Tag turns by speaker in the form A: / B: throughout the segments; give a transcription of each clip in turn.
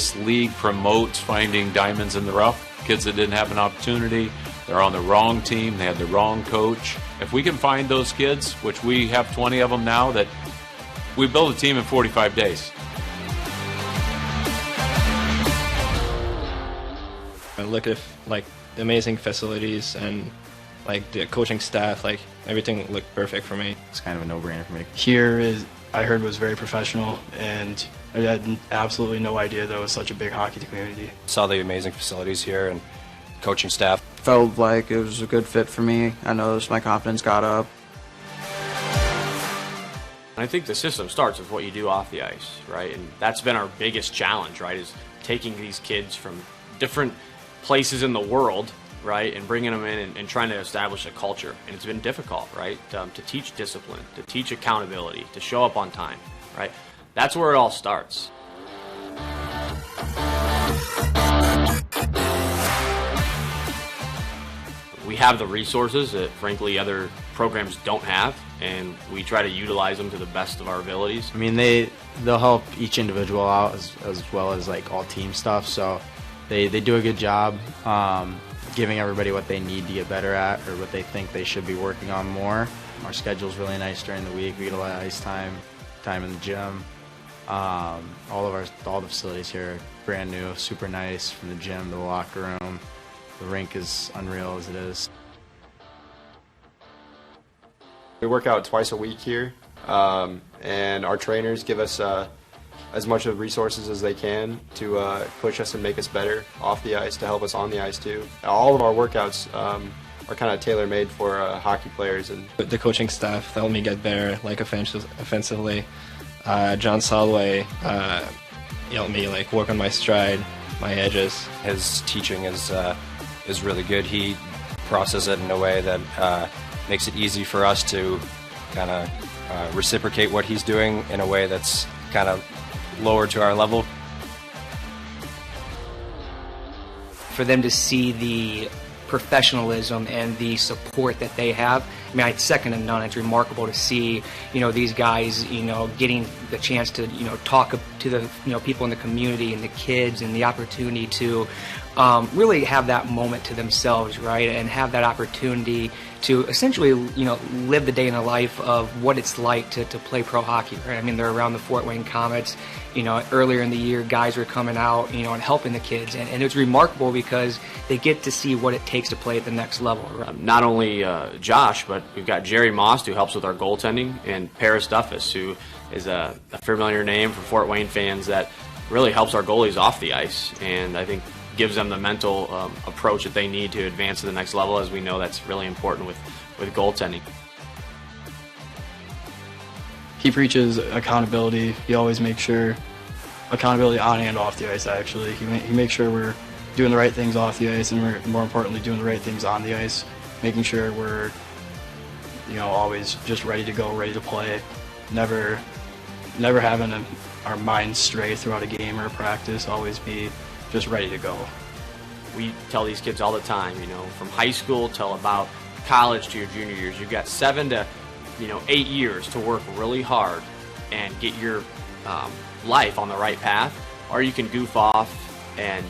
A: this league promotes finding diamonds in the rough, kids that didn't have an opportunity, they're on the wrong team, they had the wrong coach. If we can find those kids, which we have 20 of them now, that we build a team in 45 days.
B: I look at like the amazing facilities and like the coaching staff, like everything looked perfect for me.
C: It's kind of a no-brainer for me.
D: Here is, I heard, was very professional, and I had absolutely no idea there was such a big hockey community.
E: Saw the amazing facilities here and coaching staff.
F: Felt like it was a good fit for me. I noticed my confidence got up.
G: I think the system starts with what you do off the ice, right? And that's been our biggest challenge, right, is taking these kids from different places in the world, right, and bringing them in and trying to establish a culture. And it's been difficult, right, to teach discipline, to teach accountability, to show up on time, right? That's where it all starts. We have the resources that, frankly, other programs don't have, and we try to utilize them to the best of our abilities.
C: I mean, they'll help each individual out as well as like all team stuff, so they do a good job giving everybody what they need to get better at or what they think they should be working on more. Our schedule's really nice during the week. We get a lot of ice time in the gym. All the facilities here are brand new, super nice, from the gym to the locker room. The rink is unreal as it is.
H: We work out twice a week here, and our trainers give us as much of resources as they can to push us and make us better off the ice, to help us on the ice too. All of our workouts are kind of tailor-made for hockey players. And
B: the coaching staff helped me get better, like offensively. John Solway helped me like work on my stride, my edges.
E: His teaching is really good. He processes it in a way that makes it easy for us to kind of reciprocate what he's doing in a way that's kind of lower to our level.
I: For them to see the professionalism and the support that they have, I mean, it's second to none. It's remarkable to see, these guys, getting the chance to, talk to the, people in the community and the kids, and the opportunity to really have that moment to themselves, right, and have that opportunity to essentially, live the day in the life of what it's like to play pro hockey, right? I mean, they're around the Fort Wayne Comets. Earlier in the year, guys were coming out, and helping the kids, and it's remarkable because they get to see what it takes to play at the next level. Right?
G: Not only Josh, but we've got Jerry Moss, who helps with our goaltending, and Paris Duffus, who is a familiar name for Fort Wayne fans, that really helps our goalies off the ice, and I think gives them the mental approach that they need to advance to the next level, as we know that's really important with goaltending.
D: He preaches accountability. He always makes sure accountability on and off the ice, actually. He makes sure we're doing the right things off the ice, and we're, more importantly, doing the right things on the ice, making sure we're, always just ready to go, ready to play, never having our minds stray throughout a game or a practice, always be just ready to go.
G: We tell these kids all the time, from high school till about college to your junior years, you've got 7 to 8 years to work really hard and get your life on the right path, or you can goof off and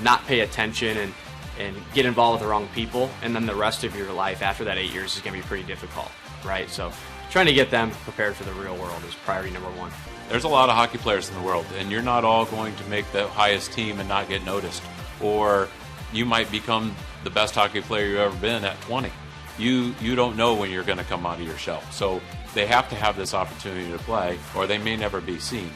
G: not pay attention and get involved with the wrong people, and then the rest of your life after that 8 years is going to be pretty difficult, right? So trying to get them prepared for the real world is priority number one.
A: There's a lot of hockey players in the world, and you're not all going to make the highest team and not get noticed. Or you might become the best hockey player you've ever been at 20. You don't know when you're going to come out of your shell. So they have to have this opportunity to play, or they may never be seen.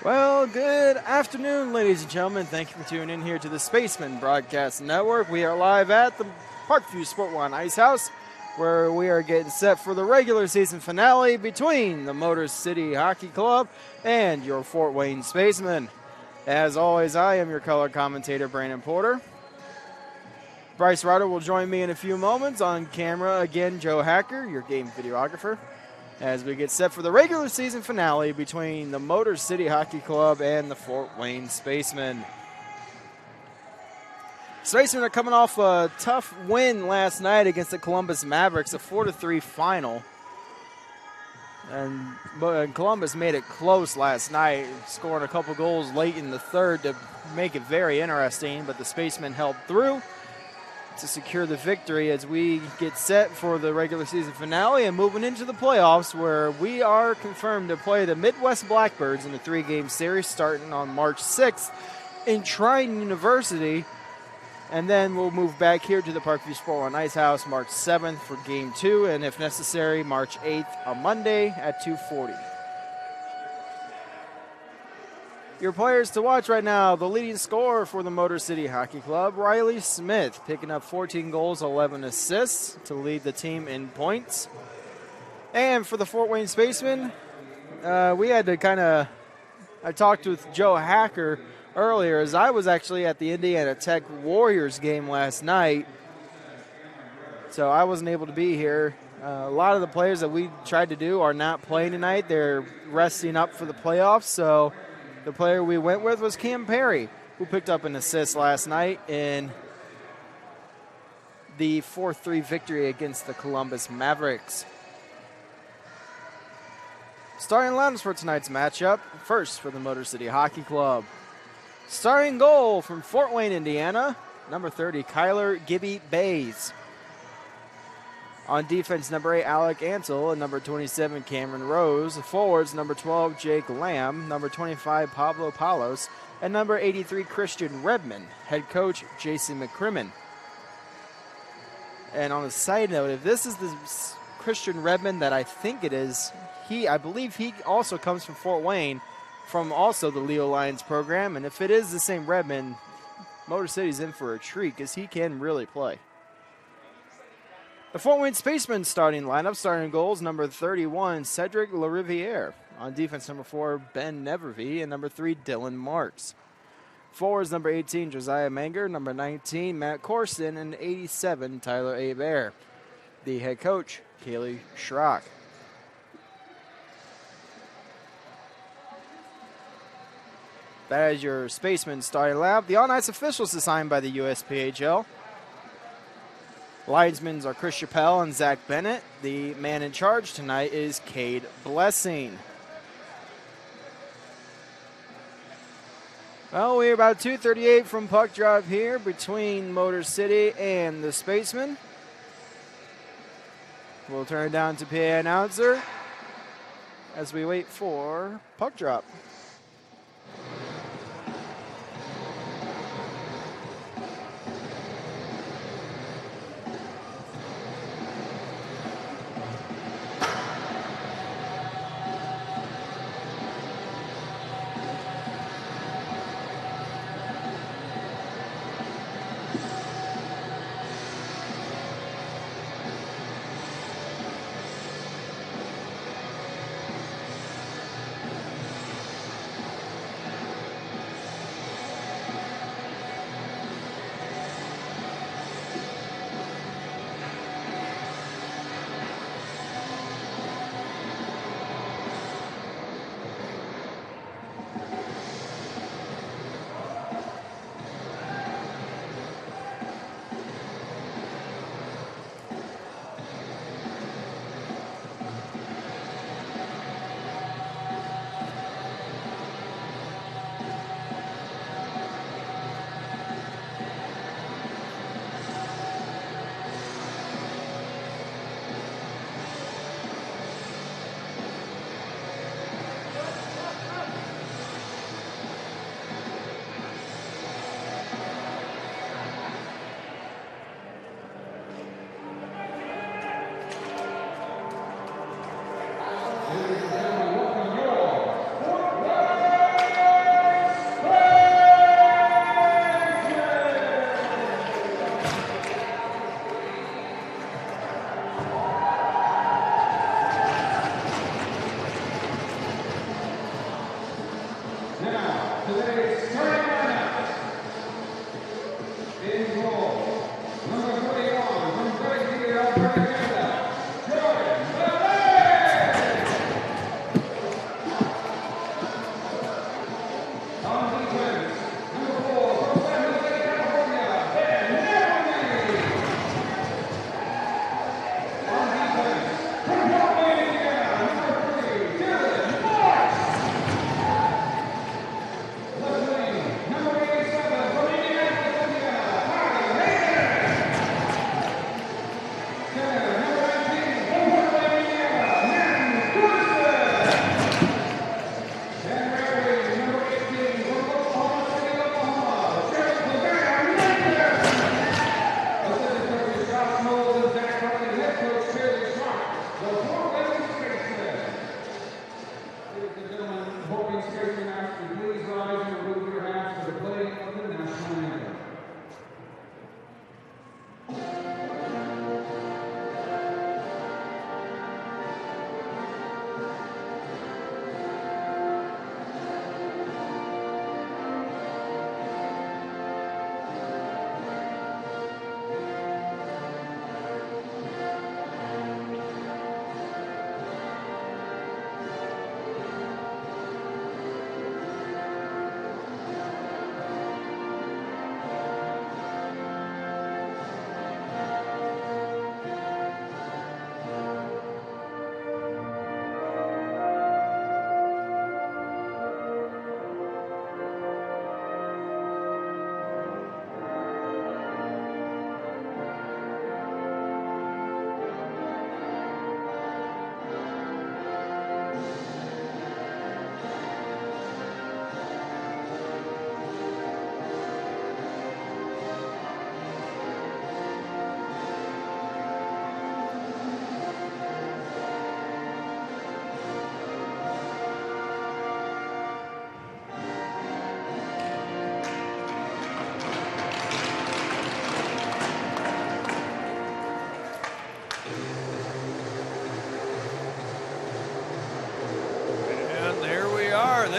J: Well, good afternoon, ladies and gentlemen. Thank you for tuning in here to the Spacemen Broadcast Network. We are live at the Parkview Sport One Ice House, where we are getting set for the regular season finale between the Motor City Hockey Club and your Fort Wayne Spacemen. As always, I am your color commentator, Brandon Porter. Bryce Ryder will join me in a few moments. On camera, again, Joe Hacker, your game videographer, as we get set for the regular season finale between the Motor City Hockey Club and the Fort Wayne Spacemen. Spacemen are coming off a tough win last night against the Columbus Mavericks, a 4-3 final. And Columbus made it close last night, scoring a couple goals late in the third to make it very interesting, but the Spacemen held through to secure the victory as we get set for the regular season finale and moving into the playoffs, where we are confirmed to play the Midwest Blackbirds in a 3-game series starting on March 6th in Trine University. And then we'll move back here to the Parkview Sport One Ice House March 7th for Game 2, and if necessary, March 8th on Monday at 2:40. Your players to watch right now, the leading scorer for the Motor City Hockey Club, Riley Smith, picking up 14 goals, 11 assists to lead the team in points. And for the Fort Wayne Spacemen, we had to I talked with Joe Hacker earlier, as I was actually at the Indiana Tech Warriors game last night, so I wasn't able to be here. A lot of the players that we tried to do are not playing tonight. They're resting up for the playoffs, so the player we went with was Cam Perry, who picked up an assist last night in the 4-3 victory against the Columbus Mavericks. Starting lineups for tonight's matchup. First for the Motor City Hockey Club. Starting goal from Fort Wayne, Indiana, number 30, Kyler Gibby Bays. On defense, number 8, Alec Ansel, and number 27, Cameron Rose. Forwards, number 12, Jake Lamb, number 25, Pablo Palos, and number 83, Christian Redmond. Head coach, Jason McCrimmon. And on a side note, if this is the Christian Redmond that I think it is, I believe he also comes from Fort Wayne, from also the Leo Lions program. And if it is the same Redmond, Motor City's in for a treat because he can really play. The Fort Wayne Spacemen starting lineup, starting goals, number 31, Cedric LaRiviere. On defense, number 4, Ben Nevervee, and number 3, Dylan Marks. Forwards, number 18, Josiah Manger, number 19, Matt Corson, and 87, Tyler Abear. The head coach, Kaylee Schrock. That is your Spacemen starting lineup. The on-ice officials assigned by the USPHL. Linesmen are Chris Chappelle and Zach Bennett. The man in charge tonight is Cade Blessing. Well, we're about 2:38 from puck drop here between Motor City and the Spacemen. We'll turn down to PA announcer as we wait for puck drop.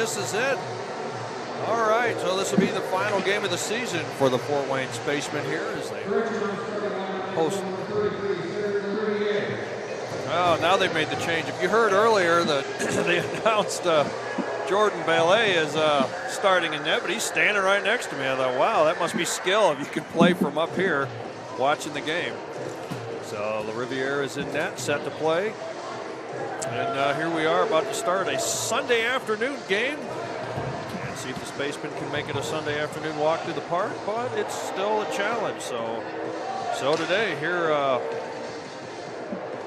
K: This is it. All right, so this will be the final game of the season for the Fort Wayne Spacemen here as they host. Oh, now they've made the change. If you heard earlier that they announced Jordan Ballet is starting in net, but he's standing right next to me. I thought, wow, that must be skill if you can play from up here watching the game. So LaRiviere is in net, set to play. And here we are about to start a Sunday afternoon game. And see if the Spacemen can make it a Sunday afternoon walk to the park, but it's still a challenge. So today, here,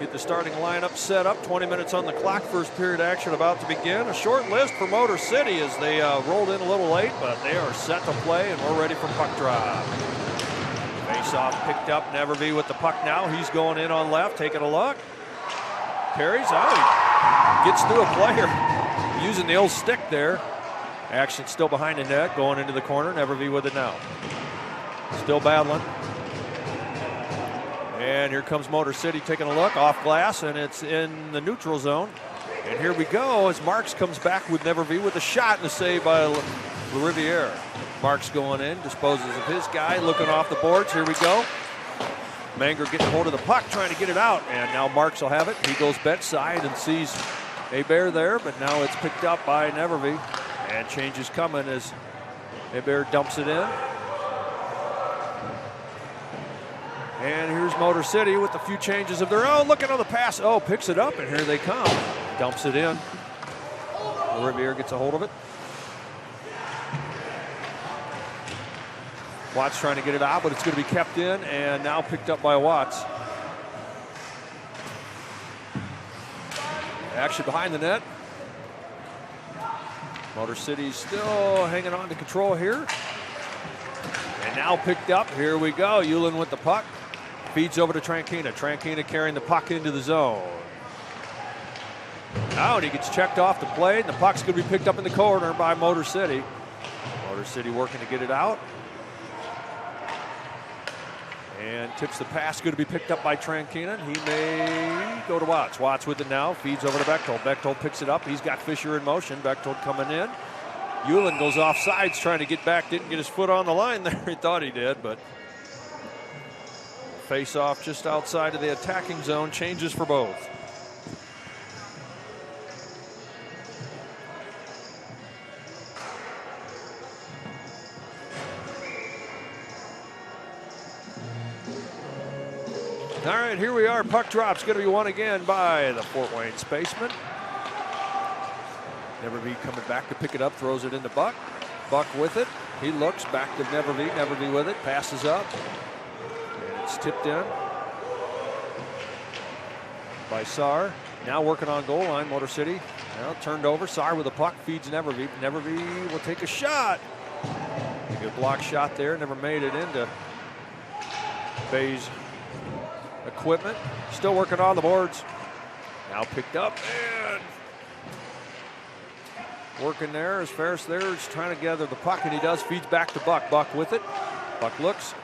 K: get the starting lineup set up. 20 minutes on the clock. First period action about to begin. A short list for Motor City as they rolled in a little late, but they are set to play, and we're ready for puck drop. Face-off picked up. Nevervee with the puck now. He's going in on left, taking a look. Carries out. Gets through a player using the old stick there. Action still behind the net, going into the corner. Nevervee with it now. Still battling. And here comes Motor City taking a look off glass, and it's in the neutral zone. And here we go as Marks comes back with Nevervee with a shot and a save by LaRiviere. Marks going in, disposes of his guy, looking off the boards. Here we go. Manger getting hold of the puck, trying to get it out, and now Marks will have it. He goes bench side and sees Hebert there, but now it's picked up by Nevervee. And change is coming as Hebert dumps it in. And here's Motor City with a few changes of their own. Looking on the pass. Oh, picks it up, and here they come. Dumps it in. LaRiviere gets a hold of it. Watts trying to get it out, but it's going to be kept in, and now picked up by Watts. Action behind the net. Motor City still hanging on to control here. And now picked up. Here we go. Ulen with the puck. Feeds over to Tranquina. Tranquina carrying the puck into the zone. Now and he gets checked off the play, and the puck's going to be picked up in the corner by Motor City. Motor City working to get it out. And tips the pass, going to be picked up by Tranquina. He may go to Watts. Watts with it now, feeds over to Bechtold. Bechtold picks it up. He's got Fisher in motion. Bechtold coming in. Hewlin goes off sides trying to get back, didn't get his foot on the line there. He thought he did, but face off just outside of the attacking zone, changes for both. All right, here we are. Puck drop's going to be won again by the Fort Wayne Spacemen. Nevervee coming back to pick it up, throws it into Buck. Buck with it. He looks back to Nevervee. Nevervee with it, passes up. And it's tipped in by Saar. Now working on goal line, Motor City. Now turned over. Saar with the puck, feeds Nevervee. Nevervee will take a shot. A good block shot there. Never made it into Bay's equipment. Still working on the boards. Now picked up and working there as Ferris there is trying to gather the puck, and he does. Feeds back to Buck. Buck with it. Buck looks.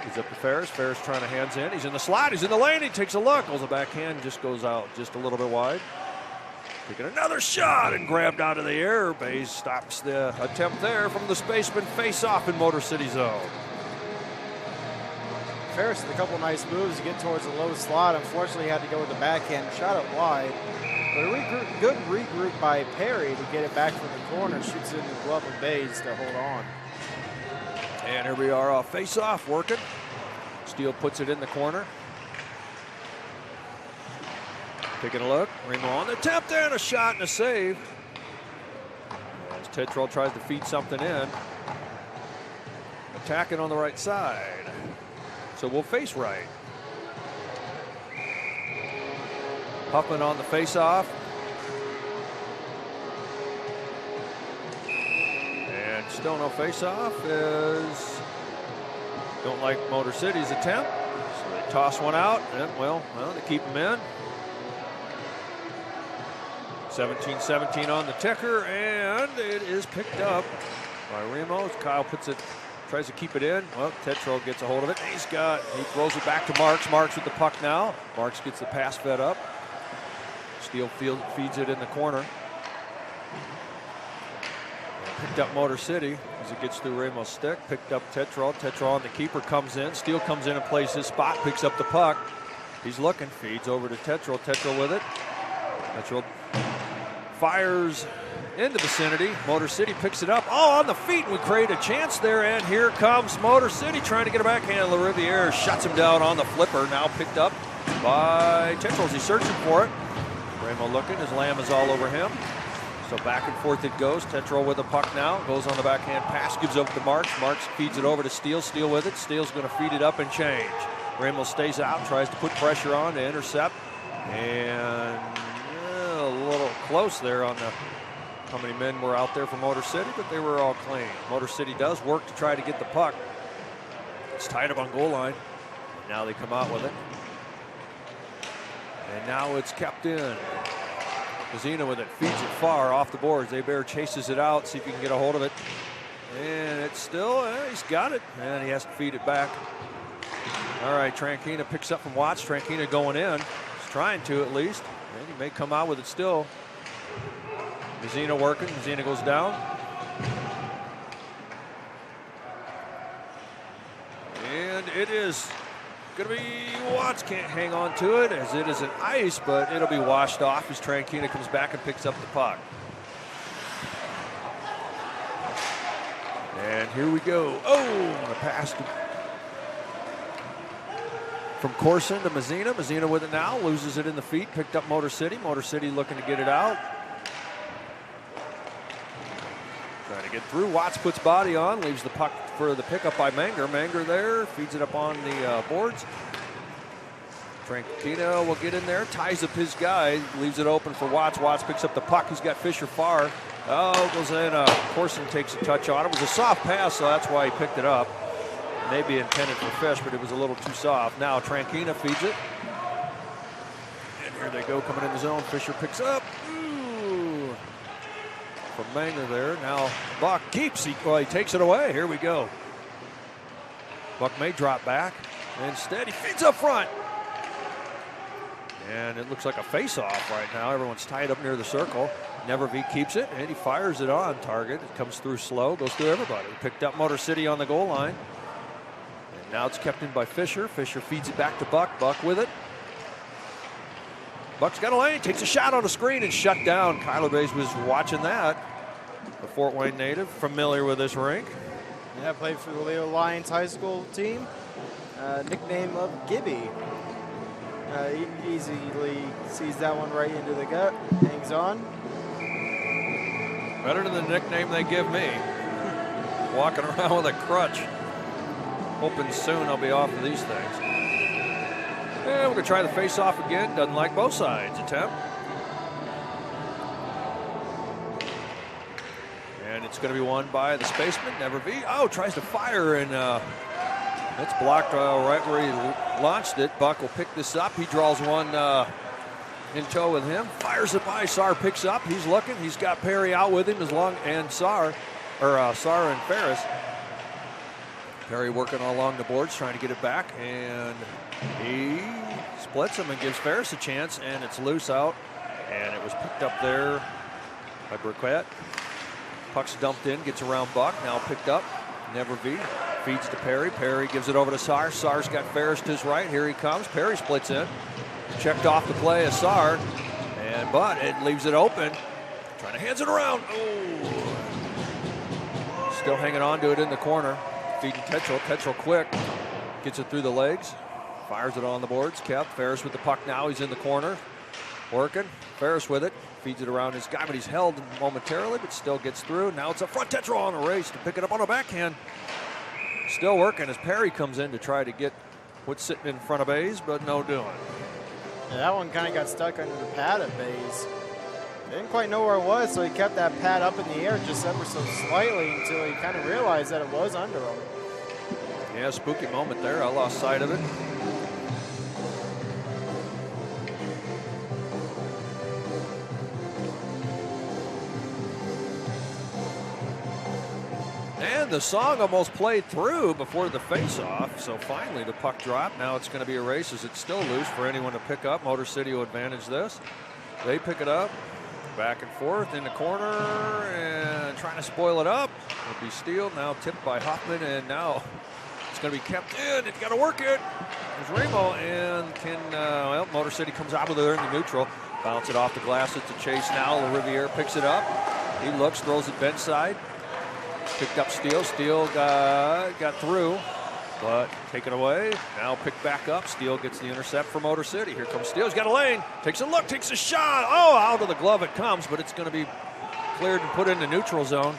K: He's up to Ferris. Ferris trying to hands in. He's in the slot. He's in the lane. He takes a look. Goes the backhand. Just goes out just a little bit wide. Taking another shot and grabbed out of the air. Bays stops the attempt there from the Spaceman face off in Motor City zone.
J: Ferris with a couple nice moves to get towards the low slot. Unfortunately, he had to go with the backhand, shot it wide. But a good regroup by Perry to get it back from the corner. Shoots it in the glove of Bays to hold on.
K: And here we are off face-off working. Steele puts it in the corner. Taking a look. Remo on the attempt and a shot and a save. As Tetrol tries to feed something in. Attacking on the right side. So we'll face right. Huffman on the face-off. And still no face-off as don't like Motor City's attempt. So they toss one out and well, they keep them in. 17-17 on the ticker, and it is picked up by Remo. Kyle puts it, tries to keep it in. Well, Tetrol gets a hold of it. He throws it back to Marks. Marks with the puck now. Marks gets the pass fed up. Steele feeds it in the corner. Picked up Motor City as it gets through Remo's stick. Picked up Tetrol. Tetrol on the keeper comes in. Steele comes in and plays his spot. Picks up the puck. He's looking. Feeds over to Tetrol. Tetrol with it. Tetrol fires in the vicinity. Motor City picks it up. Oh, on the feet. We create a chance there. And here comes Motor City trying to get a backhand. LaRiviere shuts him down on the flipper. Now picked up by Tetrol. He's searching for it. Remo looking. His Lamb is all over him. So back and forth it goes. Tetrol with the puck now. Goes on the backhand pass. Gives up to Marks. Marks feeds it over to Steele. Steele with it. Steele's going to feed it up and change. Remo stays out. Tries to put pressure on to intercept. And a little close there on the how many men were out there for Motor City, but they were all clean. Motor City does work to try to get the puck. It's tied up on goal line. Now they come out with it. And now it's kept in. Kozina with it, feeds it far off the boards. Abear chases it out, see if he can get a hold of it. And it's still, he's got it. And he has to feed it back. All right, Trankina picks up from Watts. Trankina going in. He's trying to at least. And he may come out with it still. Kozina working. Kozina goes down. And it is going to be Watts can't hang on to it as it is an ice, but it'll be washed off as Trankina comes back and picks up the puck. And here we go. Oh, a pass from Corson to Mazzina. Mazzina with it now, loses it in the feet, picked up Motor City. Motor City looking to get it out. Trying to get through. Watts puts body on, leaves the puck for the pickup by Manger. Manger there, feeds it up on the boards. Trankina will get in there, ties up his guy, leaves it open for Watts. Watts picks up the puck. He's got Fisher far. Oh, goes in. Corson takes a touch on it. It was a soft pass, so that's why he picked it up. Maybe intended for Fish, but it was a little too soft. Now Trankina feeds it. And here they go coming in the zone. Fisher picks up. Ooh. From Manger there. Now Buck keeps. He takes it away. Here we go. Buck may drop back. Instead, he feeds up front. And it looks like a face-off right now. Everyone's tied up near the circle. Nevervee keeps it, and he fires it on target. It comes through slow, goes through everybody. Picked up Motor City on the goal line. And now it's kept in by Fisher. Fisher feeds it back to Buck. Buck with it. Buck's got a lane, takes a shot on the screen and shut down. Kyler Bays was watching that. A Fort Wayne native, familiar with this rink.
J: Yeah, played for the Leo Lions high school team. Nickname of Gibby. He easily sees that one right into the gut. Hangs on.
K: Better than the nickname they give me. Walking around with a crutch. Hoping soon I'll be off of these things. And we're going to try the face-off again. Doesn't like both sides. Attempt. And it's going to be won by the Spacemen. Nevervee. Oh, tries to fire, and it's blocked right where he launched it. Buck will pick this up. He draws one in tow with him. Fires it by. Saar picks up. He's looking. He's got Perry out with him and Saar and Ferris. Perry working along the boards, trying to get it back, and he splits him and gives Ferris a chance, and it's loose out, and it was picked up there by Burkett. Puck's dumped in, gets around Buck, now picked up. Nevervee feeds to Perry. Perry gives it over to Saar. Saar's got Ferris to his right. Here he comes. Perry splits in. Checked off the play of Saar, but it leaves it open. Trying to hands it around. Oh. Still hanging on to it in the corner. Feeding Tetchell. Tetchell quick. Gets it through the legs. Fires it on the boards. Kept. Ferris with the puck now. He's in the corner. Working. Ferris with it. Feeds it around his guy, but he's held momentarily, but still gets through. Now it's a front Tetchell on a race to pick it up on a backhand. Still working as Perry comes in to try to get what's sitting in front of Bays, but no doing.
J: Yeah, that one kind of got stuck under the pad at Bays. Didn't quite know where it was, so he kept that pad up in the air just ever so slightly until he kind of realized that it was under him.
K: Yeah, spooky moment there. I lost sight of it. And the song almost played through before the face-off, so finally the puck dropped. Now it's going to be a race as it's still loose for anyone to pick up. Motor City will advantage this. They pick it up, back and forth in the corner, and trying to spoil it up. It'll be Steele, now tipped by Hoffman, and now it's going to be kept in. It's got to work it. There's Remo, and Motor City comes out with it in the neutral. Bounce it off the glass. It's a chase now. Riviere picks it up. He looks, throws it bench side. Picked up Steele. Steele got through, but taken away. Now picked back up. Steele gets the intercept for Motor City. Here comes Steele. He's got a lane. Takes a look. Takes a shot. Oh, out of the glove it comes, but it's going to be cleared and put in the neutral zone.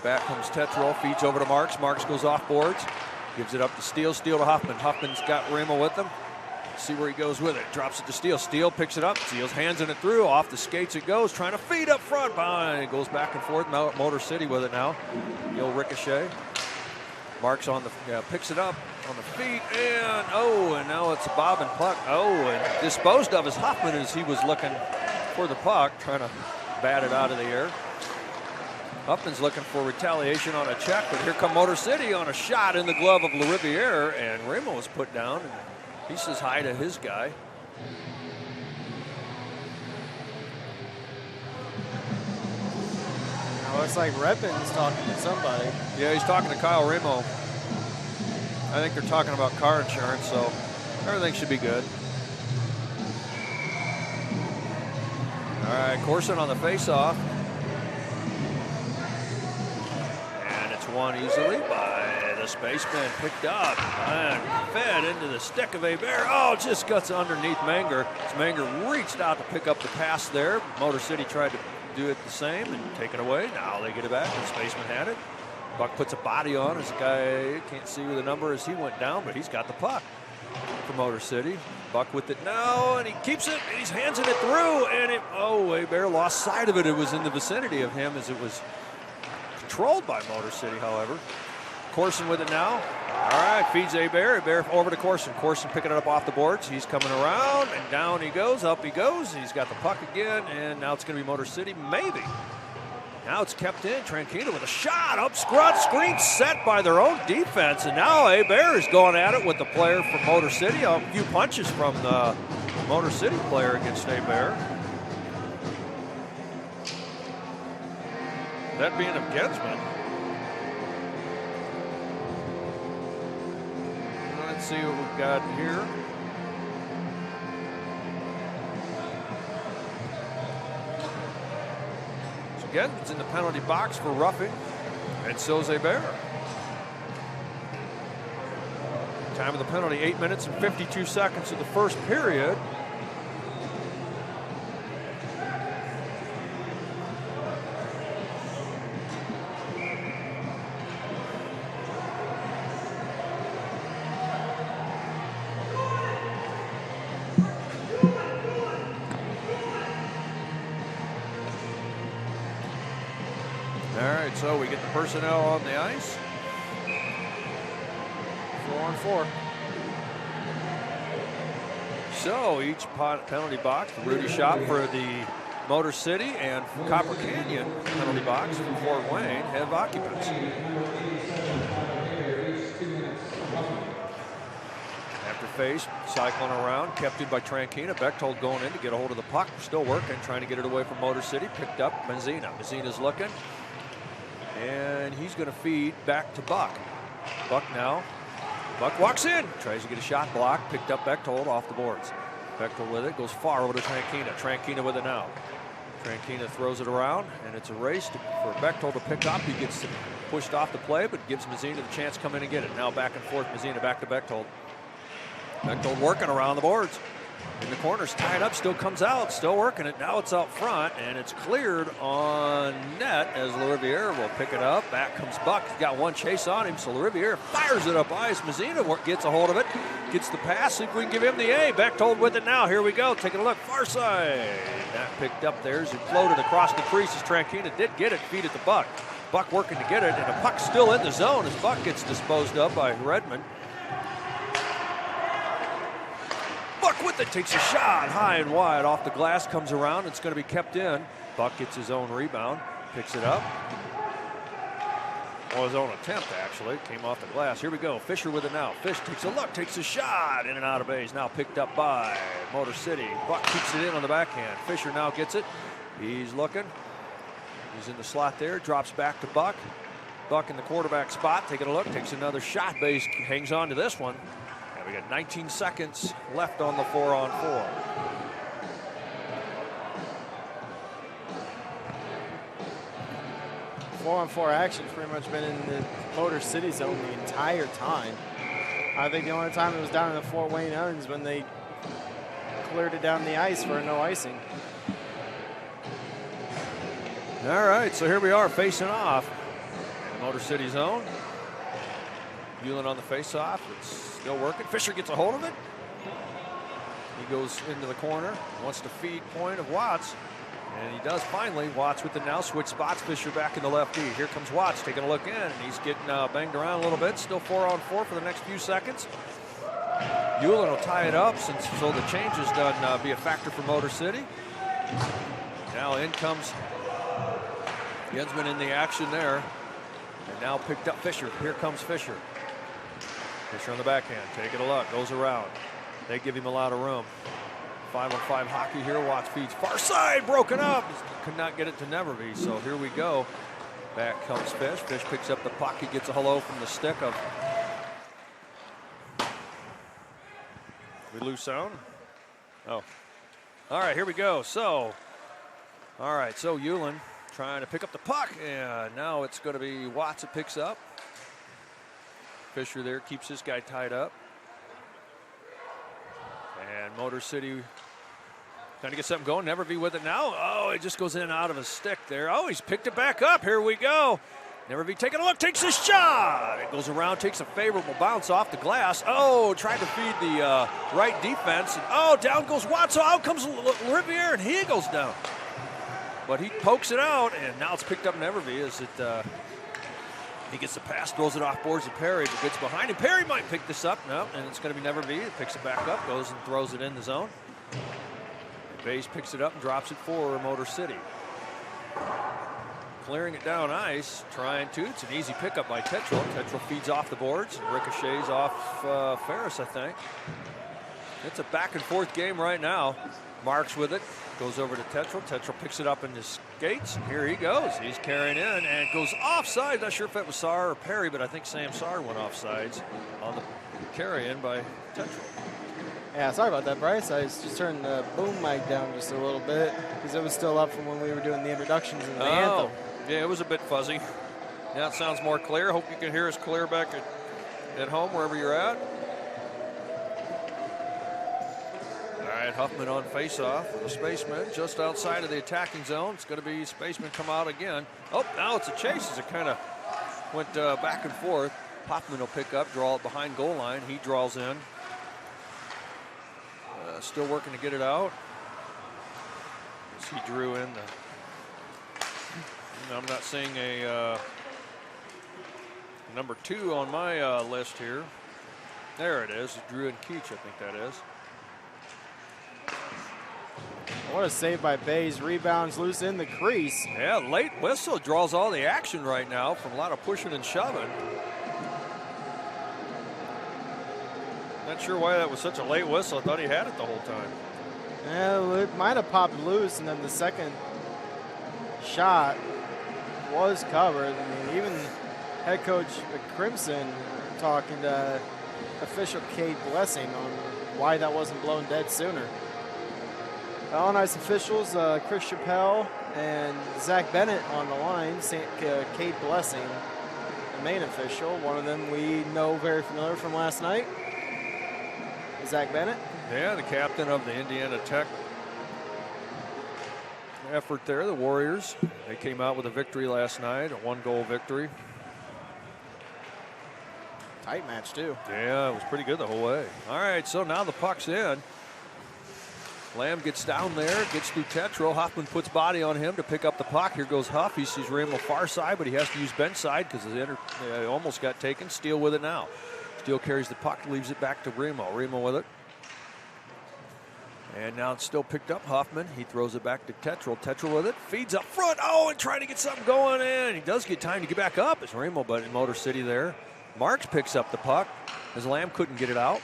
K: Back comes Tetral. Feeds over to Marks. Marks goes off boards. Gives it up to Steele. Steele to Hoffman. Hoffman's got Remo with him. See where he goes with it. Drops it to Steele. Steele picks it up. Steele's handsing it through. Off the skates it goes. Trying to feed up front. It goes back and forth. Motor City with it now. The old ricochet. Marks on the picks it up on the feet. And now it's Bob and puck. And disposed of as Hoffman as he was looking for the puck. Trying to bat it out of the air. Huffman's looking for retaliation on a check, but here come Motor City on a shot in the glove of LaRiviere, and Remo was put down. And he says hi to his guy.
J: Now looks like Redmond's talking to somebody.
K: Yeah, he's talking to Kyle Remo. I think they're talking about car insurance, so everything should be good. All right, Corson on the face-off. And it's won easily by the Spaceman, picked up and fed into the stick of Hebert. Oh, just guts underneath Manger. Manger reached out to pick up the pass there. Motor City tried to do it the same and take it away. Now they get it back, and Spaceman had it. Buck puts a body on as the guy can't see the number as he went down, but he's got the puck for Motor City. Buck with it now, and he keeps it, and he's handsing it through, and Hebert lost sight of it. It was in the vicinity of him as it was controlled by Motor City, however. Corson with it now. All right, feeds Hebert. Hebert over to Corson. Corson picking it up off the boards. He's coming around, and down he goes. Up he goes. He's got the puck again, and now it's going to be Motor City, maybe. Now it's kept in. Tranquilo with a shot. Up screen set by their own defense, and now Hebert is going at it with the player from Motor City. A few punches from the Motor City player against Hebert. That being of Gensman. Let's see what we've got here. So Gensman's in the penalty box for roughing, and so's Bear. Time of the penalty, 8 minutes and 52 seconds of the first period. So we get the personnel on the ice.
J: 4-on-4.
K: So each penalty box, the Rudy Shop for the Motor City and Copper Canyon penalty box for Fort Wayne have occupants. After face, cycling around, kept in by Tranquina. Bechtold going in to get a hold of the puck. Still working, trying to get it away from Motor City. Picked up Benzina. Benzina's looking. And he's going to feed back to Buck. Buck now. Buck walks in. Tries to get a shot blocked. Picked up Bechtold off the boards. Bechtold with it. Goes far over to Tranquina. Tranquina with it now. Tranquina throws it around. And it's a race for Bechtold to pick up. He gets pushed off the play, but gives Mazzina the chance to come in and get it. Now back and forth. Mazzina back to Bechtold. Bechtold working around the boards. In the corners, tied up, still comes out, still working it. Now it's out front, and it's cleared on net as LaRiviere will pick it up. Back comes Buck. He's got one chase on him, so LaRiviere fires it up ice. Mazzina gets a hold of it, gets the pass. See if we can give him the A. Bechtold with it now. Here we go. Taking a look. Far side. That picked up there as it floated across the creases. Tranquina did get it. Feed it to Buck. Buck working to get it, and the puck's still in the zone as Buck gets disposed of by Redmond. Buck with it, takes a shot high and wide off the glass, comes around, it's going to be kept in. Buck gets his own rebound, picks it up. Well, his own attempt, actually, came off the glass. Here we go, Fisher with it now. Fish takes a look, takes a shot, in and out of base. Now picked up by Motor City. Buck keeps it in on the backhand. Fisher now gets it. He's looking. He's in the slot there, drops back to Buck. Buck in the quarterback spot, taking a look, takes another shot. Base hangs on to this one. We got 19 seconds left on the 4-on-4.
J: Four-on-4 action's pretty much been in the Motor City zone the entire time. I think the only time it was down in the Fort Wayne ends when they cleared it down the ice for a no icing.
K: All right, so here we are facing off in the Motor City zone. Hewlin on the face-off. It's still working. Fisher gets a hold of it. He goes into the corner, wants to feed point of Watts, and he does finally. Watts with it now, switch spots. Fisher back in the left D. Here comes Watts taking a look in, and he's getting banged around a little bit. Still 4-on-4 for the next few seconds. Hewlin will tie it up so the changes doesn't be a factor for Motor City. Now in comes Gensman in the action there, and now picked up Fisher. Here comes Fisher. Fisher on the backhand, taking a look, goes around. They give him a lot of room. 5-on-5 hockey here. Watts feeds far side, broken up. Could not get it to Neverby, so here we go. Back comes Fish. Fish picks up the puck. He gets a hello from the stick of. We lose sound? Oh. All right, here we go. So, all right, so Hewlin trying to pick up the puck, and now it's going to be Watts that picks up. Fisher there keeps this guy tied up. And Motor City trying to get something going. Neverby with it now. Oh, it just goes in and out of his stick there. Oh, he's picked it back up. Here we go. Neverby taking a look, takes a shot. It goes around, takes a favorable bounce off the glass. Oh, tried to feed the right defense. And, oh, down goes Watts. So out comes Riviere, and he goes down. But he pokes it out, and now it's picked up Neverby as it. He gets the pass, throws it off boards to Perry, but gets behind him. Perry might pick this up. No, and it's going to be Neverby. It picks it back up, goes and throws it in the zone. Base picks it up and drops it for Motor City. Clearing it down ice, trying to. It's an easy pickup by Tetral. Tetral feeds off the boards, ricochets off Ferris, I think. It's a back and forth game right now. Marks with it. Goes over to Tetral. Tetral picks it up in his skates. Here he goes. He's carrying in and goes offside. Not sure if that was Saar or Perry, but I think Sam Saar went offsides on the carry in by Tetral.
J: Yeah, sorry about that, Bryce. I just turned the boom mic down just a little bit because it was still up from when we were doing the introductions and the anthem.
K: Yeah, it was a bit fuzzy. Now it sounds more clear. Hope you can hear us clear back at home, wherever you're at. All right, Huffman on face-off for the Spacemen, just outside of the attacking zone. It's going to be Spacemen come out again. Oh, now it's a chase as it kind of went back and forth. Hoffman will pick up, draw it behind goal line. He draws in. Still working to get it out. As he drew in the... I'm not seeing a number 2 on my list here. There it is. Drew in Keach, I think that is.
J: What a save by Bays. Rebounds loose in the crease.
K: Yeah, late whistle draws all the action right now from a lot of pushing and shoving. Not sure why that was such a late whistle. I thought he had it the whole time.
J: Yeah, it might have popped loose, and then the second shot was covered. I mean, even head coach Crimson talking to official Cade Blessing on why that wasn't blown dead sooner. On ice officials, Chris Chappelle and Zach Bennett on the line. Cade Blessing, the main official. One of them we know very familiar from last night. Zach Bennett.
K: Yeah, the captain of the Indiana Tech effort there, the Warriors. They came out with a victory last night, a 1-goal victory.
J: Tight match, too.
K: Yeah, it was pretty good the whole way. All right, so now the puck's in. Lamb gets down there, gets through Tetral. Hoffman puts body on him to pick up the puck. Here goes Huff. He sees Ramo far side, but he has to use bench side because he almost got taken. Steele with it now. Steele carries the puck, leaves it back to Ramo. Ramo with it. And now it's still picked up. Hoffman, he throws it back to Tetral. Tetral with it, feeds up front. Oh, and trying to get something going in. He does get time to get back up. It's Ramo, but in Motor City there. Marks picks up the puck as Lamb couldn't get it out.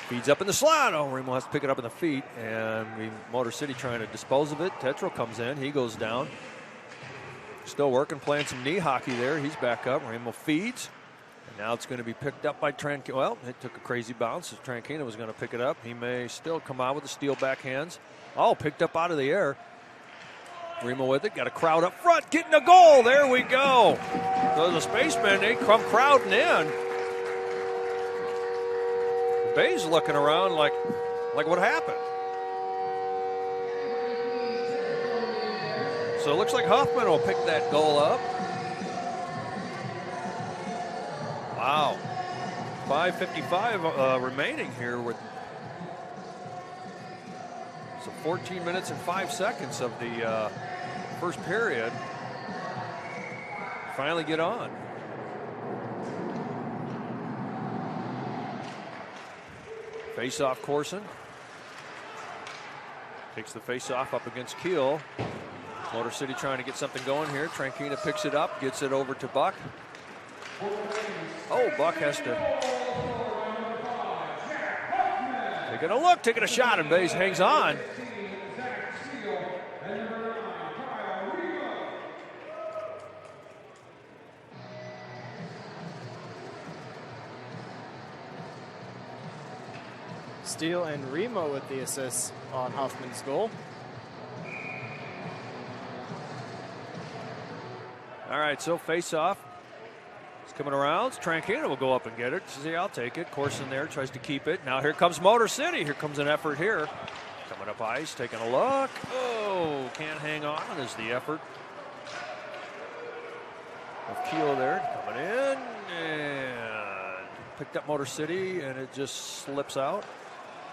K: Feeds up in the slot. Oh, Ramo has to pick it up in the feet. And Motor City trying to dispose of it. Tetral comes in. He goes down. Still working, playing some knee hockey there. He's back up. Ramo feeds. And now it's going to be picked up by Tranquina. Well, it took a crazy bounce. Tranquina was going to pick it up. He may still come out with the steel backhands. Oh, picked up out of the air. Ramo with it. Got a crowd up front. Getting a goal. There we go. So the Spacemen, they come crowding in. Bay's looking around like what happened? So it looks like Hoffman will pick that goal up. Wow. 5:55 remaining here with 14 minutes and 5 seconds of the first period. Finally get on. Face-off Corson. Takes the face-off up against Kiel. Motor City trying to get something going here. Tranquina picks it up, gets it over to Buck. Oh, Buck has to taking a look, taking a shot, and Bays hangs on.
J: Steele and Remo with the assists on Hoffman's goal.
K: All right, so face-off. It's coming around. Tranquina will go up and get it. See, I'll take it. Corson there tries to keep it. Now here comes Motor City. Here comes an effort here. Coming up ice, taking a look. Oh, can't hang on is the effort of Kiel there. Coming in and picked up Motor City, and it just slips out.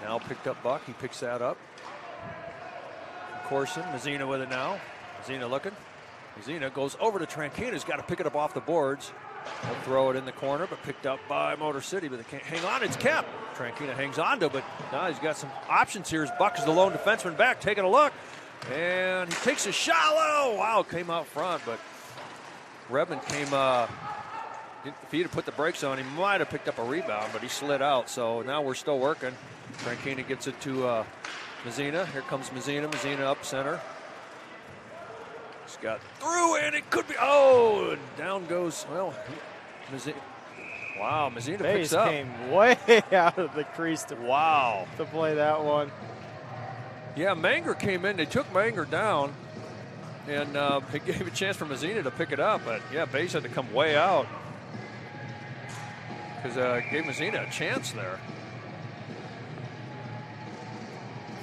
K: Now picked up Buck. He picks that up. Corson, Mazzina with it now. Mazzina looking. Mazzina goes over to Tranquina. He's got to pick it up off the boards. He'll throw it in the corner, but picked up by Motor City. But they can't hang on. It's kept. Tranquina hangs on to it, but now he's got some options here. As Buck is the lone defenseman back, taking a look. And he takes a shot. Oh, wow, came out front, but Redmond came, if he had put the brakes on, he might have picked up a rebound, but he slid out. So now we're still working. Tranquina gets it to Mazzina. Here comes Mazzina. Mazzina up center. He's got through, and it could be. Oh, and down goes. Well, Mazzina. Wow, Mazzina picks up.
J: Came way out of the crease to play that one.
K: Yeah, Manger came in. They took Manger down, and it gave a chance for Mazzina to pick it up. But yeah, Bays had to come way out because it gave Mazzina a chance there.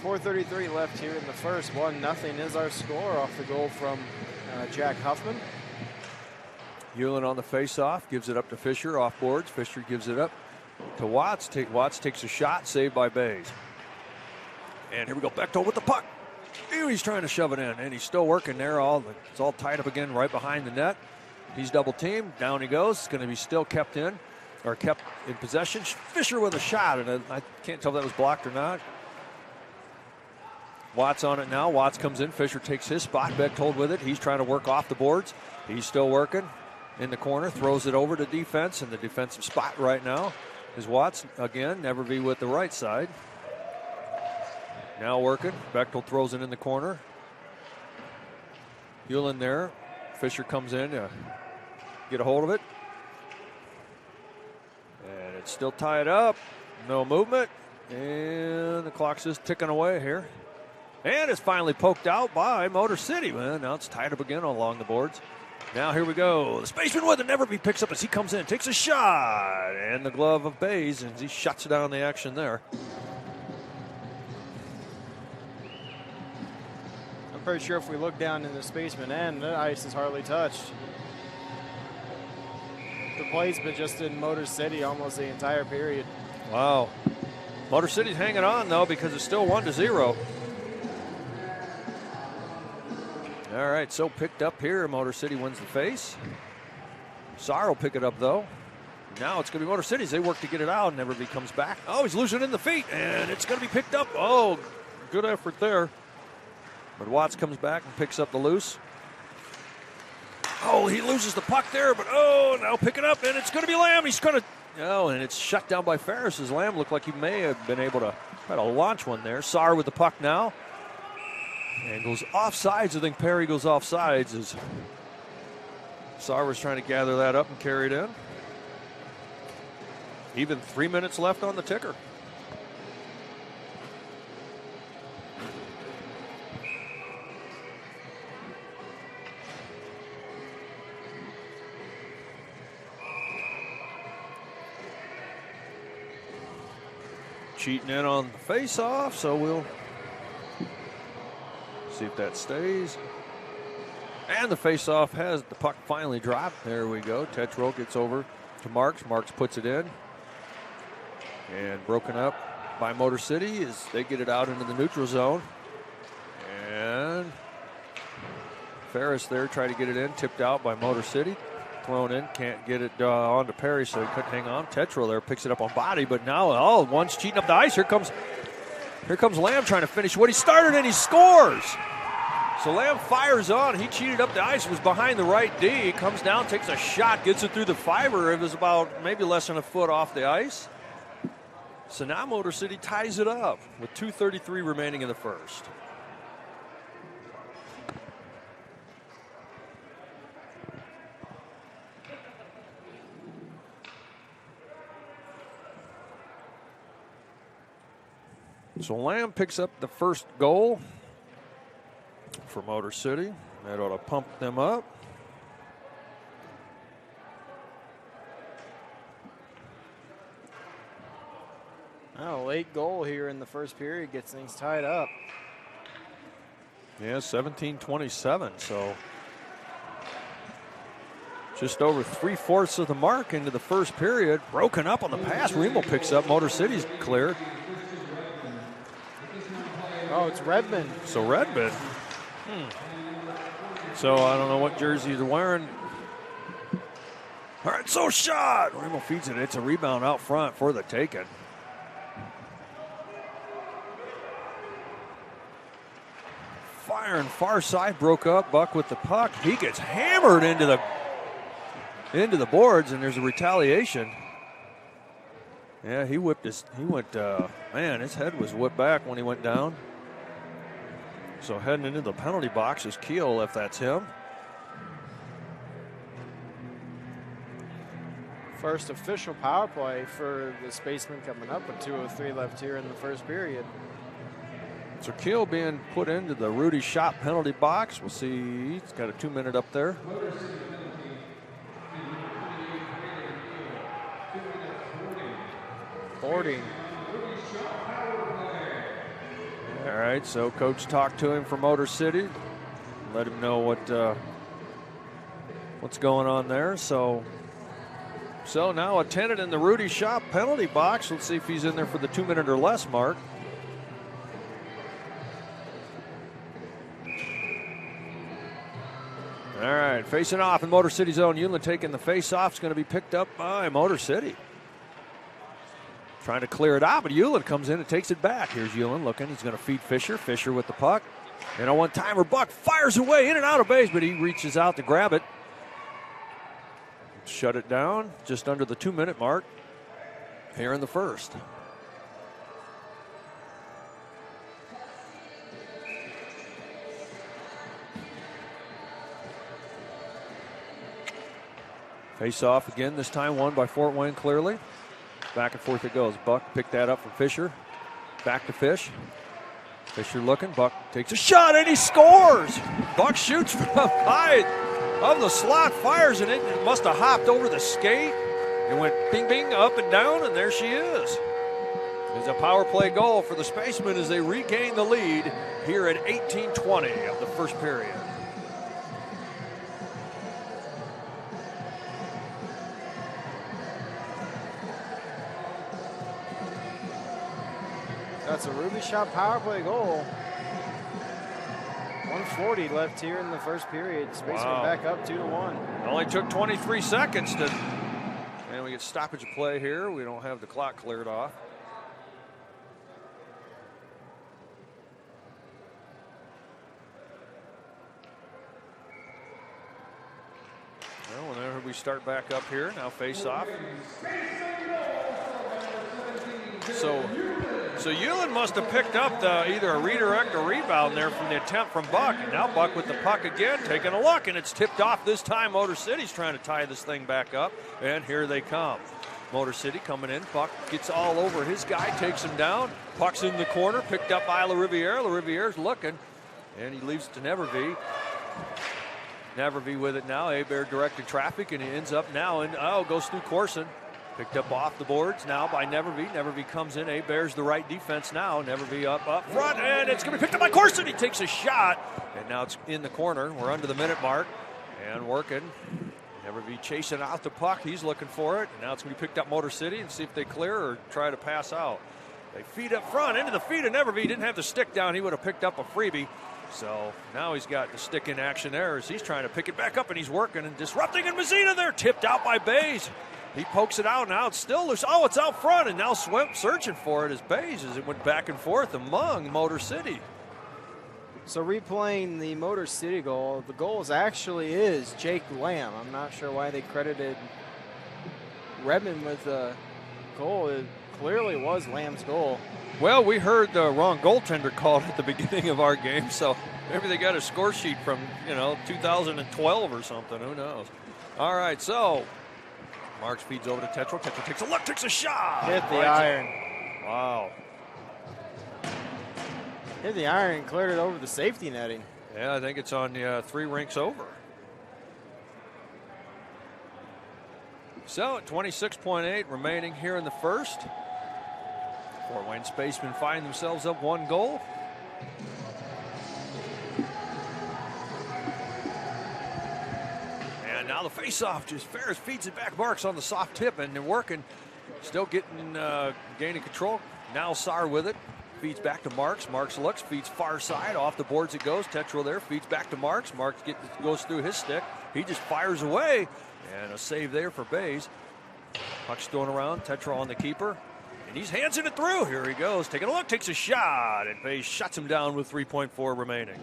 J: 4:33 left here in the first. 1-0 is our score off the goal from Jack Huffman.
K: Hewlin on the face-off, gives it up to Fisher, off boards. Fisher gives it up to Watts. Watts takes a shot, saved by Bays. And here we go, Bechtel with the puck. Ew, he's trying to shove it in, and he's still working there. It's all tied up again right behind the net. He's double-teamed. Down he goes. It's going to be still kept in possession. Fisher with a shot, and I can't tell if that was blocked or not. Watts on it now. Watts comes in. Fisher takes his spot. Bechtold with it. He's trying to work off the boards. He's still working in the corner. Throws it over to defense, and the defensive spot right now is Watts again. Neverby with the right side. Now working. Bechtold throws it in the corner. Hewlin there. Fisher comes in to get a hold of it. And it's still tied up. No movement. And the clock's just ticking away here. And it's finally poked out by Motor City. Well, now it's tied up again along the boards. Now here we go. The Spaceman with it. Neverby picks up as he comes in. Takes a shot. And the glove of Bays, and he shuts down the action there.
J: I'm pretty sure if we look down in the Spaceman end, the ice is hardly touched. The play's been just in Motor City almost the entire period.
K: Wow. Motor City's hanging on, though, because it's still 1-0. All right, so picked up here. Motor City wins the face. Saar will pick it up, though. Now it's going to be Motor City's. They work to get it out, and Neverby comes back. Oh, he's losing in the feet, and it's going to be picked up. Oh, good effort there. But Watts comes back and picks up the loose. Oh, he loses the puck there, but now pick it up, and it's going to be Lamb. He's going to, and it's shut down by Ferris, as Lamb looked like he may have been able to try to launch one there. Saar with the puck now. And goes offsides. I think Perry goes offsides as Saar was trying to gather that up and carry it in. Even 3 minutes left on the ticker. Cheating in on the face-off, so we'll see if that stays. And the face-off has the puck finally dropped. There we go. Tetro gets over to Marks. Marks puts it in. And broken up by Motor City as they get it out into the neutral zone. And Ferris there trying to get it in. Tipped out by Motor City. Thrown in. Can't get it onto Perry, so he couldn't hang on. Tetro there picks it up on body, but now, one's cheating up the ice. Here comes Lamb trying to finish what he started, and he scores. So Lamb fires on. He cheated up the ice, was behind the right D. Comes down, takes a shot, gets it through the fiber. It was about maybe less than a foot off the ice. So now Motor City ties it up with 2:33 remaining in the first. So Lamb picks up the first goal for Motor City. That ought to pump them up.
J: A late goal here in the first period gets things tied up.
K: Yeah, 17-27, so just over 3/4 of the mark into the first period. Broken up on the pass. Remo picks up. Motor City's clear.
J: Oh, it's Redmond.
K: So Redmond. So I don't know what jersey they're wearing. All right, so shot. Remo feeds it. It's a rebound out front for the taking. Firing far side, broke up. Buck with the puck. He gets hammered into the boards, and there's a retaliation. Yeah, he went, man, his head was whipped back when he went down. So heading into the penalty box is Keel, if that's him.
J: First official power play for the Spacemen coming up with 2:03 left here in the first period.
K: So Keel being put into the Rudy Shop penalty box. We'll see. He's got a 2-minute up there.
J: Boarding.
K: All right, so coach talked to him from Motor City. Let him know what's going on there. So now attended in the Rudy Shop penalty box. Let's see if he's in there for the 2-minute or less mark. All right, facing off in Motor City zone. Euland taking the face off. It's going to be picked up by Motor City. Trying to clear it out, but Euland comes in and takes it back. Here's Euland looking. He's going to feed Fisher. Fisher with the puck. And a one-timer, Buck fires away in and out of base, but he reaches out to grab it. Shut it down just under the 2-minute mark here in the first. Face off again, this time won by Fort Wayne clearly. Back and forth it goes. Buck picked that up from Fisher. Back to Fish. Fisher looking. Buck takes a shot and he scores. Buck shoots from high of the slot, fires, and it must have hopped over the skate. It went bing, bing, up and down, and there she is. It's a power play goal for the Spacemen as they regain the lead here at 18:20 of the first period.
J: That's a Ruby Shop power play goal. 1:40 left here in the first period. Spacemen back up 2-1.
K: It only took 23 seconds to, and we get stoppage of play here. We don't have the clock cleared off. Well, whenever we start back up here, now face off. So Euland must have picked up either a redirect or rebound there from the attempt from Buck. And now Buck with the puck again, taking a look, and it's tipped off this time. Motor City's trying to tie this thing back up, and here they come. Motor City coming in. Buck gets all over his guy, takes him down. Puck's in the corner, picked up by LaRiviere. LaRiviere's looking, and he leaves it to Nevervee. Nevervee with it now. Hebert directing traffic, and he ends up now and goes through Corson. Picked up off the boards now by Nevervee. Nevervee comes in. Hebert's the right defense now. Nevervee up front, and it's going to be picked up by Corson. He takes a shot, and now it's in the corner. We're under the minute mark and working. Nevervee chasing out the puck. He's looking for it, and now it's going to be picked up Motor City and see if they clear or try to pass out. They feed up front into the feet of Nevervee. Didn't have the stick down. He would have picked up a freebie. So now he's got the stick in action there as he's trying to pick it back up, and he's working and disrupting. And Mazzina there, tipped out by Bays. He pokes it out, now it's still loose. Oh, it's out front, and now Swimp searching for it as Bays as it went back and forth among Motor City.
J: So replaying the Motor City goal, the goal actually is Jake Lamb. I'm not sure why they credited Redmond with the goal. It clearly was Lamb's goal.
K: Well, we heard the wrong goaltender called at the beginning of our game, so maybe they got a score sheet from, 2012 or something. Who knows? All right, so Marks feeds over to Tetral. Tetral takes a look, takes a shot.
J: Hit the iron.
K: Wow.
J: Hit the iron and cleared it over the safety netting.
K: Yeah, I think it's on the 3 rinks over. So at 26.8 remaining here in the first. Fort Wayne Spacemen find themselves up 1 goal. And now the face-off, just Ferris feeds it back. Marks on the soft tip, and they're working. Still gaining control. Now Sar with it. Feeds back to Marks. Marks looks, feeds far side. Off the boards it goes. Tetral there, feeds back to Marks. Marks goes through his stick. He just fires away. And a save there for Bays. Puck's thrown around. Tetral on the keeper. And he's handsing it through. Here he goes. Taking a look, takes a shot. And Bays shuts him down with 3.4 remaining.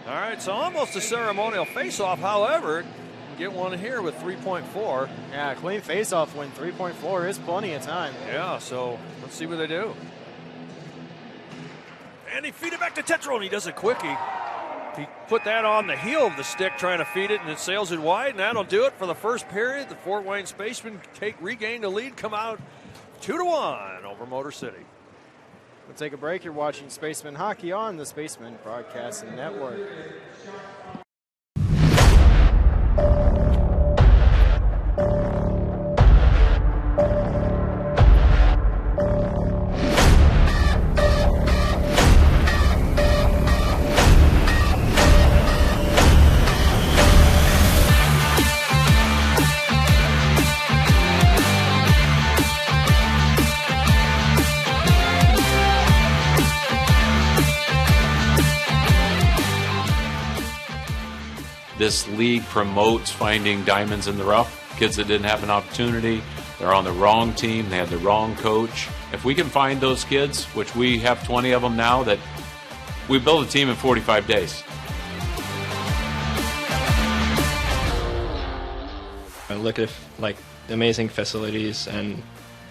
K: All right, so almost a ceremonial face-off. However, and get one here with 3.4.
J: Yeah, clean face-off win. 3.4 is plenty of time.
K: Yeah, so let's see what they do. And he feed it back to Tetro, and he does a quickie. He put that on the heel of the stick trying to feed it, and it sails it wide, and that'll do it for the first period. The Fort Wayne Spacemen regain the lead, come out 2-1 over Motor City.
J: We'll take a break. You're watching Spaceman Hockey on the Spaceman Broadcasting Network.
A: This league promotes finding diamonds in the rough, kids that didn't have an opportunity, they're on the wrong team, they had the wrong coach. If we can find those kids, which we have 20 of them now, that we build a team in 45 days.
B: I look at like the amazing facilities and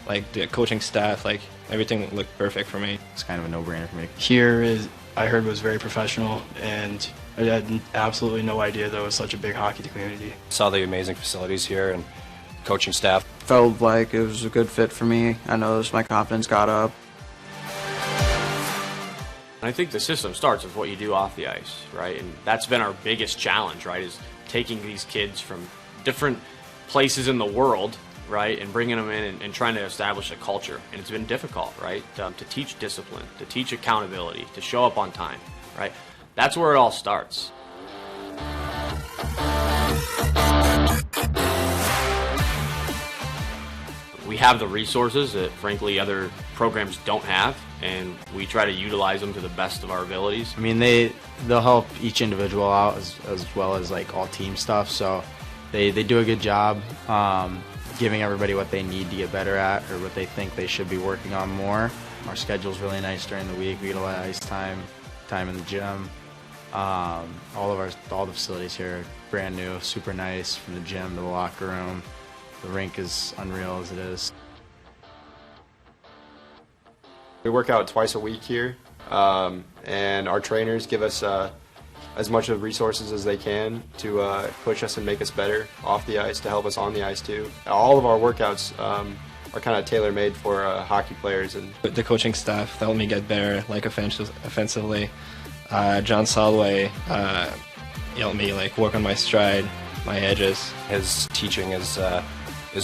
B: like the coaching staff, like everything looked perfect for me.
C: It's kind of a no-brainer for me.
D: Here is, I heard, was very professional, and I had absolutely no idea there was such a big hockey community.
E: Saw the amazing facilities here and coaching staff.
F: Felt like it was a good fit for me. I noticed my confidence got up.
G: I think the system starts with what you do off the ice, right? And that's been our biggest challenge, right, is taking these kids from different places in the world, right, and bringing them in and trying to establish a culture. And it's been difficult, right, to teach discipline, to teach accountability, to show up on time, right? That's where it all starts. We have the resources that, frankly, other programs don't have, and we try to utilize them to the best of our abilities.
C: I mean, they'll help each individual out as well as like all team stuff. So they do a good job giving everybody what they need to get better at, or what they think they should be working on more. Our schedule's really nice during the week. We get a lot of ice time in the gym. All the facilities here are brand new, super nice, from the gym to the locker room. The rink is unreal as it is.
H: We work out twice a week here, and our trainers give us as much of resources as they can to push us and make us better off the ice, to help us on the ice too. All of our workouts are kind of tailor-made for hockey players. And
B: the coaching staff helped me get better, like offensively. John Solway helped me like work on my stride, my edges.
E: His teaching is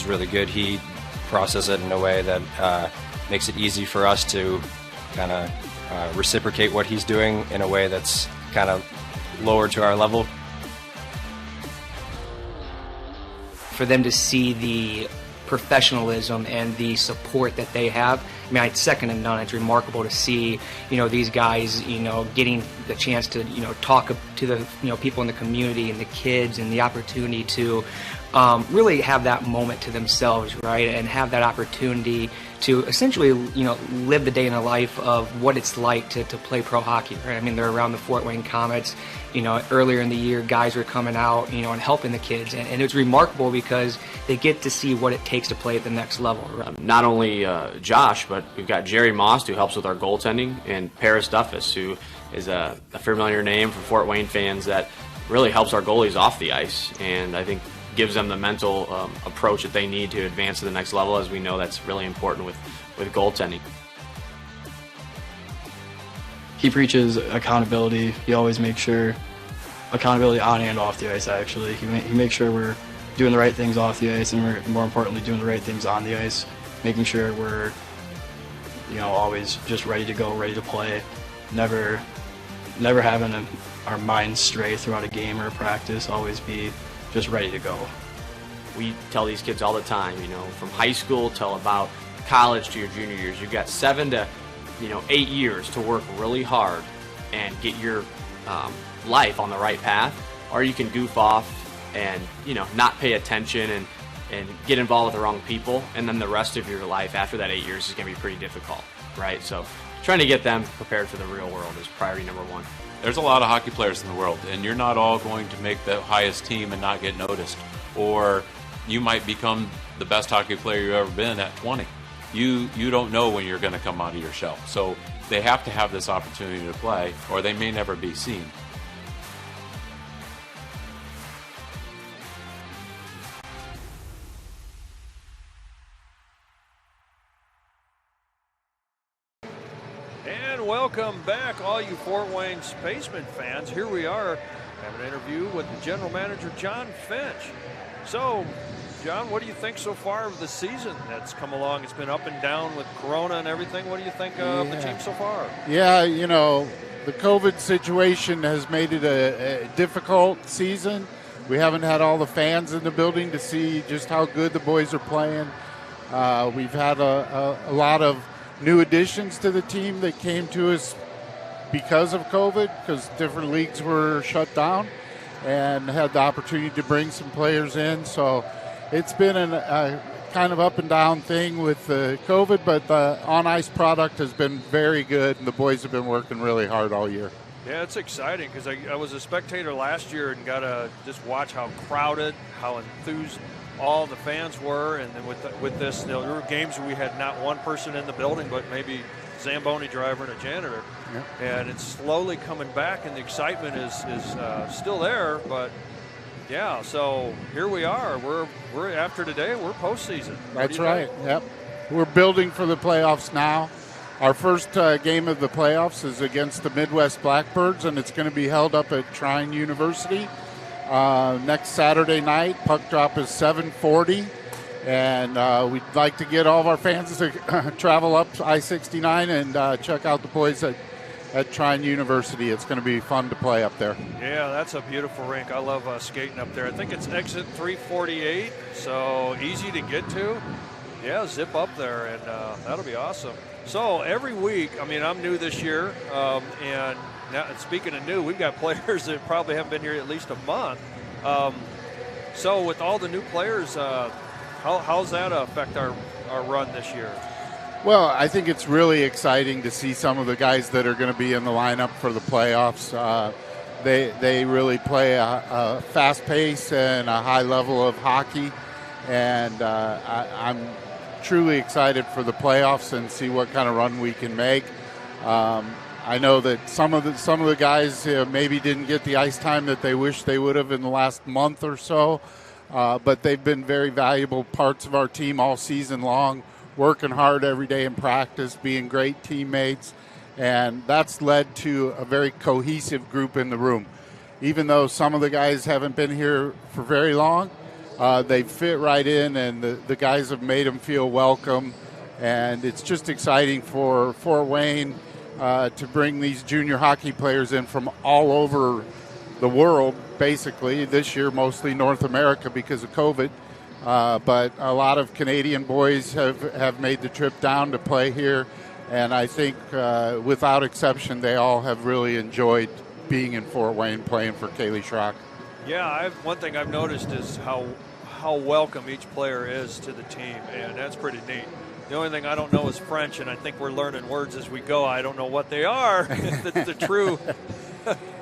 E: really good. He processes it in a way that makes it easy for us to kind of reciprocate what he's doing in a way that's kind of lower to our level.
I: For them to see the professionalism and the support that they have, I mean, it's second to none. It's remarkable to see, these guys, getting the chance to, talk to the, people in the community and the kids, and the opportunity to really have that moment to themselves, right? And have that opportunity to essentially, live the day in the life of what it's like to play pro hockey, right? I mean, they're around the Fort Wayne Comets. Earlier in the year, guys were coming out, and helping the kids. And it's remarkable because they get to see what it takes to play at the next level.
G: Not only Josh, but we've got Jerry Moss, who helps with our goaltending, and Paris Duffus, who is a familiar name for Fort Wayne fans, that really helps our goalies off the ice. And I think gives them the mental approach that they need to advance to the next level, as we know that's really important with goaltending.
D: He preaches accountability. He always makes sure accountability on and off the ice, actually. He makes sure we're doing the right things off the ice, and we're, more importantly, doing the right things on the ice, making sure we're, always just ready to go, ready to play, never having our minds stray throughout a game or a practice, always be just ready to go.
G: We tell these kids all the time, from high school till about college to your junior years, you've got 7 to 8 years to work really hard and get your life on the right path, or you can goof off and not pay attention and and get involved with the wrong people, and then the rest of your life after that 8 years is going to be pretty difficult, right? So trying to get them prepared for the real world is priority number one.
A: There's a lot of hockey players in the world, and you're not all going to make the highest team and not get noticed. Or you might become the best hockey player you've ever been at 20. You don't know when you're going to come out of your shell. So they have to have this opportunity to play, or they may never be seen.
K: And welcome back, all you Fort Wayne Spacemen fans. Here we are having an interview with the general manager, John Finch. So, John, what do you think so far of the season that's come along? It's been up and down with Corona and everything. What do you think of the team so far?
L: Yeah, you know, the COVID situation has made it a difficult season. We haven't had all the fans in the building to see just how good the boys are playing. We've had a lot of new additions to the team that came to us because of COVID, because different leagues were shut down, and had the opportunity to bring some players in. So it's been a kind of up and down thing with the COVID, but the on-ice product has been very good, and the boys have been working really hard all year.
K: Yeah, it's exciting because I was a spectator last year and got to just watch how crowded, how enthused all the fans were, and then with this, there were games where we had not one person in the building, but maybe Zamboni driver and a janitor. Yeah. And it's slowly coming back, and the excitement is still there. But yeah, so here we are. We're after today. We're postseason.
L: That's right. Yep. We're building for the playoffs now. Our first game of the playoffs is against the Midwest Blackbirds, and it's going to be held up at Trine University next Saturday night. Puck drop is 7:40, and we'd like to get all of our fans to travel up I-69 and check out the boys at Trine University. It's going to be fun to play up there.
K: Yeah, that's a beautiful rink. I love skating up there. I think it's exit 348, so easy to get to. Yeah, zip up there, and that'll be awesome. So every week, I mean, I'm new this year, and now, speaking of new, we've got players that probably haven't been here at least a month. So with all the new players, how's that affect our run this year?
L: Well, I think it's really exciting to see some of the guys that are going to be in the lineup for the playoffs. They really play a fast pace and a high level of hockey, and I'm truly excited for the playoffs and see what kind of run we can make. I know that some of the guys maybe didn't get the ice time that they wish they would have in the last month or so, but they've been very valuable parts of our team all season long, working hard every day in practice, being great teammates, and that's led to a very cohesive group in the room. Even though some of the guys haven't been here for very long, they fit right in, and the guys have made them feel welcome, and it's just exciting for Fort Wayne to bring these junior hockey players in from all over the world, basically. This year, mostly North America because of COVID. But a lot of Canadian boys have made the trip down to play here. And I think, without exception, they all have really enjoyed being in Fort Wayne playing for Kaylee Schrock.
K: Yeah, one thing I've noticed is how welcome each player is to the team, and that's pretty neat. The only thing I don't know is French, and I think we're learning words as we go. I don't know what they are, the true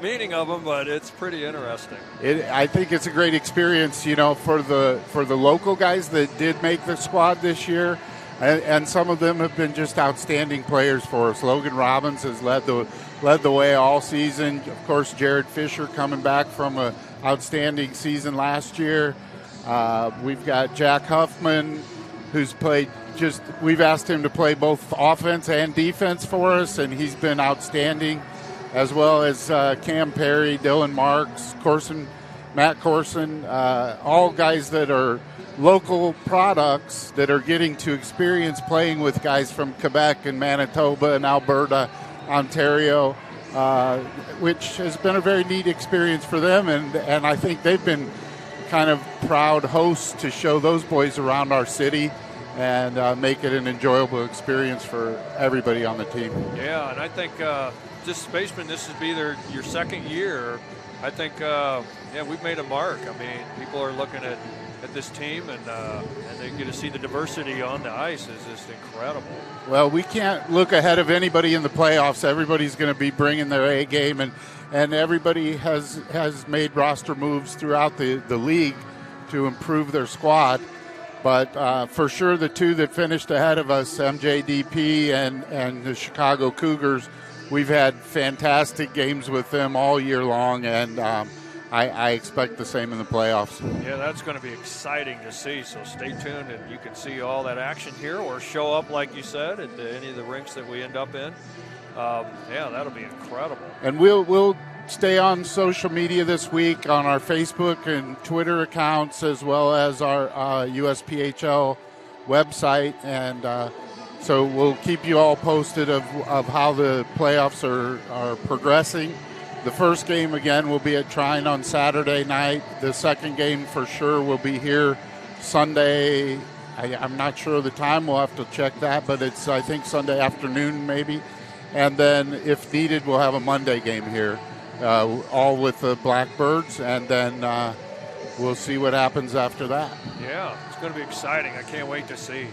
K: meaning of them, but it's pretty interesting.
L: I think it's a great experience, you know, for the local guys that did make the squad this year, and some of them have been just outstanding players for us. Logan Robbins has led the way all season. Of course, Jared Fisher coming back from an outstanding season last year. We've got Jack Huffman, who's played we've asked him to play both offense and defense for us, and he's been outstanding, as well as Cam Perry, Dylan Marks, Matt Corson, all guys that are local products that are getting to experience playing with guys from Quebec and Manitoba and Alberta, Ontario, which has been a very neat experience for them, and I think they've been kind of proud hosts to show those boys around our city and make it an enjoyable experience for everybody on the team.
K: Yeah, and I think just Spacemen, this would be your second year. I think, we've made a mark. I mean, people are looking at at this team, and they get to see the diversity on the ice is just incredible.
L: Well, we can't look ahead of anybody in the playoffs. Everybody's going to be bringing their A game, and everybody has made roster moves throughout the league to improve their squad. But for sure, the two that finished ahead of us, MJDP and the Chicago Cougars, we've had fantastic games with them all year long, and I expect the same in the playoffs.
K: Yeah, that's going to be exciting to see, so stay tuned, and you can see all that action here or show up, like you said, at any of the rinks that we end up in. Yeah, that'll be incredible.
L: And we'll stay on social media this week on our Facebook and Twitter accounts, as well as our USPHL website, and so we'll keep you all posted of how the playoffs are progressing. The first game, again, will be at Trine on Saturday night. The second game for sure will be here Sunday. I'm not sure of the time. We'll have to check that, but it's, I think, Sunday afternoon maybe. And then, if needed, we'll have a Monday game here, all with the Blackbirds, and then we'll see what happens after that.
K: Yeah, it's going to be exciting. I can't wait to see.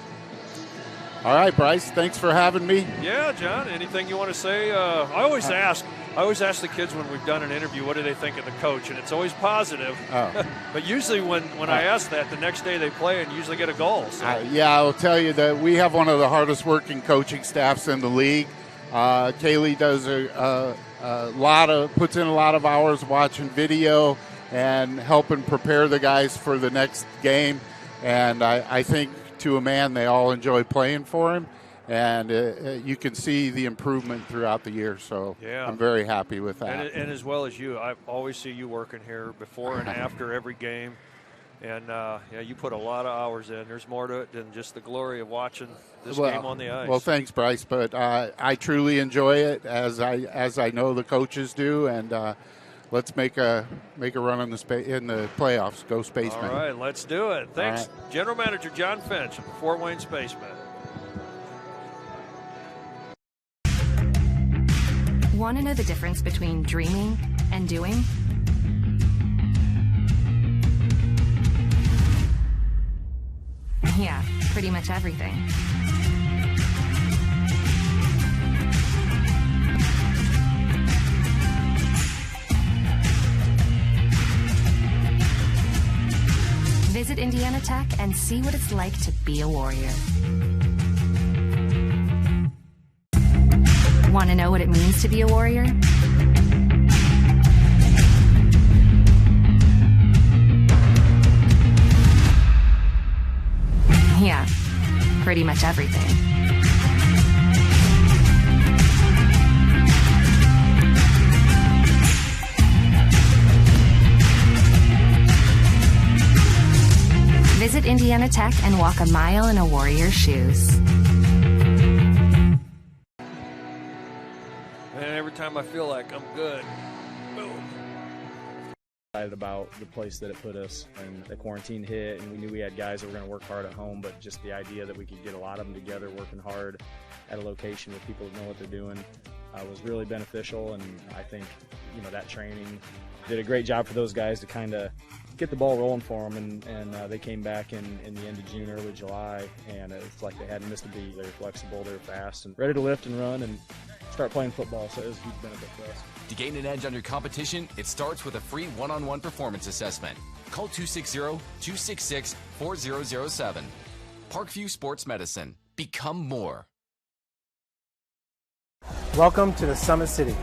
L: All right, Bryce, thanks for having me.
K: Yeah, John, anything you want to say? I always ask the kids when we've done an interview, what do they think of the coach? And it's always positive.
L: Oh.
K: But usually when I ask that, the next day they play and usually get a goal. So.
L: Yeah, I'll tell you that we have one of the hardest working coaching staffs in the league. Kaylee does puts in a lot of hours watching video and helping prepare the guys for the next game. And I think to a man, they all enjoy playing for him. And you can see the improvement throughout the year, so yeah. I'm very happy with that.
K: And as well as you, I always see you working here before and after every game. And, you put a lot of hours in. There's more to it than just the glory of watching this game on the ice.
L: Well, thanks, Bryce. But I truly enjoy it, as I know the coaches do. And let's make a run in the playoffs. Go Spacemen.
K: All right, let's do it. Thanks,
L: right.
K: General Manager John Finch of the Fort Wayne Spacemen.
M: Want to know the difference between dreaming and doing? Yeah, pretty much everything. Visit Indiana Tech and see what it's like to be a warrior. Want to know what it means to be a warrior? Yeah, pretty much everything. Visit Indiana Tech and walk a mile in a warrior's shoes.
K: And every time I feel like I'm good, boom.
N: Excited about the place that it put us, and the quarantine hit, and we knew we had guys that were going to work hard at home, but just the idea that we could get a lot of them together working hard at a location with people that know what they're doing was really beneficial. And I think that training did a great job for those guys to kind of get the ball rolling for them, and they came back in the end of June, early July, and it's like they hadn't missed a beat. They were flexible, they were fast, and ready to lift and run and start playing football, so it was a huge benefit for us.
O: To gain an edge on your competition, it starts with a free one-on-one performance assessment. Call 260-266-4007. Parkview Sports Medicine. Become more.
P: Welcome to the Summit City,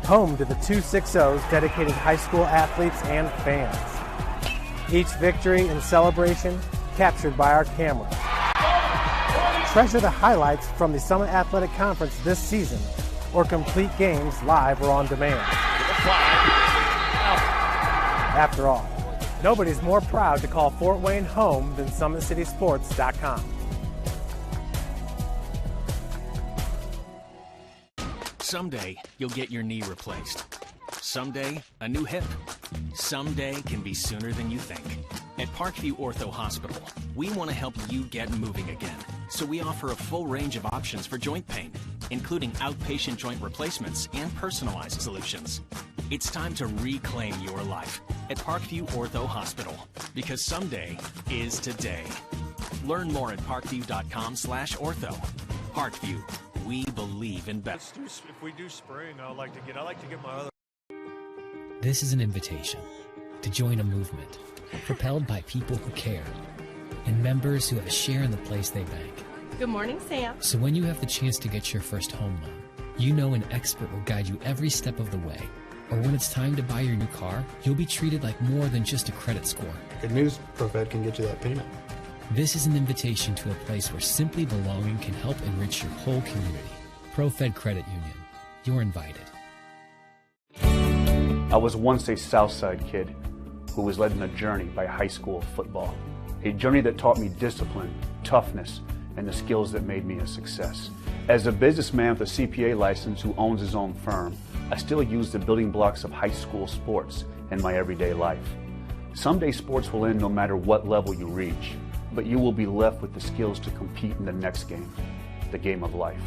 P: home to the 260's dedicated high school athletes and fans. Each victory and celebration captured by our camera. Treasure the highlights from the Summit Athletic Conference this season, or complete games live or on demand. After all, nobody's more proud to call Fort Wayne home than SummitCitySports.com.
Q: Someday, you'll get your knee replaced. Someday, a new hip. Someday can be sooner than you think. At Parkview Ortho Hospital, we want to help you get moving again. So we offer a full range of options for joint pain, including outpatient joint replacements and personalized solutions. It's time to reclaim your life at Parkview Ortho Hospital, because someday is today. Learn more at parkview.com/ortho. Parkview, we believe in better.
K: If we do spring, I like to get my other.
R: This is an invitation to join a movement propelled by people who care and members who have a share in the place they bank.
S: Good morning, Sam.
R: So when you have the chance to get your first home loan, you know an expert will guide you every step of the way. Or when it's time to buy your new car, you'll be treated like more than just a credit score.
T: Good news, ProFed can get you that payment.
R: This is an invitation to a place where simply belonging can help enrich your whole community. ProFed Credit Union. You're invited.
U: I was once a Southside kid who was led on a journey by high school football. A journey that taught me discipline, toughness, and the skills that made me a success. As a businessman with a CPA license who owns his own firm, I still use the building blocks of high school sports in my everyday life. Someday sports will end no matter what level you reach, but you will be left with the skills to compete in the next game, the game of life.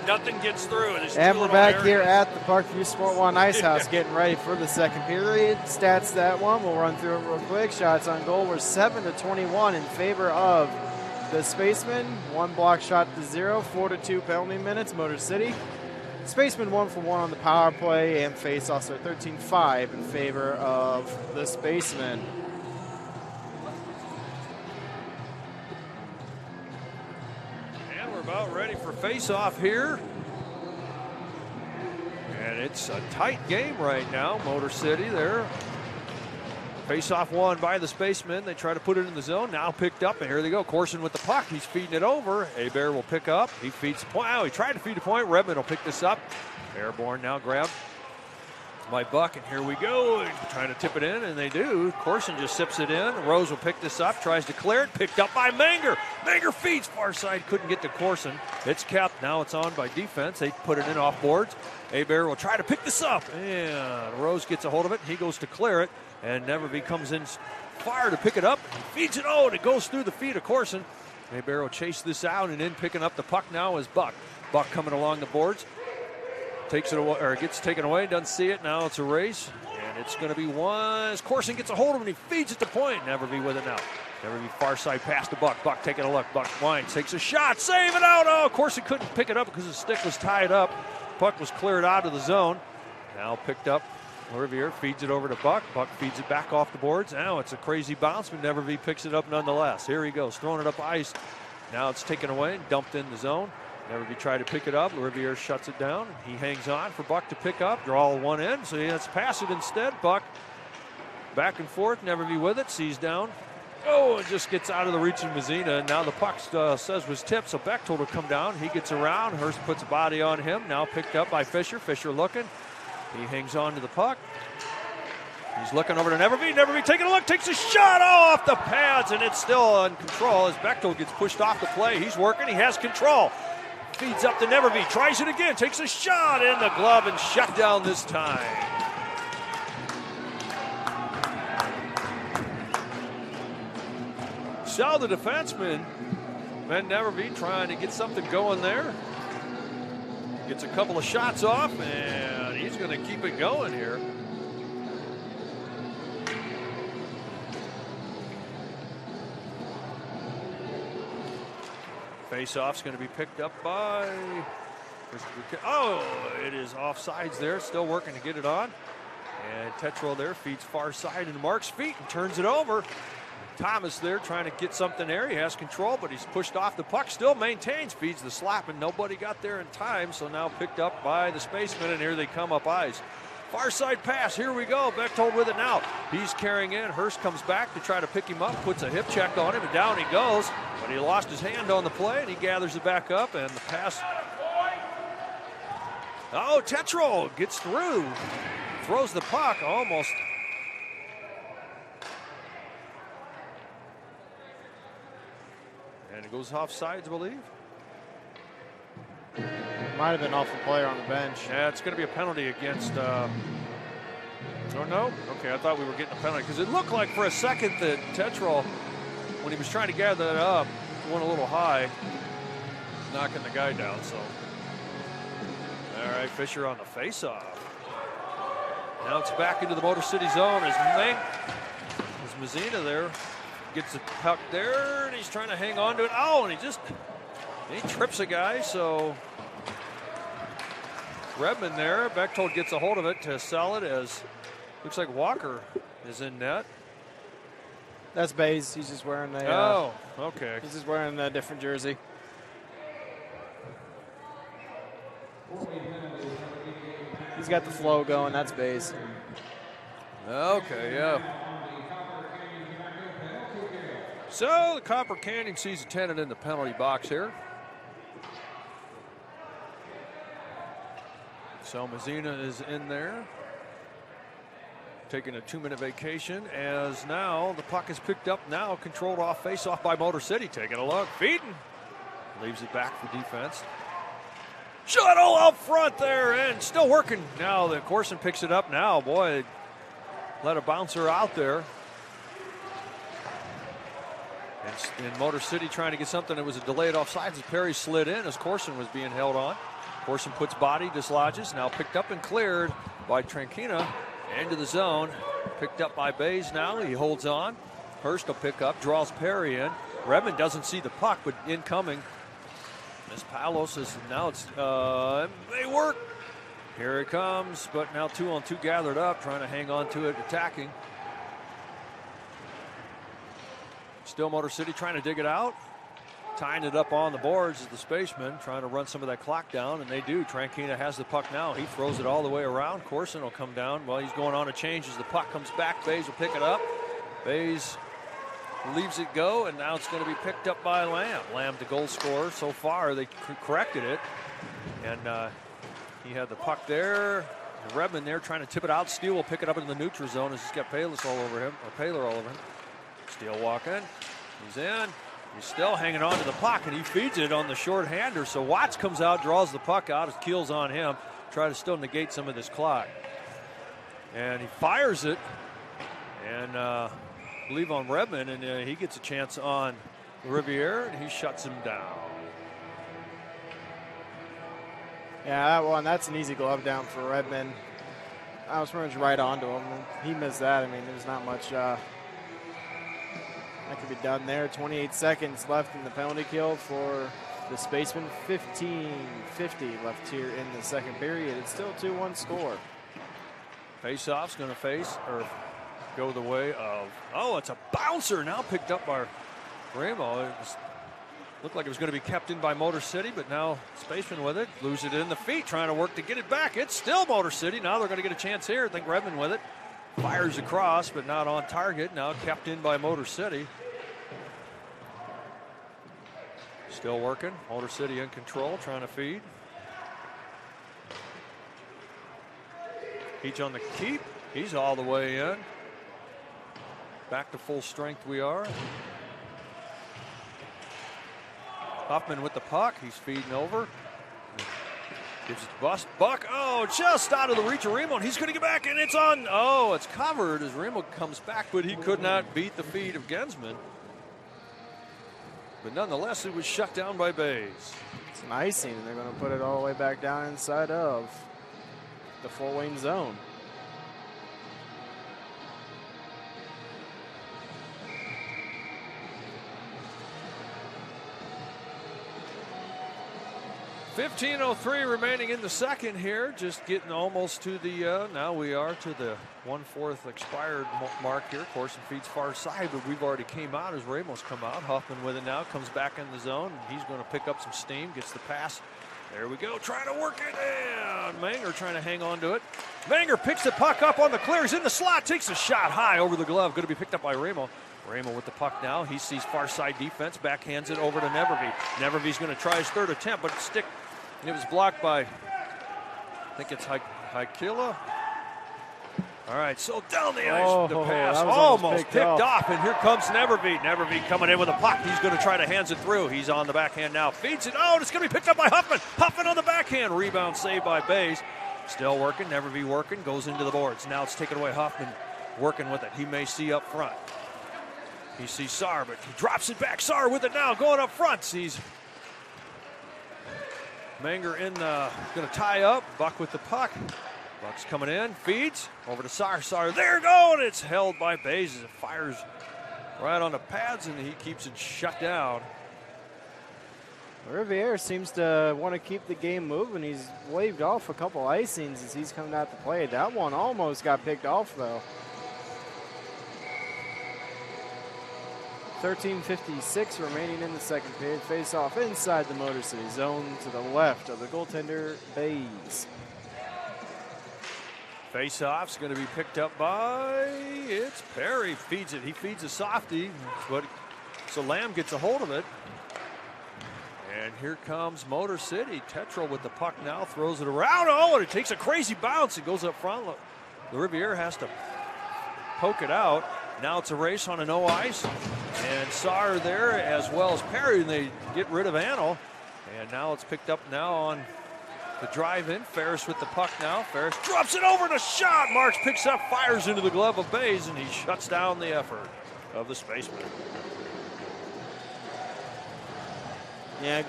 K: Nothing gets through.
J: And we're back here at the Parkview Sport One Ice House getting ready for the second period. Stats that one, we'll run through it real quick. Shots on goal were 7-21 in favor of the Spacemen. 1 block shot to 0, 4-2 penalty minutes, Motor City. Spacemen 1 for 1 on the power play, and face-offs are 13-5 in favor of the Spacemen.
K: And we're about ready for face-off here. And it's a tight game right now. Motor City there. Face-off won by the Spacemen. They try to put it in the zone. Now picked up, and here they go. Corson with the puck. He's feeding it over. Hebert will pick up. He feeds the point. Oh, he tried to feed the point. Redmond will pick this up. Airborne now grabbed by Buck, and here we go. Trying to tip it in, and they do. Corson just sips it in. Rose will pick this up, tries to clear it. Picked up by Manger. Manger feeds far side. Couldn't get to Corson. It's kept. Now it's on by defense. They put it in off boards. Hebert will try to pick this up, and Rose gets a hold of it. He goes to clear it. And Neverby comes in fire to pick it up. He feeds it. Oh, and it goes through the feet of Corson. Hebert will chase this out, and in picking up the puck now is Buck. Buck coming along the boards. Takes it away, or gets taken away. Doesn't see it. Now it's a race. And it's going to be one. As Corson gets a hold of him, and he feeds it to point. Neverby with it now. Neverby far side pass to Buck. Buck taking a look. Buck winds, takes a shot. Save it out. Oh, Corson couldn't pick it up because his stick was tied up. Puck was cleared out of the zone. Now picked up. Riviere feeds it over to Buck. Buck feeds it back off the boards. Now it's a crazy bounce, but Neverby picks it up nonetheless. Here he goes, throwing it up ice. Now it's taken away and dumped in the zone. Neverby tried to pick it up. Riviere shuts it down. He hangs on for Buck to pick up, draw one in, so he has to pass it instead. Buck back and forth. Neverby with it, sees down. Oh, it just gets out of the reach of Mazzina. And now the puck says was tipped, so Bechtold will come down. He gets around. Hurst puts a body on him. Now picked up by Fisher. Fisher looking. He hangs on to the puck. He's looking over to Neverby. Neverby taking a look, takes a shot off the pads, and it's still in control as Bechtold gets pushed off the play. He's working, he has control. Feeds up to Neverby, tries it again, takes a shot in the glove and shut down this time. So the defenseman, Ben Neverby, trying to get something going there. Gets a couple of shots off, and he's going to keep it going here. Face-off's going to be picked up by... Oh, it is offsides there. Still working to get it on. And Tetreault there feeds far side into Mark's feet and turns it over. Thomas there trying to get something there. He has control, but he's pushed off the puck. Still maintains, feeds the slap, and nobody got there in time. So now picked up by the Spacemen, and here they come up ice. Far side pass, here we go. Bechtold with it now. He's carrying in. Hurst comes back to try to pick him up, puts a hip check on him, and down he goes. But he lost his hand on the play, and he gathers it back up, and the pass. Oh, Tetreault gets through. Throws the puck almost. And it goes off sides, I believe.
J: Might have been off a player on the bench.
K: Yeah, it's going to be a penalty against. Oh, no? Okay, I thought we were getting a penalty because it looked like for a second that Tetreault, when he was trying to gather that up, went a little high, knocking the guy down. So All right, Fisher on the face-off. Now it's back into the Motor City zone as Mazzina there gets the puck there, and he's trying to hang on to it. Oh, and he trips a guy, so Redmond there. Bechtold gets a hold of it to sell it as looks like Walker is in net.
J: That's Bays. He's just wearing the.
K: Oh, okay.
J: He's just wearing a different jersey. He's got the flow going. That's Bays.
K: Okay, yeah. So the Copper Canyon sees a tenant in the penalty box here. So Mazzina is in there, taking a 2-minute vacation as now the puck is picked up now, controlled off face-off by Motor City. Taking a look, Feeden leaves it back for defense. Shuttle out front there and still working. Now the Corson picks it up now. Boy, let a bouncer out there. And Motor City trying to get something that was a delayed offsides as Perry slid in as Corson was being held on. Corson puts body, dislodges, now picked up and cleared by Tranquina into the zone. Picked up by Bays now, he holds on. Hurst will pick up, draws Perry in. Redmond doesn't see the puck, but incoming. As Palos is now they work. Here it comes, but now 2-on-2 gathered up, trying to hang on to it, attacking. Still Motor City trying to dig it out. Tying it up on the boards is the Spacemen, trying to run some of that clock down, and they do. Tranquina has the puck now. He throws it all the way around. Corson will come down. Well, he's going on a change as the puck comes back. Bays will pick it up. Bays leaves it go, and now it's going to be picked up by Lamb. Lamb, the goal scorer so far. They corrected it, and he had the puck there. And Redmond there trying to tip it out. Steele will pick it up in the neutral zone as he's got Paylor all over him. Steele walking. He's in. He's still hanging on to the puck, and he feeds it on the short-hander. So Watts comes out, draws the puck out. His keel's on him. Try to still negate some of this clock. And he fires it. And I believe on Redmond, and he gets a chance on Riviere, and he shuts him down.
J: Yeah, that one, that's an easy glove down for Redmond. I was pretty much right onto him. He missed that. I mean, there's not much that could be done there. 28 seconds left in the penalty kill for the Spacemen. 15:50 left here in the second period. It's still 2-1 score.
K: Face-off's going to go the way of, it's a bouncer now picked up by Ramo. It looked like it was going to be kept in by Motor City, but now Spaceman with it, lose it in the feet, trying to work to get it back. It's still Motor City. Now they're going to get a chance here. I think Redmond with it. Fires across, but not on target. Now kept in by Motor City. Still working. Motor City in control, trying to feed. Each on the keep. He's all the way in. Back to full strength we are. Huffman with the puck. He's feeding over. Gives it to Buck. Oh, just out of the reach of Remo. He's going to get back, and it's on. Oh, it's covered as Remo comes back, but he could not beat the feed of Gensman. But nonetheless, it was shut down by Bays.
J: It's an icing, and they're going to put it all the way back down inside of the Fort Wayne zone.
K: .03 remaining in the second here. Just getting almost to the, now we are to the 1/4 expired mark here. Corson feeds far side, but we've already came out as Ramos come out. Huffman with it now, comes back in the zone, and he's going to pick up some steam, gets the pass. There we go, trying to work it in. Manger trying to hang on to it. Manger picks the puck up on the clear. He's in the slot, takes a shot high over the glove. Going to be picked up by Ramo. Ramo with the puck now. He sees far side defense, backhands it over to Nevervee. Nevervee's going to try his third attempt, but it was blocked by, I think it's Haikila. All right, so down the ice, the pass almost picked off, and here comes Nevervee. Nevervee coming in with a puck. He's going to try to hands it through. He's on the backhand now, feeds it. Oh, and it's going to be picked up by Huffman. Huffman on the backhand, rebound saved by Bays. Still working, Nevervee working, goes into the boards. Now it's taken away, Huffman working with it. He may see up front. He sees Saar, but he drops it back. Saar with it now, going up front. Sees Manger in going to tie up. Buck with the puck. Buck's coming in, feeds over to Sar. Sar, there going. It's held by Bays as it fires right on the pads, and he keeps it shut down.
J: Riviere seems to want to keep the game moving. He's waved off a couple icings as he's coming out to play. That one almost got picked off, though. 13:56 remaining in the second period. Face off inside the Motor City zone to the left of the goaltender, Bays.
K: Face-off's going to be picked up by, it's Perry. Feeds it. He feeds a softie. So Lamb gets a hold of it. And here comes Motor City. Tetral with the puck now, throws it around. Oh, and it takes a crazy bounce. It goes up front. The Riviere has to poke it out. Now it's a race on a no ice. And Saar there as well as Perry, and they get rid of Anel. And now it's picked up now on the drive in. Ferris with the puck now. Ferris drops it over to shot. Marks picks up, fires into the glove of Bays, and he shuts down the effort of the Spacemen.
J: Yeah,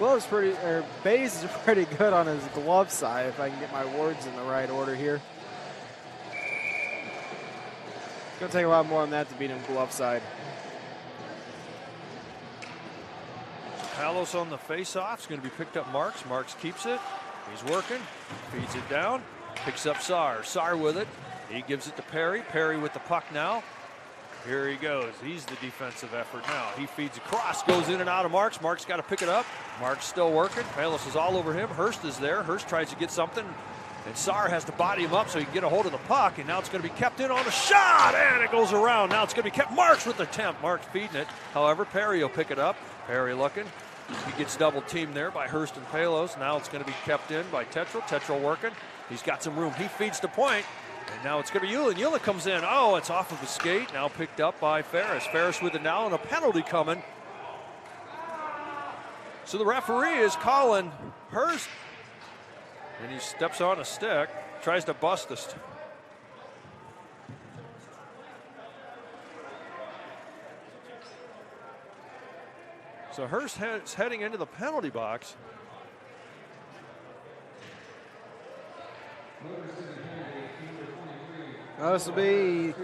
J: Bays is pretty good on his glove side, if I can get my words in the right order here. It's going to take a lot more than that to beat him glove side.
K: Palos on the face-off. It's going to be picked up Marks. Marks keeps it. He's working. Feeds it down. Picks up Saar. Saar with it. He gives it to Perry. Perry with the puck now. Here he goes. He's the defensive effort now. He feeds across, goes in and out of Marks. Marks got to pick it up. Marks still working. Palos is all over him. Hurst is there. Hurst tries to get something, and Saar has to body him up so he can get a hold of the puck, and now it's going to be kept in on the shot, and it goes around. Now it's going to be kept. Marks with the attempt. Marks feeding it. However, Perry will pick it up. Perry looking. He gets double teamed there by Hurst and Palos. Now it's going to be kept in by Tetral. Tetral working. He's got some room. He feeds to point. And now it's going to be Eulin. Eulin comes in. Oh, it's off of the skate. Now picked up by Ferris. Ferris with it now, and a penalty coming. So the referee is calling Hurst. And he steps on a stick. Tries to bust the stick. So Hurst is heading into the penalty box.
J: This will be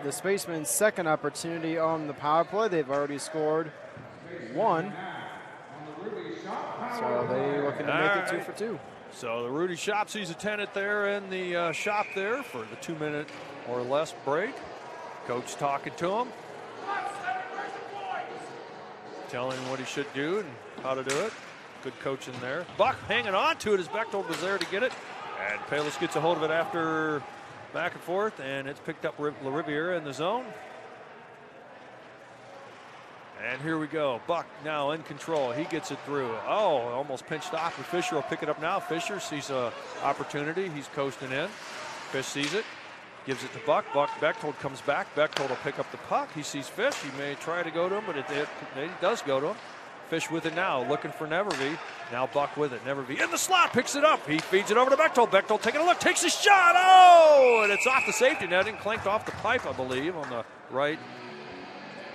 J: the Spacemen's second opportunity on the power play. They've already scored one. So they're looking to make it 2 for 2.
K: So the Rudy Shop sees a tenant there in the shop there for the 2-minute or less break. Coach talking to him, telling him what he should do and how to do it. Good coaching there. Buck hanging on to it as Bechtold was there to get it. And Palos gets a hold of it after back and forth, and it's picked up La Riviera in the zone. And here we go. Buck now in control. He gets it through. Oh, almost pinched off, but Fisher will pick it up now. Fisher sees an opportunity. He's coasting in. Fish sees it. Gives it to Buck. Bechtold comes back. Bechtold will pick up the puck. He sees Fish. He may try to go to him, but it does go to him. Fish with it now, looking for Nevervee. Now Buck with it. Nevervee in the slot, picks it up. He feeds it over to Bechtold. Bechtold taking a look, takes a shot. Oh, and it's off the safety net and clanked off the pipe, I believe, on the right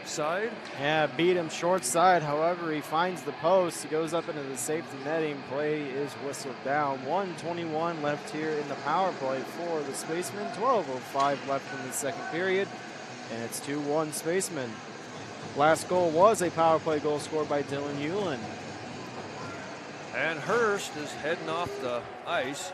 K: side.
J: Yeah, beat him short side. However, he finds the post. He goes up into the safety netting. Play is whistled down. 1:21 left here in the power play for the Spacemen. 12:05 left in the second period. And it's 2-1 Spacemen. Last goal was a power play goal scored by Dylan Eulin.
K: And Hurst is heading off the ice.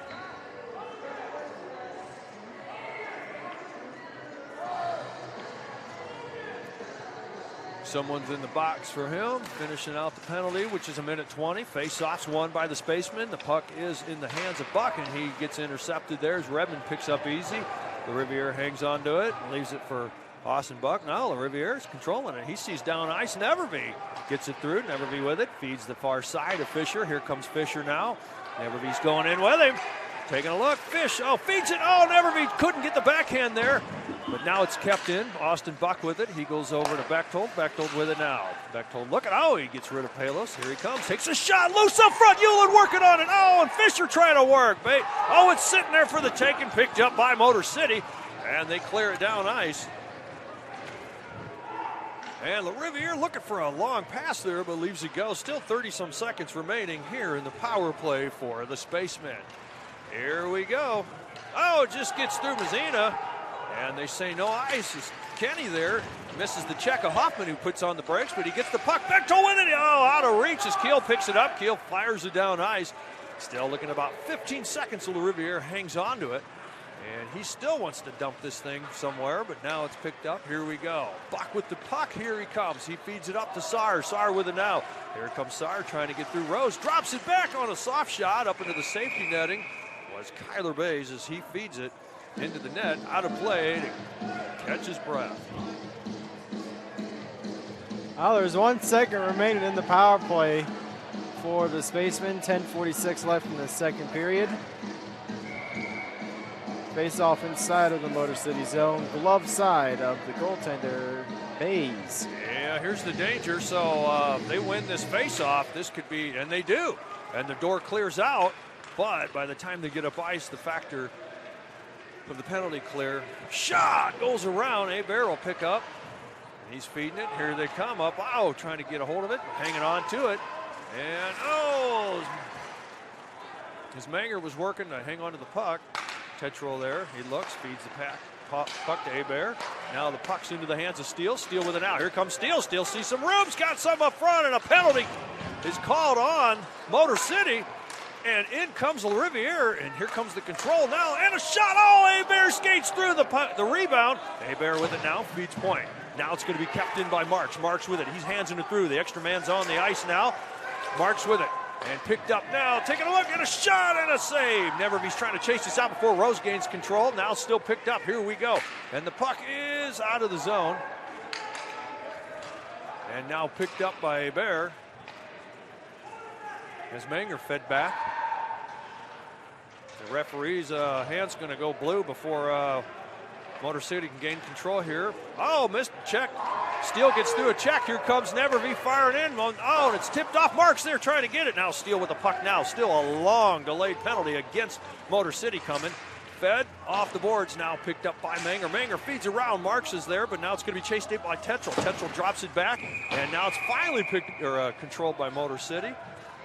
K: Someone's in the box for him, finishing out the penalty, which is 1:20. Face-off's won by the Spacemen. The puck is in the hands of Buck, and he gets intercepted there as Redmond picks up easy. The Riviere hangs on to it and leaves it for Austin Buck. Now the Riviere is controlling it. He sees down ice Nevervee. Gets it through. Nevervee with it. Feeds the far side of Fisher. Here comes Fisher now. Nevervee's going in with him. Taking a look. Fish. Oh, feeds it. Oh, Nevervee couldn't get the backhand there. But now it's kept in. Austin Buck with it. He goes over to Bechtold. Bechtold with it now. Bechtold looking. Oh, he gets rid of Palos. Here he comes. Takes a shot. Loose up front. Eulin working on it. Oh, and Fisher trying to work. Oh, it's sitting there for the taking. Picked up by Motor City. And they clear it down ice. And LaRiviere looking for a long pass there, but leaves it go. Still 30-some seconds remaining here in the power play for the Spacemen. Here we go. Oh, it just gets through Mazzina. And they say no ice. It's Kenny there. Misses the check of Hoffman, who puts on the brakes, but he gets the puck. Bechtel with it. Oh, out of reach as Keel picks it up. Keel fires it down ice. Still looking about 15 seconds so LaRiviere hangs on to it. And he still wants to dump this thing somewhere, but now it's picked up. Here we go. Buck with the puck. Here he comes. He feeds it up to Saar. Saar with it now. Here comes Saar trying to get through Rose. Drops it back on a soft shot up into the safety netting. Was Kyler Bays as he feeds it into the net. Out of play to catch his breath.
J: Well, there's 1 second remaining in the power play for the Spacemen. 10:46 left in the second period. Face off inside of the Motor City zone. Glove side of the goaltender, Bays.
K: Yeah, here's the danger. So if they win this face-off, this could be, and they do. And the door clears out. But by the time they get up ice, the factor of the penalty clear. Shot goes around. Abear will pick up. He's feeding it. Here they come up. Oh, trying to get a hold of it. Hanging on to it. And, oh, his Manger was working to hang on to the puck. Tetral there. He looks, feeds the puck to Abear. Now the puck's into the hands of Steele. Steele with it now. Here comes Steele. Steele sees some room. Got some up front, and a penalty is called on Motor City. And in comes LaRiviere, and here comes the control now, and a shot. Oh, Abear skates through the rebound. Abear with it now, feeds point. Now it's going to be kept in by Marks. Marks with it. He's handsing it through. The extra man's on the ice now. Marks with it. And picked up now, taking a look, and a shot and a save. Neverby's trying to chase this out before Rose gains control. Now still picked up. Here we go. And the puck is out of the zone. And now picked up by Abear. As Manger fed back. The referee's hand's going to go blue before Motor City can gain control here. Oh, missed the check. Steele gets through a check. Here comes Neverby firing in. Oh, and it's tipped off. Marks there trying to get it. Now Steele with the puck now. Still a long delayed penalty against Motor City coming. Fed off the boards, now picked up by Manger. Manger feeds around. Marks is there, but now it's going to be chased in by Tetral. Tetral drops it back, and now it's finally controlled by Motor City.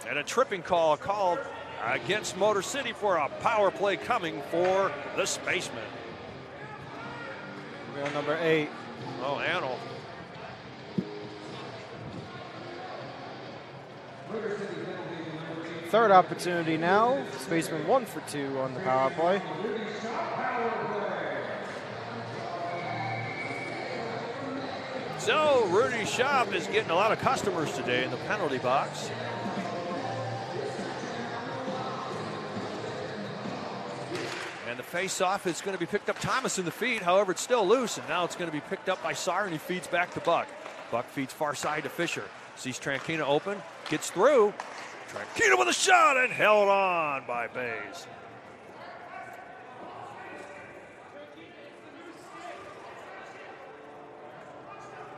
K: And a tripping call called against Motor City for a power play coming for the Spacemen.
J: We're on number 8.
K: Oh, Anel.
J: Third opportunity now. Spaceman 1 for 2 on the power play.
K: So Rudy Schaub is getting a lot of customers today in the penalty box. And the face-off is going to be picked up. Thomas in the feed, however, it's still loose, and now it's going to be picked up by Saar, and he feeds back to Buck. Buck feeds far side to Fisher. Sees Trankina open, gets through. Trankina with a shot and held on by Bays.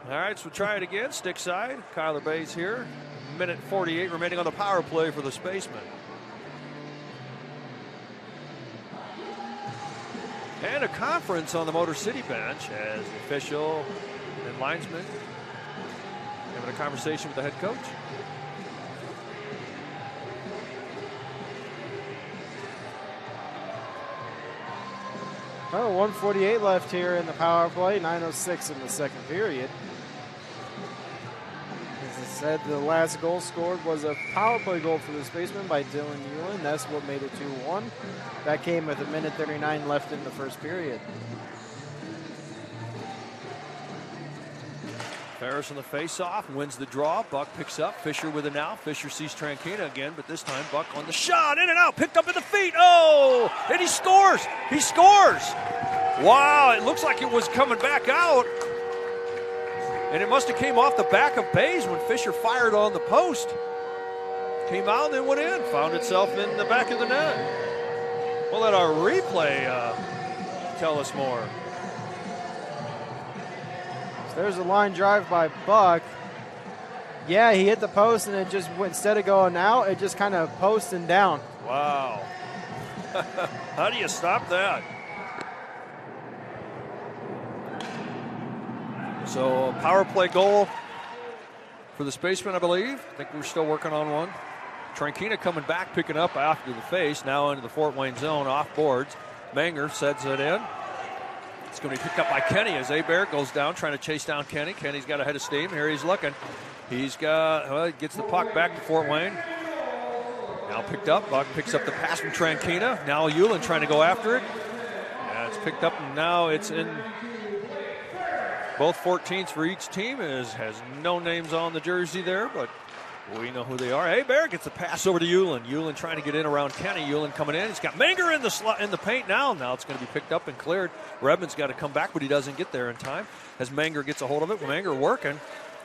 K: All right, so we'll try it again. Stick side. Kyler Bays here. Minute 48 remaining on the power play for the Spacemen. And a conference on the Motor City bench as the official and linesman having a conversation with the head coach.
J: Oh, 1:48 left here in the power play. 9:06 in the second period. As I said, the last goal scored was a power play goal for the Spacemen by Dylan Ewan. That's what made it 2-1. That came with 1:39 left in the first period.
K: Ferris on the face-off, wins the draw. Buck picks up. Fisher with it now. Fisher sees Trankina again, but this time Buck on the shot. In and out. Picked up at the feet. Oh! And he scores! He scores! Wow, it looks like it was coming back out. And it must have came off the back of Bays when Fisher fired on the post. Came out and then went in. Found itself in the back of the net. We'll let our replay tell us more.
J: There's a line drive by Buck. Yeah, he hit the post and it just went, instead of going out, it just kind of posting down.
K: Wow. How do you stop that? So power play goal for the Spacemen, I believe. I think we're still working on one. Trankina coming back, picking up after the face, now into the Fort Wayne zone, off boards. Manger sets it in. It's going to be picked up by Kenny as Hebert goes down, trying to chase down Kenny. Kenny's got a head of steam. Here he's looking. He gets the puck back to Fort Wayne. Now picked up. Buck picks up the pass from Trankina. Now Hewlin trying to go after it. It's picked up, and now it's in both 14s for each team. Has no names on the jersey there, but we know who they are. Hebert gets the pass over to Hewlin. Hewlin trying to get in around Kenny. Hewlin coming in. He's got Manger in the paint now. Now it's going to be picked up and cleared. Redmond's got to come back, but he doesn't get there in time. As Manger gets a hold of it, Manger working.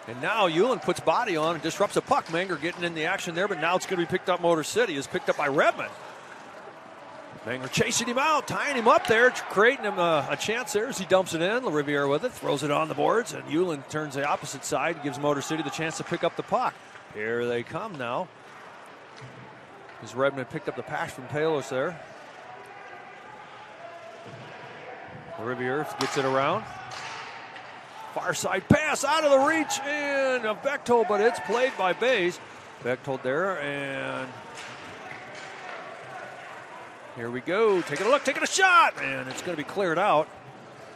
K: And now Hewlin puts body on and disrupts the puck. Manger getting in the action there, but now it's going to be picked up. Motor City is picked up by Redmond. Manger chasing him out, tying him up there, creating him a chance there as he dumps it in. Riviere with it, throws it on the boards, and Hewlin turns the opposite side, gives Motor City the chance to pick up the puck. Here they come now. As Redmond picked up the pass from Palos there. Riviere gets it around. Far side pass out of the reach in of Bechtold, but it's played by Bays. Bechtold there, and here we go. Taking a look, taking a shot, and it's going to be cleared out.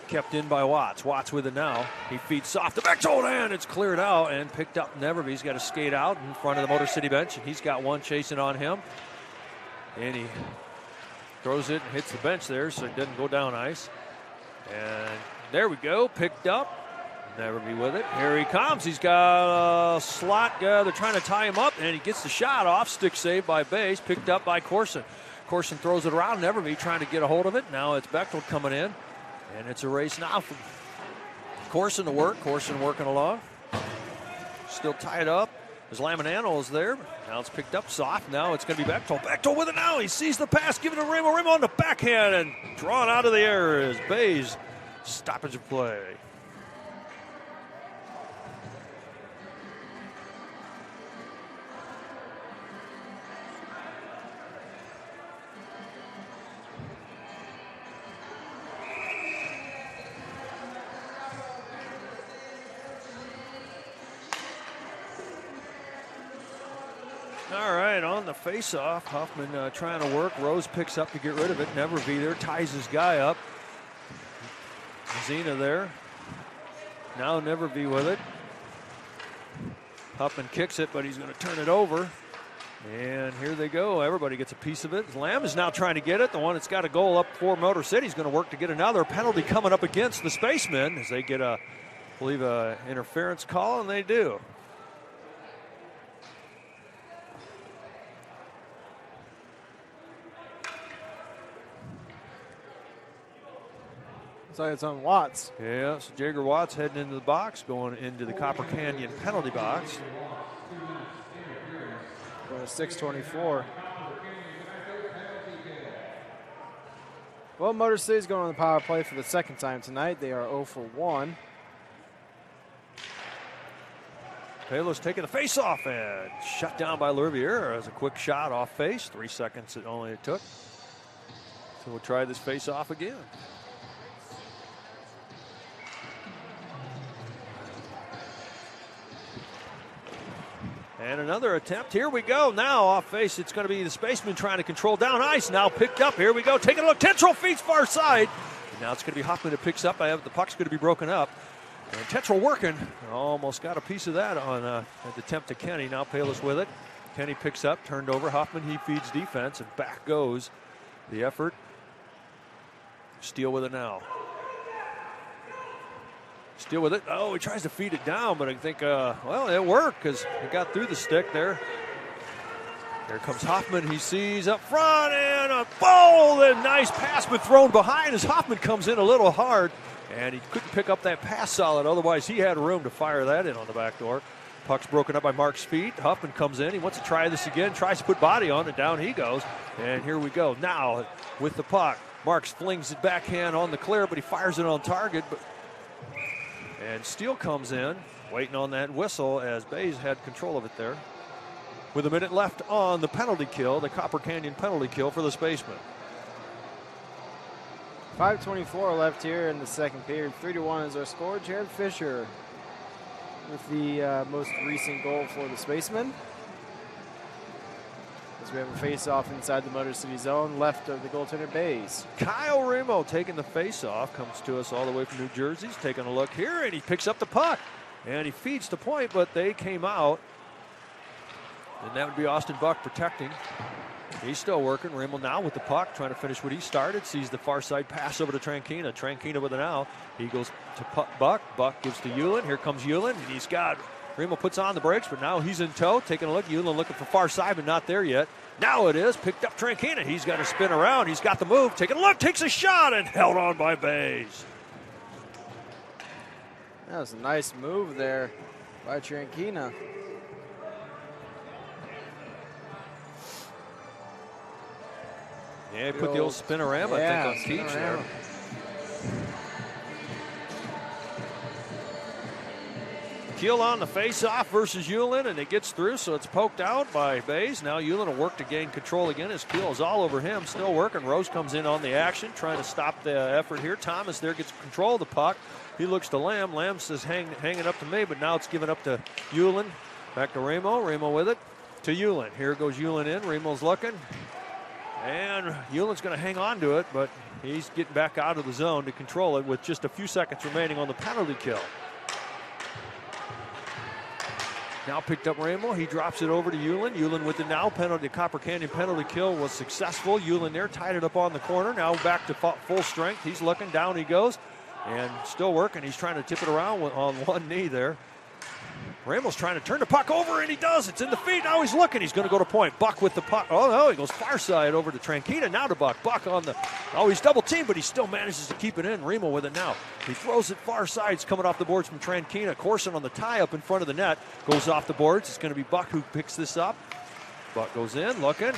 K: Kept in by Watts. Watts with it now. He feeds soft to Bechtold, and it's cleared out and picked up. Neverby's got to skate out in front of the Motor City bench, and he's got one chasing on him. And he throws it and hits the bench there, so it doesn't go down ice. And there we go, picked up. Neverby with it. Here he comes. He's got a slot guy. They're trying to tie him up, and he gets the shot off. Stick saved by Bays, picked up by Corson. Corson throws it around. Neverby trying to get a hold of it. Now it's Bechtold coming in. And it's a race now from Corson to work. Corson working along. Still tied up. As Laminano is there. Now it's picked up soft. Now it's going to be Bechtold. Bechtold with it now. He sees the pass. Giving it to Ramo. Ramo on the backhand and drawn out of the air is Bays. Stoppage of play. All right, on the face-off, Huffman trying to work. Rose picks up to get rid of it. Neverby there, ties his guy up. Zena there. Now Neverby with it. Huffman kicks it, but he's going to turn it over. And here they go. Everybody gets a piece of it. Lamb is now trying to get it. The one that's got a goal up for Motor City is going to work to get another penalty coming up against the Spacemen as they get I believe, a interference call, and they do.
J: So it's on Watts.
K: Yeah, so Jager Watts heading into the box, going into the Copper Canyon penalty box.
J: Going to 6:24. Well, Motor City's going on the power play for the second time tonight. They are 0 for 1.
K: Palos taking the face-off and shut down by Riviere as a quick shot off face. 3 seconds it took. So we'll try this face-off again. And another attempt. Here we go. Now off face. It's going to be the Spaceman trying to control down ice. Now picked up. Here we go. Taking a look. Tetral feeds far side. And now it's going to be Hoffman that picks up. The puck's going to be broken up. And Tetral working. Almost got a piece of that on an attempt to Kenny. Now Palos with it. Kenny picks up. Turned over. Hoffman, he feeds defense. And back goes the effort. Steele with it now. Steele with it. Oh, he tries to feed it down, but I think, well, it worked because it got through the stick there. Here comes Hoffman. He sees up front and a ball. And nice pass, but thrown behind as Hoffman comes in a little hard. And he couldn't pick up that pass solid. Otherwise, he had room to fire that in on the back door. Puck's broken up by Mark's feet. Huffman comes in. He wants to try this again. Tries to put body on it. Down he goes. And here we go. Now with the puck. Marks flings it backhand on the clear, but he fires it on target. And Steele comes in, waiting on that whistle as Bays had control of it there. With a minute left on the penalty kill, the Copper Canyon penalty kill for the Spacemen.
J: 5:24 left here in the second period. 3-1 is our score. Jared Fisher with the most recent goal for the Spacemen. As we have a face-off inside the Motor City zone, left of the goaltender Bays.
K: Kyle Remo taking the face-off, comes to us all the way from New Jersey. He's taking a look here, and he picks up the puck. And he feeds to point, but they came out. And that would be Austin Buck protecting. He's still working. Remo now with the puck, trying to finish what he started. Sees the far side pass over to Trankina. Trankina with it now. He goes to Buck. Buck gives to Hewlin. Here comes Hewlin, and he's got... Remo puts on the brakes, but now he's in tow. Taking a look. Hewlin looking for far side, but not there yet. Now it is. Picked up Trankina. He's got to spin around. He's got the move. Taking a look. Takes a shot, and held on by Bays.
J: That was a nice move there by Trankina.
K: Yeah, he put the old spinorama, I think, on Keach there. Keel on the face-off versus Hewlin, and it gets through, so it's poked out by Bays. Now Hewlin will work to gain control again. His Keel is all over him, still working. Rose comes in on the action, trying to stop the effort here. Thomas there gets control of the puck. He looks to Lamb. Lamb says hanging up to me, but now it's given up to Hewlin. Back to Remo. Remo with it to Hewlin. Here goes Hewlin in. Remo's looking. And Hewlin's going to hang on to it, but he's getting back out of the zone to control it with just a few seconds remaining on the penalty kill. Now picked up Ramo. He drops it over to Hewlin. Hewlin with the now penalty. Copper Canyon penalty kill was successful. Hewlin there tied it up on the corner. Now back to full strength. He's looking. Down he goes. And still working. He's trying to tip it around on one knee there. Ramo's trying to turn the puck over, and he does. It's in the feet. Now he's looking. He's going to go to point. Buck with the puck. Oh, no, he goes far side over to Trankina. Now to Buck. Buck on the... Oh, he's double teamed, but he still manages to keep it in. Remo with it now. He throws it far side. It's coming off the boards from Trankina. Corson on the tie-up in front of the net. Goes off the boards. It's going to be Buck who picks this up. Buck goes in, looking,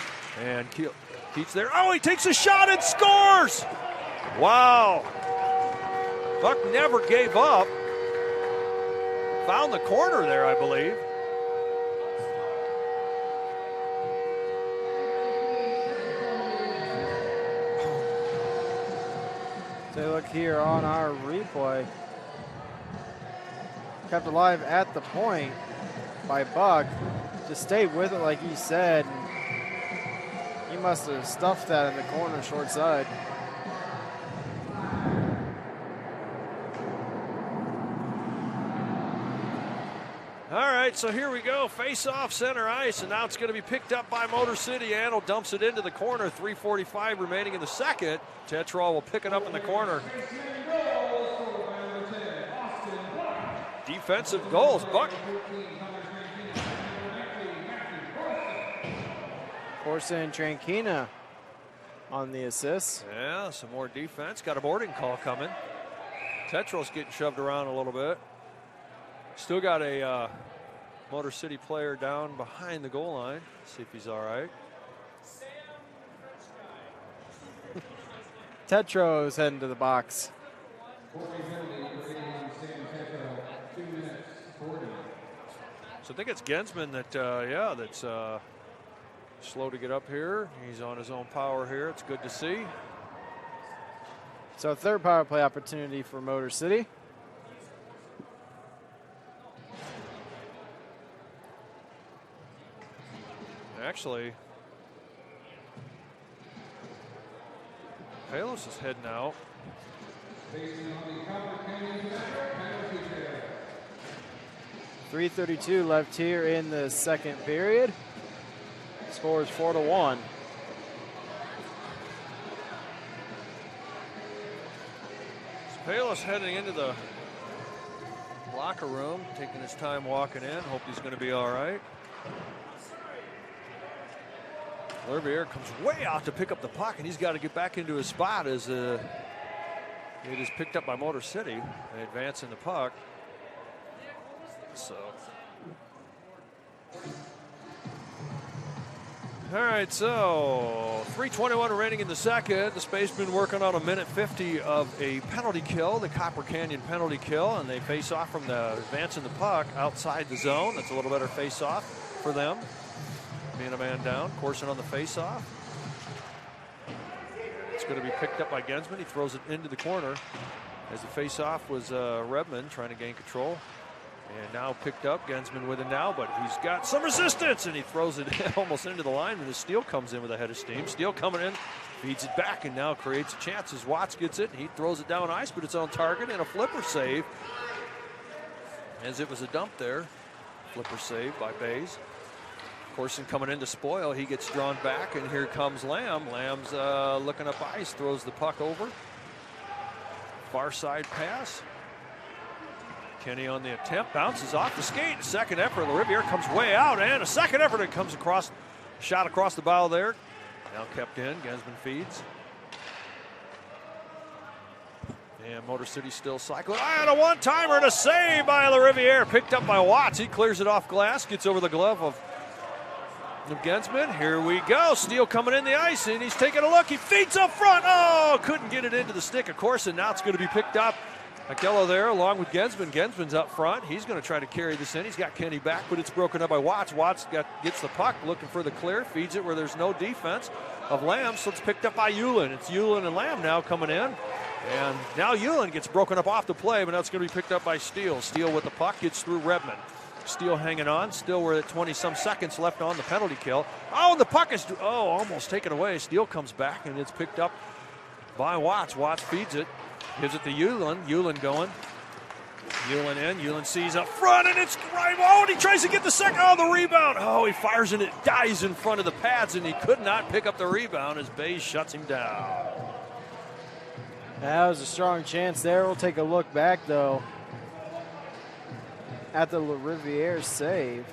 K: and Keats there. Oh, he takes a shot and scores! Wow. Buck never gave up. Found the corner there, I believe.
J: Take a look here on our replay. Kept alive at the point by Buck. Just stayed with it like he said. He must have stuffed that in the corner short side.
K: All right, so here we go. Face off center ice, and now it's going to be picked up by Motor City. Anno dumps it into the corner. 3:45 remaining in the second. Tetrol will pick it up in the corner. Defensive goals. Buck.
J: Corson Trankina on the assist.
K: Yeah, some more defense. Got a boarding call coming. Tetrol's getting shoved around a little bit. Still got a Motor City player down behind the goal line. See if he's all right.
J: Tetro's heading to the box.
K: So I think it's Gensman that, that's slow to get up here. He's on his own power here. It's good to see.
J: So third power play opportunity for Motor City.
K: Actually, Palos is heading out.
J: .332 left here in the second period. Score is 4-1.
K: Palos heading into the locker room, taking his time walking in. Hope he's going to be all right. Lervier comes way out to pick up the puck, and he's got to get back into his spot as it is picked up by Motor City. They advance in the puck. So, all right, so 3:21 remaining in the second. The Spacemen working on a minute 50 of a penalty kill, the Copper Canyon penalty kill, and they face off from the advancing the puck outside the zone. That's a little better face off for them. Man a man down. Corson on the face-off. It's going to be picked up by Gensman. He throws it into the corner as the face-off was Redmond trying to gain control. And now picked up, Gensman with it now, but he's got some resistance, and he throws it almost into the line when the Steele comes in with a head of steam. Steele coming in, feeds it back, and now creates a chance as Watts gets it, and he throws it down ice, but it's on target, and a flipper save. As it was a dump there, flipper save by Bays. Corson coming in to spoil, he gets drawn back, and here comes Lamb. Lamb's looking up ice, throws the puck over. Far side pass. Kenny on the attempt, bounces off the skate. Second effort, LaRiviere comes way out, and a second effort, it comes across, shot across the bow there. Now kept in, Gensman feeds. And Motor City still cycling. And a one-timer and a save by LaRiviere, picked up by Watts. He clears it off glass, gets over the glove of Gensman. Here we go, Steele coming in the ice, and he's taking a look. He feeds up front. Oh, couldn't get it into the stick, of course, and now it's going to be picked up. Akello there along with Gensman. Gensman's up front. He's going to try to carry this in. He's got Kenny back, but it's broken up by Watts. Watts gets the puck, looking for the clear, feeds it where there's no defense of Lamb, so it's picked up by Ulen. It's Ulen and Lamb now coming in. And now Ulen gets broken up off the play, but now it's going to be picked up by Steele. Steele with the puck, gets through Redmond. Steele hanging on. Still we're at 20-some seconds left on the penalty kill. Oh, and the puck is almost taken away. Steele comes back, and it's picked up by Watts. Watts feeds it. Gives it to Ulen. Ulen going. Ulen in. Ulen sees up front, and it's right. Oh, and he tries to get the second. Oh, the rebound. Oh, he fires, and it dies in front of the pads, and he could not pick up the rebound as Bays shuts him down.
J: That was a strong chance there. We'll take a look back, though, at the LaRiviere save.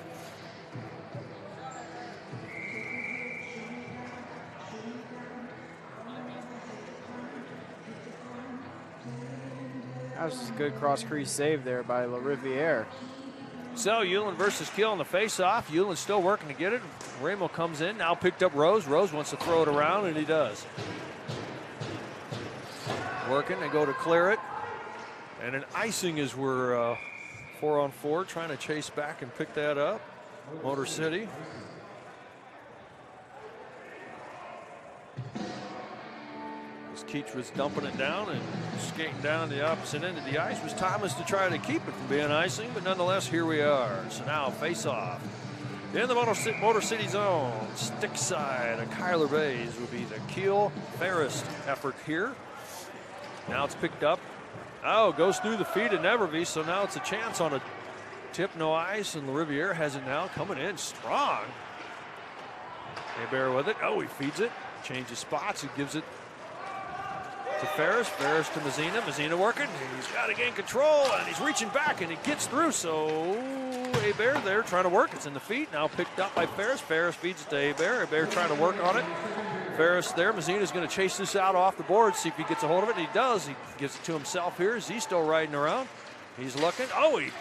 J: That was just a good cross-crease save there by LaRiviere.
K: So Ulen versus Kill in the face-off. Ulen's still working to get it. Ramo comes in, now picked up Rose. Rose wants to throw it around, and he does. Working, they go to clear it. And an icing as we're 4-on-4, trying to chase back and pick that up. Motor City. Keach was dumping it down and skating down the opposite end of the ice. Was Thomas to try to keep it from being icing, but nonetheless, here we are. So now face-off in the Motor City zone. Stick side of Kyler Bays will be the Keel Ferris effort here. Now it's picked up. Oh, goes through the feet of Nevervee, so now it's a chance on a tip, no ice, and LaRiviere has it now coming in strong. They bear with it. Oh, he feeds it. Changes spots. He gives it to Ferris. Ferris to Mazzina. Mazzina working. He's got to gain control, and he's reaching back, and he gets through. So Hebert there trying to work. It's in the feet. Now picked up by Ferris. Ferris feeds it to Hebert. Hebert trying to work on it. Ferris there. Mazzina's going to chase this out off the board, see if he gets a hold of it, and he does. He gives it to himself here as he's still riding around. He's looking. Oh, he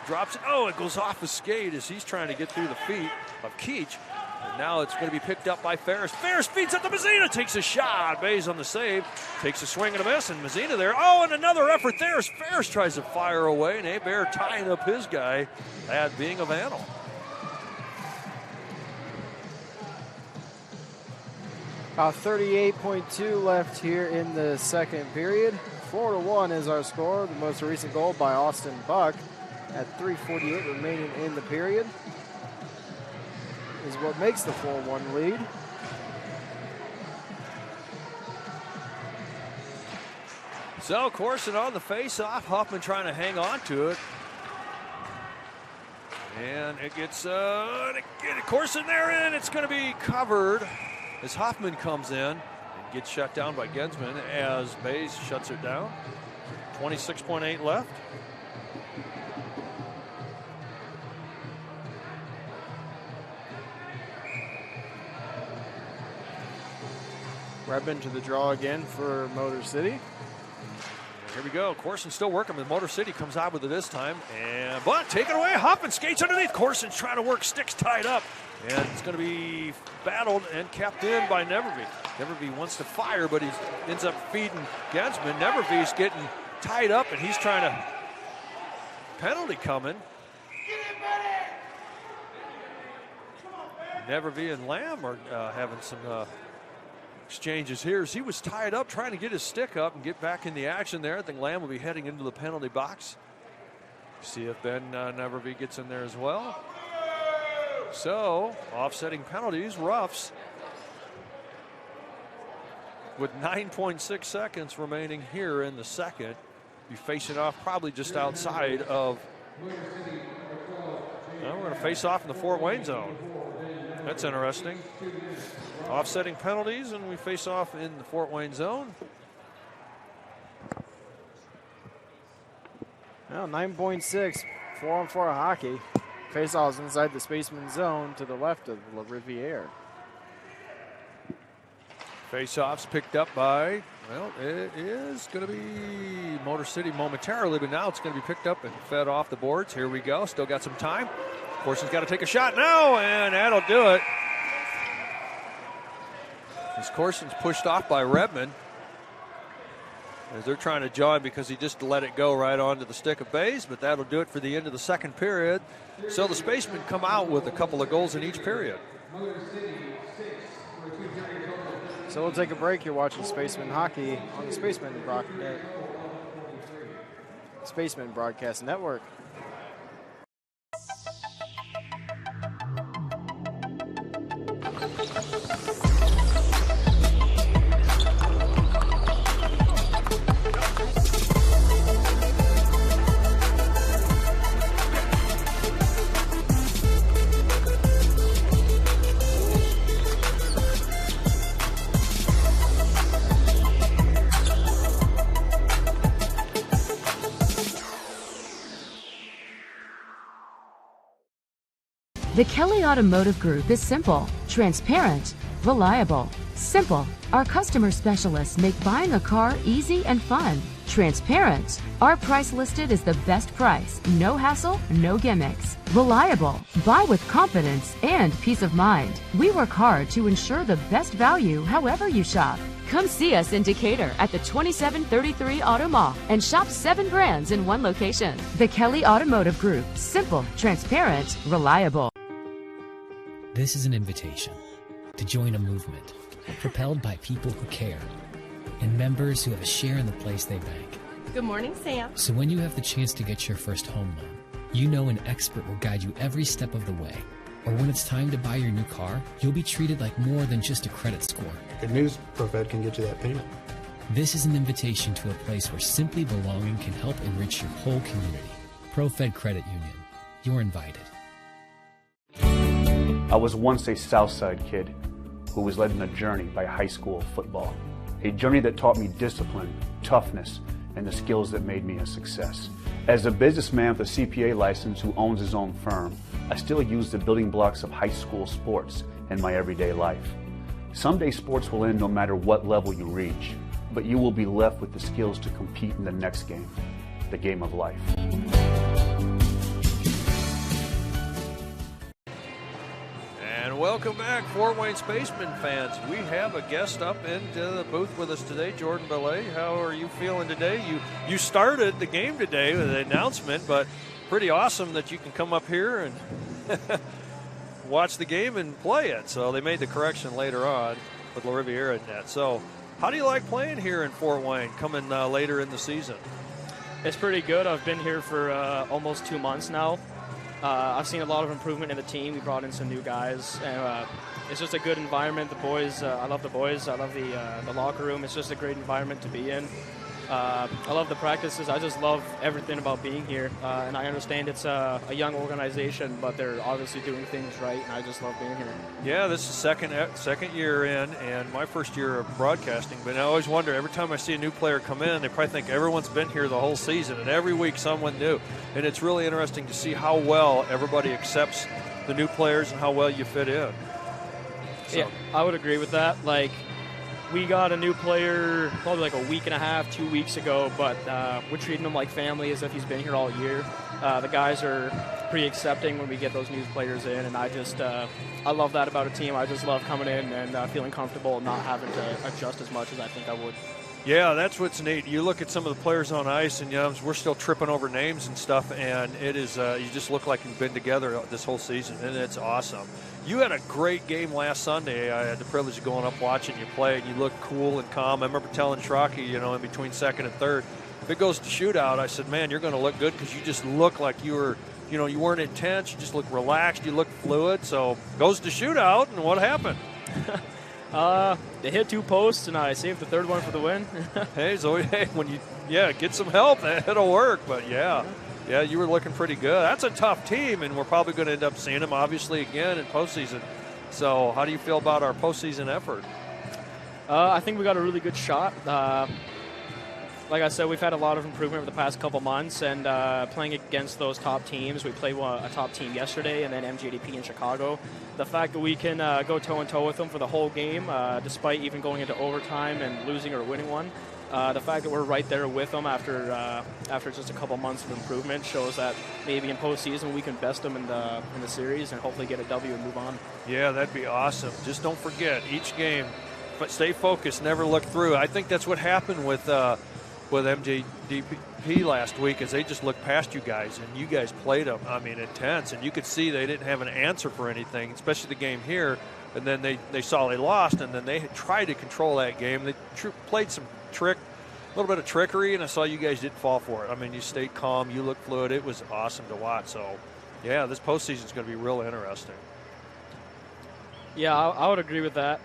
K: drops it. Oh, it goes off his skate as he's trying to get through the feet of Keach. And now it's going to be picked up by Ferris. Ferris feeds it to Mazzina, takes a shot. Bays on the save, takes a swing and a miss, and Mazzina there. Oh, and another effort there as Ferris tries to fire away, and Hebert tying up his guy, that being a Vandal.
J: About 38.2 left here in the second period. 4-1 is our score. The most recent goal by Austin Buck at 3:48 remaining in the period is what makes the 4-1 lead.
K: So Corson on the face-off. Huffman trying to hang on to it. And it gets Corson there, and it's going to be covered as Huffman comes in and gets shut down by Gensman as Bays shuts it down. 26.8 left.
J: Redmond to the draw again for Motor City.
K: Here we go. Corson still working with Motor City. Comes out with it this time. But taken away. Huffman skates underneath. Corson's trying to work. Sticks tied up. And it's going to be battled and kept in by Nevervee. Nevervee wants to fire, but he ends up feeding Gensman. Nevervee's getting tied up, and he's trying to... Penalty coming. Nevervee and Lamb are having some exchanges here as he was tied up trying to get his stick up and get back in the action there. I think Lamb will be heading into the penalty box. See if Ben Neverby gets in there as well. So, offsetting penalties, roughs. With 9.6 seconds remaining here in the second. Be facing off probably just outside of. Well, we're going to face off in the Fort Wayne zone. That's interesting. Offsetting penalties, and we face off in the Fort Wayne zone.
J: Well, 9.6, 4-on-4 hockey. Face-offs inside the Spaceman zone to the left of La Riviere.
K: Face-offs picked up by, well, it is going to be Motor City momentarily, but now it's going to be picked up and fed off the boards. Here we go. Still got some time. Corson's got to take a shot now, and that'll do it. As Corson's pushed off by Redmond. As they're trying to jaw him because he just let it go right onto the stick of base, but that'll do it for the end of the second period. So the Spacemen come out with a couple of goals in each period.
J: So we'll take a break. You're watching Spaceman hockey on the Spaceman Broadcast Network.
S: The Kelly Automotive Group is simple, transparent, reliable. Simple. Our customer specialists make buying a car easy and fun. Transparent. Our price listed is the best price. No hassle, no gimmicks. Reliable. Buy with confidence and peace of mind. We work hard to ensure the best value however you shop. Come see us in Decatur at the 2733 Auto Mall and shop 7 brands in one location. The Kelly Automotive Group. Simple, transparent, reliable.
R: This is an invitation to join a movement propelled by people who care and members who have a share in the place they bank.
V: Good morning, Sam.
R: So when you have the chance to get your first home loan, you know an expert will guide you every step of the way. Or when it's time to buy your new car, you'll be treated like more than just a credit score.
T: Good news, ProFed can get you that payment.
R: This is an invitation to a place where simply belonging can help enrich your whole community. ProFed Credit Union. You're invited.
U: I was once a Southside kid who was led on a journey by high school football. A journey that taught me discipline, toughness, and the skills that made me a success. As a businessman with a CPA license who owns his own firm, I still use the building blocks of high school sports in my everyday life. Someday sports will end no matter what level you reach, but you will be left with the skills to compete in the next game, the game of life.
K: And welcome back, Fort Wayne Spacemen fans. We have a guest up into the booth with us today, Jordan Belay. How are you feeling today? You started the game today with an announcement, but pretty awesome that you can come up here and watch the game and play it. So they made the correction later on with La Riviera in net. So how do you like playing here in Fort Wayne coming later in the season?
W: It's pretty good. I've been here for almost 2 months now. I've seen a lot of improvement in the team. We brought in some new guys, and it's just a good environment. The boys, I love the boys. I love the locker room. It's just a great environment to be in. I love the practices. I just love everything about being here. And I understand it's a young organization, but they're obviously doing things right, and I just love being here.
K: Yeah, this is second year in, and my first year of broadcasting. But I always wonder, every time I see a new player come in, they probably think everyone's been here the whole season, and every week someone new. And it's really interesting to see how well everybody accepts the new players and how well you fit in. So.
W: Yeah, I would agree with that. Like, we got a new player probably like a week and a half, 2 weeks ago, but we're treating him like family as if he's been here all year. The guys are pretty accepting when we get those new players in, and I love that about a team. I just love coming in and feeling comfortable and not having to adjust as much as I think I would.
K: Yeah, that's what's neat. You look at some of the players on ice, and we're still tripping over names and stuff, and it is you just look like you've been together this whole season, and it's awesome. You had a great game last Sunday. I had the privilege of going up watching you play, and you looked cool and calm. I remember telling Shraki, in between second and third, if it goes to shootout, I said, man, you're going to look good because you just look like you were, you weren't intense. You just look relaxed. You look fluid. So goes to shootout, and what happened?
W: They hit 2 posts, and I saved the third one for the win.
K: Hey, when you get some help, it'll work. But yeah, you were looking pretty good. That's a tough team, and we're probably going to end up seeing them obviously again in postseason. So how do you feel about our postseason effort?
W: I think we got a really good shot. Like I said, we've had a lot of improvement over the past couple months, and playing against those top teams. We played a top team yesterday, and then MJDP in Chicago. The fact that we can go toe-and-toe with them for the whole game, despite even going into overtime and losing or winning one, the fact that we're right there with them after just a couple months of improvement shows that maybe in postseason we can best them in the series and hopefully get a W and move on.
K: Yeah, that'd be awesome. Just don't forget, each game, but stay focused, never look through. I think that's what happened with MJDP last week, is they just looked past you guys, and you guys played them, intense, and you could see they didn't have an answer for anything, especially the game here, and then they saw they lost, and then they had tried to control that game. They played some a little bit of trickery, and I saw you guys didn't fall for it. You stayed calm, you looked fluid. It was awesome to watch. So, yeah, this postseason is going to be real interesting.
W: Yeah, I would agree with that.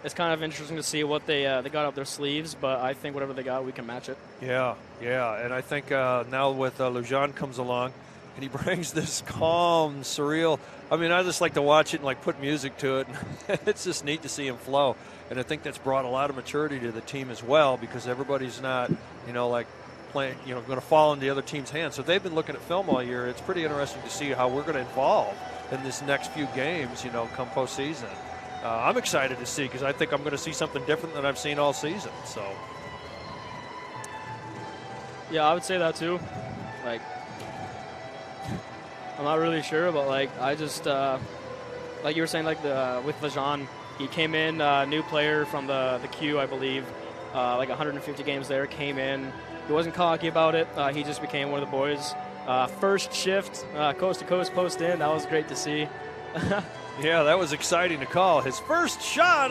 W: It's kind of interesting to see what they got up their sleeves, but I think whatever they got, we can match it.
K: Yeah, and I think now with Lujan comes along, and he brings this calm, surreal. I just like to watch it and put music to it. It's just neat to see him flow, and I think that's brought a lot of maturity to the team as well, because everybody's not, playing, going to fall into the other team's hands. So they've been looking at film all year. It's pretty interesting to see how we're going to evolve in this next few games, come postseason. I'm excited to see, because I think I'm going to see something different than I've seen all season. So,
W: yeah, I would say that too. I'm not really sure, but I just like you were saying, with Lejean, he came in new player from the Q, I believe, 150 games there. Came in, he wasn't cocky about it. He just became one of the boys. First shift, coast to coast, post in. That was great to see.
K: Yeah, that was exciting to call. His first shot,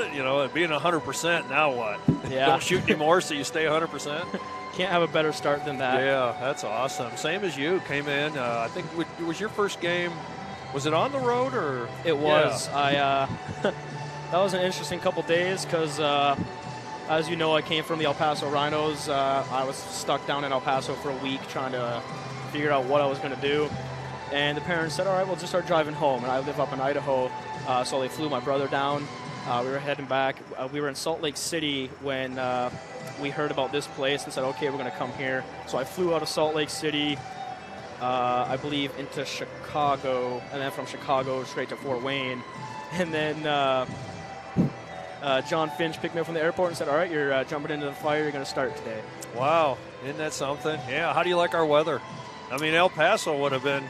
K: being 100%, now what?
W: Yeah.
K: Don't shoot anymore, so you stay 100%?
W: Can't have a better start than that.
K: Yeah, that's awesome. Same as you, came in. I think it was your first game. Was it on the road, or?
W: It was. Yeah. That was an interesting couple days, because as you know, I came from the El Paso Rhinos. I was stuck down in El Paso for a week trying to figure out what I was going to do. And the parents said, all right, we'll just start driving home. And I live up in Idaho, so they flew my brother down. We were heading back. We were in Salt Lake City when we heard about this place and said, okay, we're going to come here. So I flew out of Salt Lake City, I believe, into Chicago, and then from Chicago straight to Fort Wayne. And then John Finch picked me up from the airport and said, all right, you're jumping into the fire. You're going to start today.
K: Wow. Isn't that something? Yeah. How do you like our weather? El Paso would have been,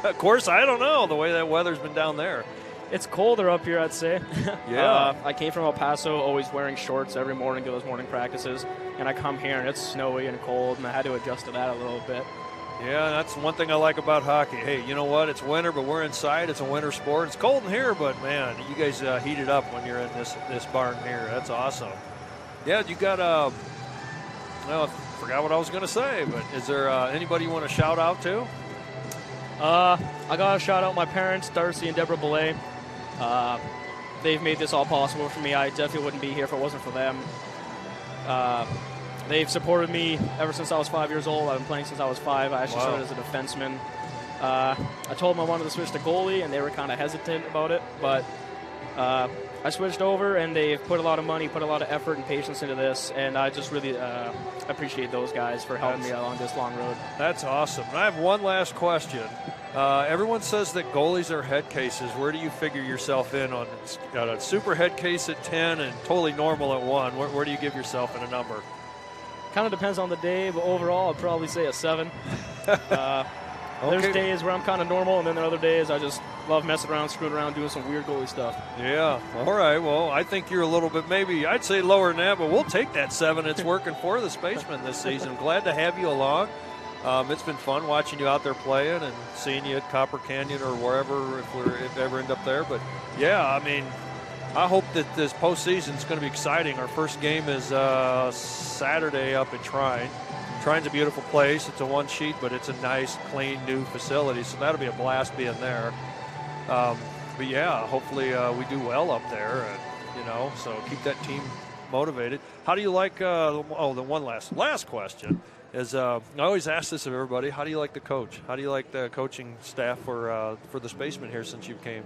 K: of course, I don't know, the way that weather's been down there.
W: It's colder up here, I'd say.
K: Yeah.
W: I came from El Paso always wearing shorts every morning to those morning practices, and I come here and it's snowy and cold, and I had to adjust to that a little bit.
K: Yeah, that's one thing I like about hockey. Hey, you know what? It's winter, but we're inside. It's a winter sport. It's cold in here, but, man, you guys heat it up when you're in this barn here. That's awesome. Yeah, you got I forgot what I was going to say, but is there anybody you want to shout out to?
W: I got to shout out my parents, Darcy and Deborah Belay. They've made this all possible for me. I definitely wouldn't be here if it wasn't for them. They've supported me ever since I was 5 years old. I've been playing since I was 5. I actually started as a defenseman. I told them I wanted to switch to goalie, and they were kind of hesitant about it, but I switched over, and they've put a lot of money, put a lot of effort and patience into this, and I just really appreciate those guys for helping me along this long road.
K: That's awesome. And I have one last question. Everyone says that goalies are head cases. Where do you figure yourself in on a super head case at 10 and totally normal at 1? Where do you give yourself in a number?
W: Kind of depends on the day, but overall I'd probably say a 7. There's days where I'm kind of normal, and then there are other days I just love messing around, screwing around, doing some weird goalie stuff.
K: Yeah. All right. Well, I think you're a little bit, maybe I'd say lower than that, but we'll take that 7. It's working for the Spacemen this season. Glad to have you along. It's been fun watching you out there playing and seeing you at Copper Canyon or wherever if ever end up there. But yeah, I mean, I hope that this postseason is going to be exciting. Our first game is Saturday up at Trine. Trine's a beautiful place. It's a one sheet, but it's a nice, clean, new facility. So that'll be a blast being there. But yeah, hopefully we do well up there, and, so keep that team motivated. How do you like? The one last question is I always ask this of everybody. How do you like the coach? How do you like the coaching staff for the Spacemen here since you came?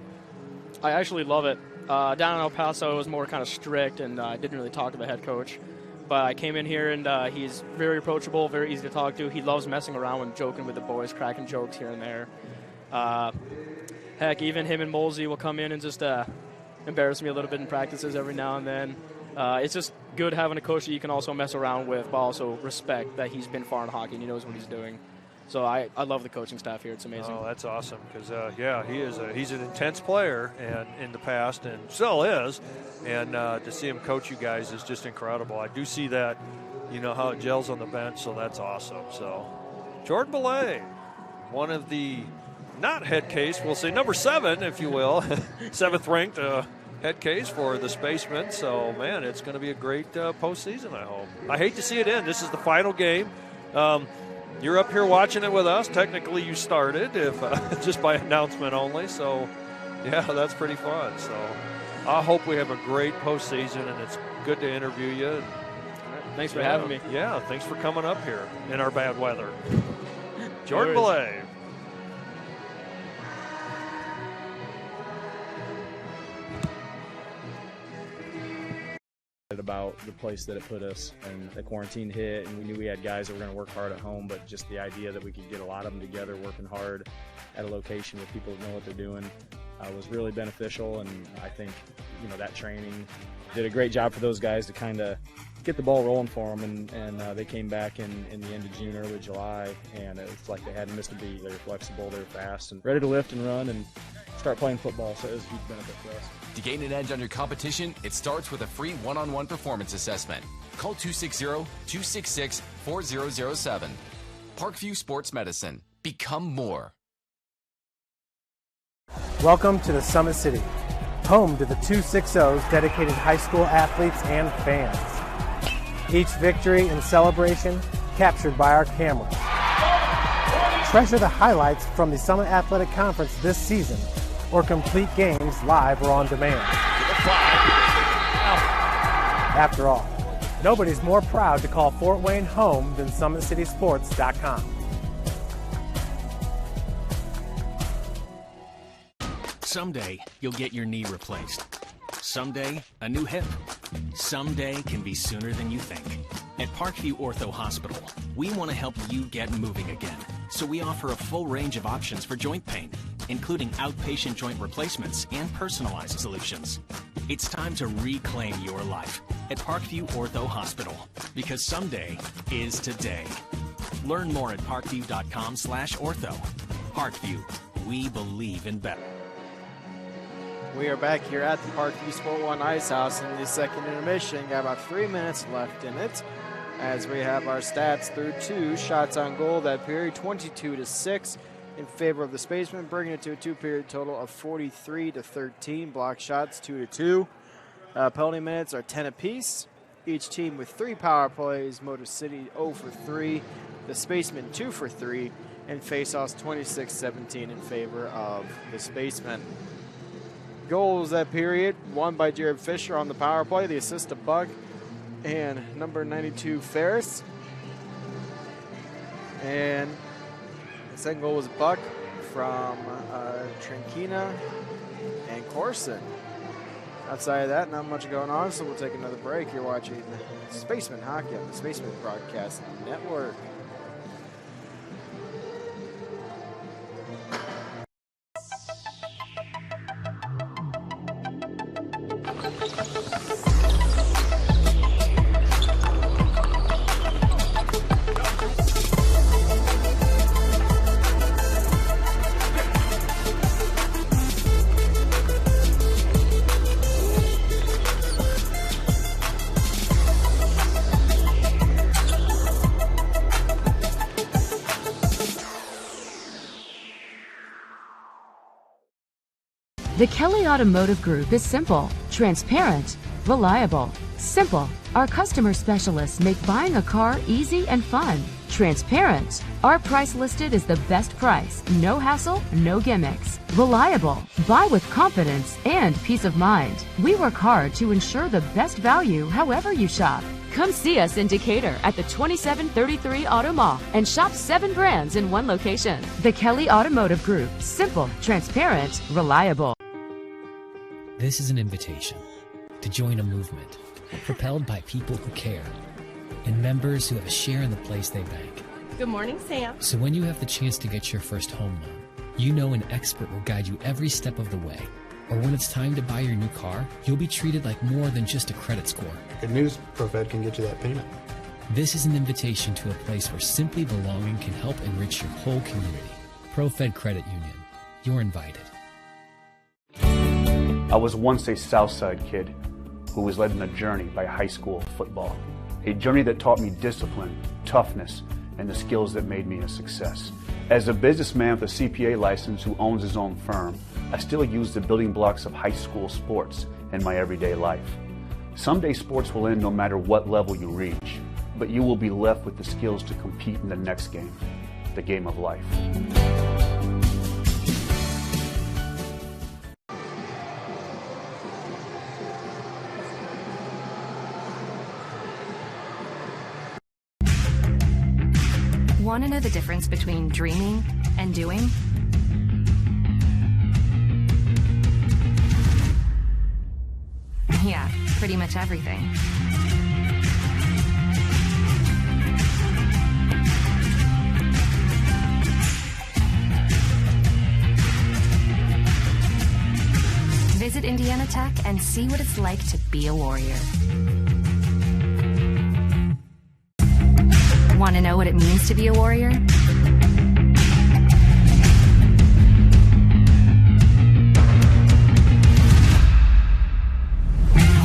W: I actually love it. Down in El Paso, it was more kind of strict, and I didn't really talk to the head coach. But I came in here, and he's very approachable, very easy to talk to. He loves messing around and joking with the boys, cracking jokes here and there. Heck, even him and Molsey will come in and just embarrass me a little bit in practices every now and then. It's just good having a coach that you can also mess around with, but also respect that he's been far in hockey and he knows what he's doing. So I love the coaching staff here. It's amazing.
K: Oh, that's awesome because, he's an intense player and in the past and still is. And to see him coach you guys is just incredible. I do see that, how it gels on the bench, so that's awesome. So Jordan Belay, one of the not head case, we'll say number 7, if you will, 7th ranked head case for the Spacemen. So, man, it's going to be a great postseason, I hope. I hate to see it end. This is the final game. You're up here watching it with us. Technically, you started, if just by announcement only. So, yeah, that's pretty fun. So, I hope we have a great postseason, and it's good to interview you. Right,
W: thanks for having me.
K: Yeah, thanks for coming up here in our bad weather. Jordan Belay.
N: About the place that it put us, and the quarantine hit, and we knew we had guys that were going to work hard at home, but just the idea that we could get a lot of them together working hard at a location with people that know what they're doing was really beneficial. And I think that training did a great job for those guys to kind of get the ball rolling for them, and they came back in the end of June, early July, and it's like they hadn't missed a beat. They were flexible, they were fast, and ready to lift and run and start playing football, so it was a huge benefit for us.
O: To gain an edge on your competition, it starts with a free one-on-one performance assessment. Call 260-266-4007. Parkview Sports Medicine. Become more.
P: Welcome to the Summit City, home to the 260s dedicated high school athletes and fans. Each victory and celebration captured by our camera. Treasure the highlights from the Summit Athletic Conference this season, or complete games live or on demand. After all, nobody's more proud to call Fort Wayne home than SummitCitySports.com.
Q: Someday, you'll get your knee replaced. Someday, a new hip. Someday can be sooner than you think. At Parkview Ortho Hospital, we want to help you get moving again. So we offer a full range of options for joint pain, including outpatient joint replacements and personalized solutions. It's time to reclaim your life at Parkview Ortho Hospital, because someday is today. Learn more at parkview.com/ortho. Parkview, we believe in better.
J: We are back here at the Parkview Sport One Ice House in the second intermission. Got about 3 minutes left in it as we have our stats through 2 shots on goal that period, 22-6 in favor of the Spacemen, bringing it to a 2-period total of 43-13. Block shots 2-2. Penalty minutes are 10 apiece. Each team with 3 power plays. Motor City 0 for 3. The Spacemen 2 for 3. And faceoffs 26-17 in favor of the Spacemen. Goals that period, one by Jared Fisher on the power play, the assist to Buck, and number 92 Ferris. And the second goal was Buck from Trinkina and Corson. Outside of that, not much going on, so we'll take another break. You're watching Spaceman Hockey on the Spaceman Broadcast Network.
S: The Kelly Automotive Group is simple, transparent, reliable. Simple. Our customer specialists make buying a car easy and fun. Transparent. Our price listed is the best price. No hassle, no gimmicks. Reliable. Buy with confidence and peace of mind. We work hard to ensure the best value however you shop. Come see us in Decatur at the 2733 Auto Mall and shop 7 brands in one location. The Kelly Automotive Group. Simple, transparent, reliable.
R: This is an invitation to join a movement propelled by people who care and members who have a share in the place they bank.
C: Good morning, Sam.
R: So when you have the chance to get your first home loan, you know an expert will guide you every step of the way. Or when it's time to buy your new car, you'll be treated like more than just a credit score.
T: Good news, ProFed can get you that payment.
R: This is an invitation to a place where simply belonging can help enrich your whole community. ProFed Credit Union. You're invited.
U: I was once a Southside kid who was led on a journey by high school football. A journey that taught me discipline, toughness, and the skills that made me a success. As a businessman with a CPA license who owns his own firm, I still use the building blocks of high school sports in my everyday life. Someday sports will end no matter what level you reach, but you will be left with the skills to compete in the next game, the game of life.
M: Want to know the difference between dreaming and doing? Yeah, pretty much everything. Visit Indiana Tech and see what it's like to be a warrior. Want to know what it means to be a warrior?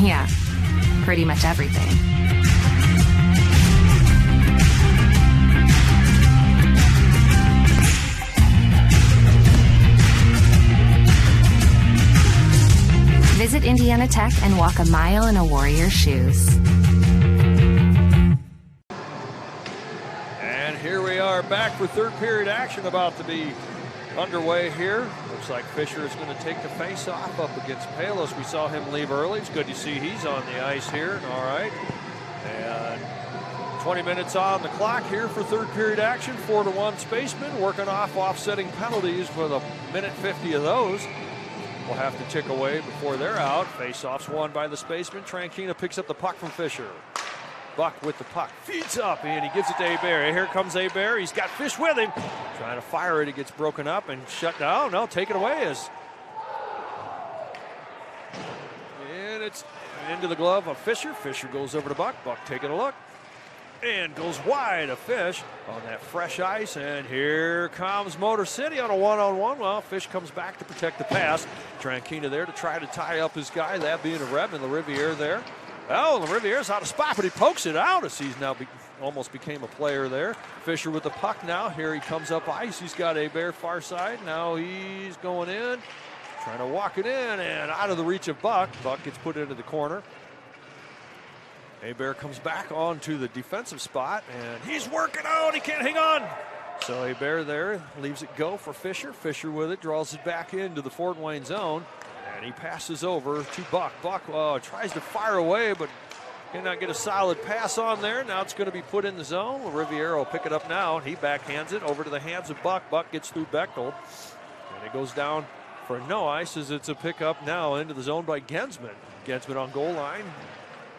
M: Yeah, pretty much everything. Visit Indiana Tech and walk a mile in a warrior's shoes.
K: Here we are back for third period action about to be underway here. Looks like Fisher is going to take the face-off up against Palos. We saw him leave early. It's good to see he's on the ice here. All right. And 20 minutes on the clock here for third period action. 4-1 Spacemen working off offsetting penalties with a minute 50 of those. We'll have to tick away before they're out. Face-offs won by the Spacemen. Tranquina picks up the puck from Fisher. Buck with the puck, feeds up, and he gives it to Hebert. Here comes Hebert. He's got Fish with him. Trying to fire it. It gets broken up and shut down. No, take it away. And it's into the glove of Fisher. Fisher goes over to Buck. Buck taking a look. And goes wide of Fish on that fresh ice. And here comes Motor City on a one-on-one. Well, Fish comes back to protect the pass. Tranquina there to try to tie up his guy. That being a Reb and LaRiviere there. Oh, LaRiviere's out of spot, but he pokes it out as he's now almost became a player there. Fisher with the puck now. Here he comes up ice. He's got Hebert far side. Now he's going in, trying to walk it in, and out of the reach of Buck. Buck gets put into the corner. Hebert comes back onto the defensive spot, and he's working out. He can't hang on. So Hebert there leaves it go for Fisher. Fisher with it, draws it back into the Fort Wayne zone. And he passes over to Buck. Buck tries to fire away, but cannot get a solid pass on there. Now it's going to be put in the zone. Riviere will pick it up now. He backhands it over to the hands of Buck. Buck gets through Bechtel. And it goes down for no ice as it's a pickup now into the zone by Gensman. Gensman on goal line.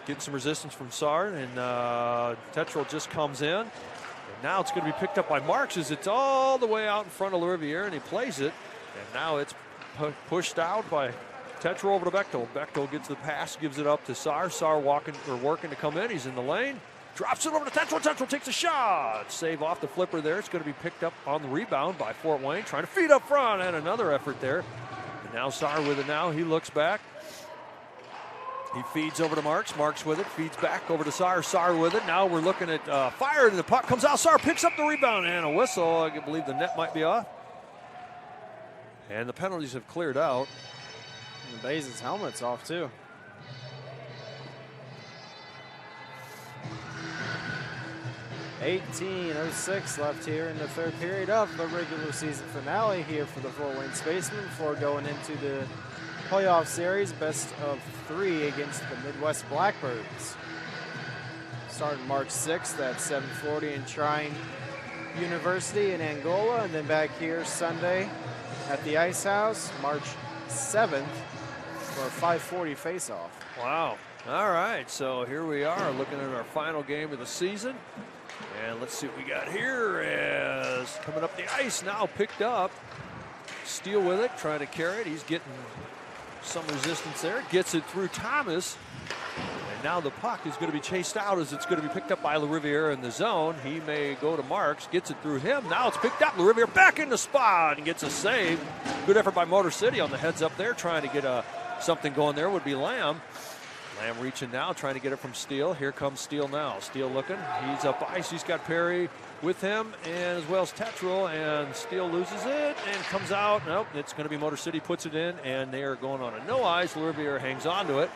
K: Getting some resistance from Sard. And Tetrol just comes in. And now it's going to be picked up by Marks as it's all the way out in front of Riviere, and he plays it. And now it's pushed out by Tetra over to Bechtel. Bechtel gets the pass, gives it up to Sar. Sar working to come in. He's in the lane. Drops it over to Tetra. Tetra takes a shot. Save off the flipper there. It's going to be picked up on the rebound by Fort Wayne. Trying to feed up front, and another effort there. And now Sar with it now. He looks back. He feeds over to Marks. Marks with it. Feeds back over to Sar. Sar with it. Now we're looking at fire, and the puck comes out. Sar picks up the rebound, and a whistle. I believe the net might be off. And the penalties have cleared out.
J: Basin's helmet's off, too. .18:06 left here in the third period of the regular season finale here for the Fort Wayne Spacemen before going into the playoff series, best of 3 against the Midwest Blackbirds. Starting March 6th at 7:40 in Trine University in Angola, and then back here Sunday at the Ice House, March 7th for a 5:40 face-off.
K: Wow. All right, so here we are looking at our final game of the season. And let's see what we got here as coming up the ice now, picked up. Steele with it, trying to carry it. He's getting some resistance there. Gets it through Thomas. And now the puck is going to be chased out as it's going to be picked up by LaRiviere in the zone. He may go to Marks, gets it through him. Now it's picked up. LaRiviere back in the spot and gets a save. Good effort by Motor City on the heads up there, trying to get something going there would be Lamb. Lamb reaching now, trying to get it from Steele. Here comes Steele now. Steele looking. He's up ice. He's got Perry with him, and as well as Tetral. And Steele loses it and comes out. Nope, it's going to be Motor City, puts it in, and they are going on a no ice. LaRiviere hangs on to it.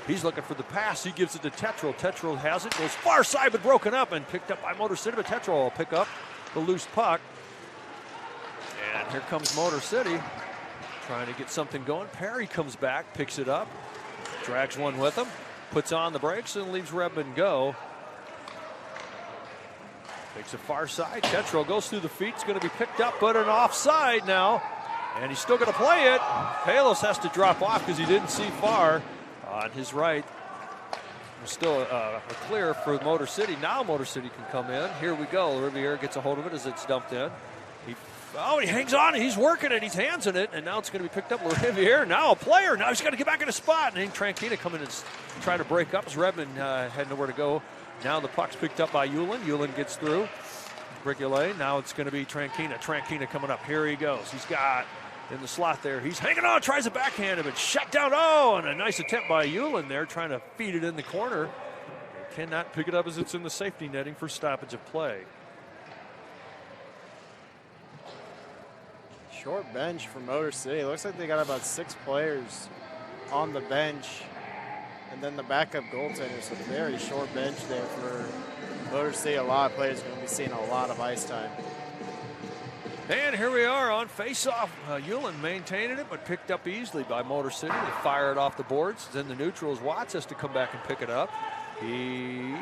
K: He's looking for the pass. He gives it to Tetral. Tetral has it. Goes far side, but broken up and picked up by Motor City. But Tetral will pick up the loose puck. And here comes Motor City, trying to get something going. Perry comes back, picks it up. Drags one with him, puts on the brakes, and leaves Redmond go. Takes a far side. Tetral goes through the feet. It's going to be picked up, but an offside now. And he's still going to play it. Palos has to drop off because he didn't see far on his right. There's still a clear for Motor City. Now Motor City can come in. Here we go. Riviere gets a hold of it as it's dumped in. He hangs on, he's working it, he's handsing it, and now it's going to be picked up. Riviere, now a player, now he's got to get back in the spot. And then Tranquina coming in and trying to break up as Redmond had nowhere to go. Now the puck's picked up by Yulin. Yulin gets through. Bricule, now it's going to be Tranquina. Tranquina coming up, here he goes. He's got in the slot there, he's hanging on, tries to backhand him, but shut down. Oh, and a nice attempt by Yulin there, trying to feed it in the corner. Cannot pick it up as it's in the safety netting for stoppage of play.
J: Short bench for Motor City. Looks like they got about 6 players on the bench, and then the backup goaltender. So a very short bench there for Motor City. A lot of players are going to be seeing a lot of ice time.
K: And here we are on face-off. Yulin maintaining it, but picked up easily by Motor City. They fire it off the boards. Then the neutrals. Watts has to come back and pick it up. He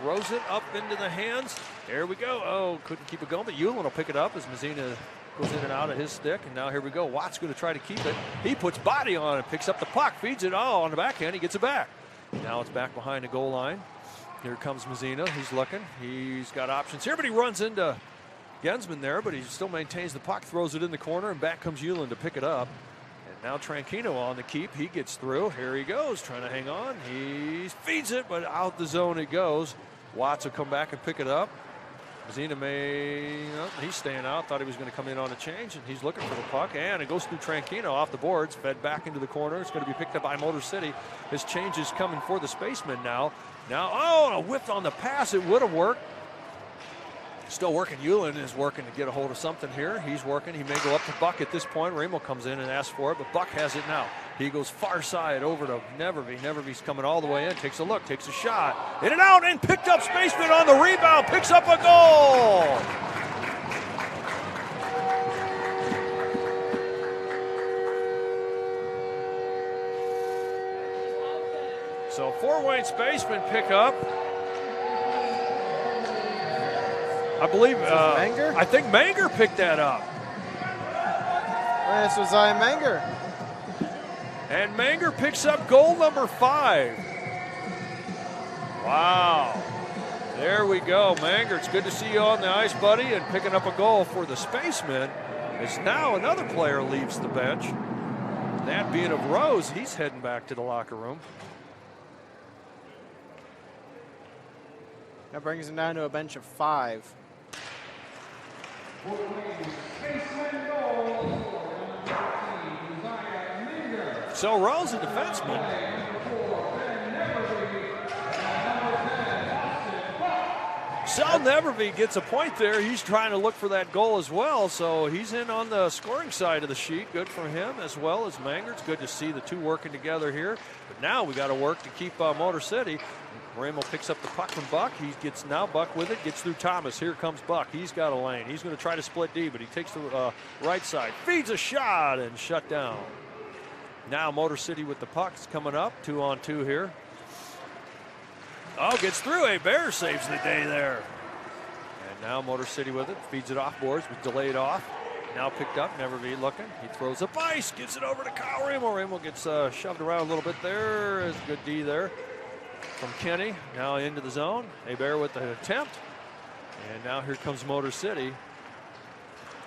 K: throws it up into the hands. There we go. Oh, couldn't keep it going, but Yulin will pick it up as Mazzina goes in and out of his stick. And now here we go. Watts going to try to keep it. He puts body on it, picks up the puck, feeds it on the backhand. He gets it back. Now it's back behind the goal line. Here comes Mazzina. He's looking. He's got options here, but he runs into Gensman there, but he still maintains the puck, throws it in the corner, and back comes Yulin to pick it up. And now Tranquino on the keep. He gets through. Here he goes, trying to hang on. He feeds it, but out the zone it goes. Watts will come back and pick it up. Mazzina he's staying out. Thought he was going to come in on a change, and he's looking for the puck. And it goes through Tranquino off the boards, fed back into the corner. It's going to be picked up by Motor City. His change is coming for the Spacemen now. Now, a whiff on the pass. It would have worked. Still working. Yulin is working to get a hold of something here. He's working. He may go up to Buck at this point. Ramo comes in and asks for it, but Buck has it now. He goes far side over to Neverby. Neverby's coming all the way in. Takes a look. Takes a shot. In and out and picked up. Spaceman on the rebound. Picks up a goal. So Fort Wayne Spacemen pick up. I believe
J: Manger?
K: I think Manger picked that up.
J: This was Manger.
K: And Manger picks up goal number 5. Wow. There we go. Manger, it's good to see you on the ice, buddy, and picking up a goal for the Spacemen. As now another player leaves the bench. That being of Rose, he's heading back to the locker room.
J: That brings him down to a bench of 5.
K: So Rose, a defenseman. Sal Neverby gets a point there. He's trying to look for that goal as well, so he's in on the scoring side of the sheet. Good for him as well as Manger. It's good to see the two working together here. But now we got to work to keep Motor City. Ramo picks up the puck from Buck. He gets now Buck with it, gets through Thomas. Here comes Buck. He's got a lane. He's going to try to split D, but he takes the right side, feeds a shot, and shut down. Now Motor City with the puck. It's coming up, 2-on-2 here. Oh, gets through. A Bear saves the day there. And now Motor City with it, feeds it off boards, was delayed off. Now picked up, Neverby looking. He throws up ice, gives it over to Kyle Ramo. Ramo gets shoved around a little bit there. It's a good D there from Kenny. Now into the zone. Bear with the attempt. And now here comes Motor City.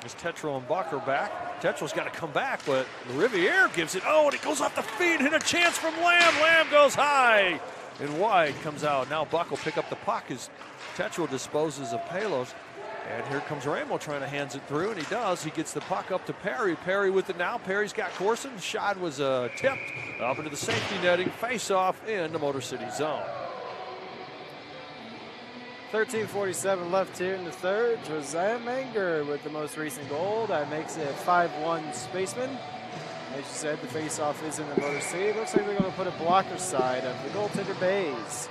K: As Tetro and Buck are back. Tetro's got to come back, but Riviere gives it. Oh, and it goes off the feet. Hit a chance from Lamb. Lamb goes high and wide. Comes out. Now Buck will pick up the puck as Tetro disposes of Palos. And here comes Ramo trying to hands it through, and he does. He gets the puck up to Perry. Perry with it now. Perry's got Corson. Shot was tipped up into the safety netting. Face-off in the Motor City zone.
J: 13:47 left here in the third. Josiah Manger with the most recent goal. That makes it 5-1 Spacemen. As you said, the face-off is in the Motor City. Looks like they're going to put a blocker side of the goaltender Bays.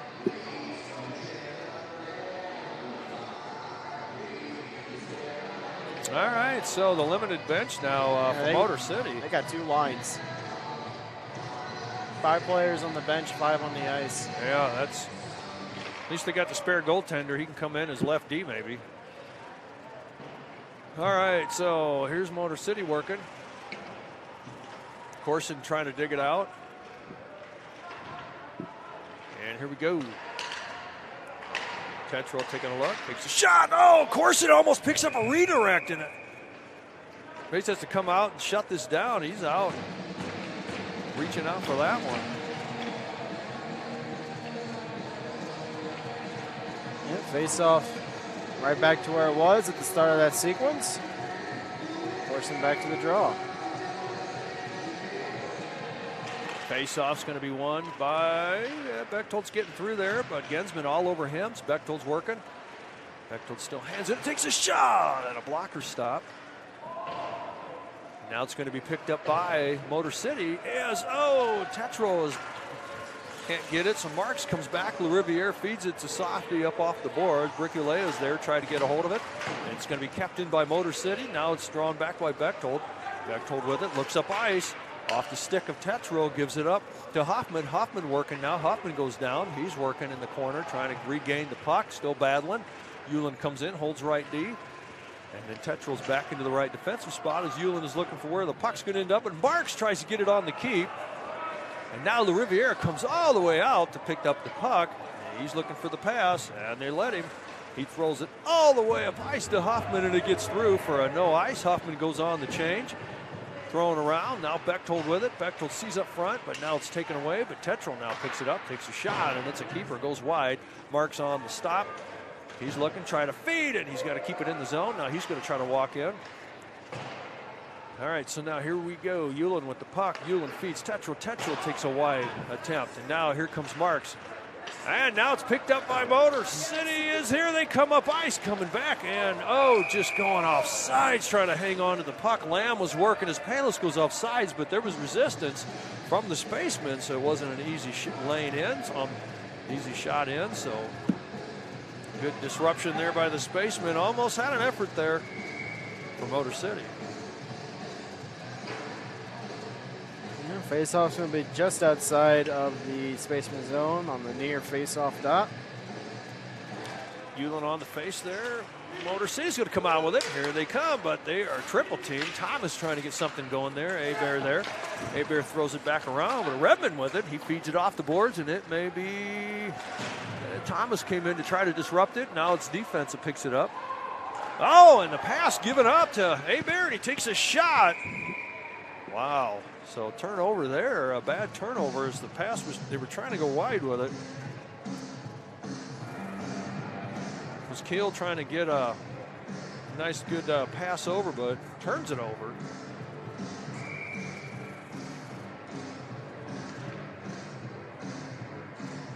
K: All right, so the limited bench now for Motor City.
J: They got two lines. 5 players on the bench, 5 on the ice.
K: Yeah, that's... At least they got the spare goaltender. He can come in as left D maybe. All right, so here's Motor City working. Corson trying to dig it out. And here we go. Tetro taking a look, takes a shot. Oh, Corson almost picks up a redirect in it. Bates has to come out and shut this down. He's out. Reaching out for that one.
J: Yeah, face off right back to where it was at the start of that sequence. Corson back to the draw.
K: Face-off's going to be won by Bechtolt's getting through there, but Gensman all over him. So Bechtolt's working. Bechtold still hands it, takes a shot, and a blocker stop. Now it's going to be picked up by Motor City. Tetro can't get it, so Marks comes back. LaRiviere feeds it to Softy up off the board. Briculeo's there, trying to get a hold of it. And it's going to be kept in by Motor City. Now it's drawn back by Bechtold. Bechtold with it, looks up ice. Off the stick of Tetro, gives it up to Hoffman. Hoffman working now. Hoffman goes down. He's working in the corner, trying to regain the puck, still battling. Hewlin comes in, holds right D. And then Tetro's back into the right defensive spot as Hewlin is looking for where the puck's going to end up. And Marks tries to get it on the keep. And now LaRiviere comes all the way out to pick up the puck. He's looking for the pass, and they let him. He throws it all the way up ice to Hoffman, and it gets through for a no ice. Hoffman goes on the change. Thrown around, now Bechtold with it. Bechtold sees up front, but now it's taken away. But Tetro now picks it up, takes a shot, and it's a keeper, goes wide. Marks on the stop. He's looking, trying to feed it. He's got to keep it in the zone. Now he's going to try to walk in. All right, so now here we go. Hewlin with the puck. Hewlin feeds Tetro. Tetro takes a wide attempt, and now here comes Marks. And now it's picked up by Motor City. Is here they come up ice, coming back, and just going off sides, trying to hang on to the puck. Lamb was working as Palos goes off sides, but there was resistance from the Spacemen, so it wasn't an easy lane in, easy shot in. So good disruption there by the Spacemen. Almost had an effort there for Motor City.
J: Face-off's going to be just outside of the Spaceman zone on the near face-off dot.
K: Hewlin on the face there. Motor City's going to come out with it. Here they come, but they are triple team. Thomas trying to get something going there. Bear there. Bear throws it back around, but Redmond with it. He feeds it off the boards, and it may be... Thomas came in to try to disrupt it. Now it's defense that picks it up. Oh, and the pass given up to Bear, and he takes a shot. Wow. So turnover there, a bad turnover as the pass was, they were trying to go wide with it. Was Keel trying to get a nice good pass over, but turns it over.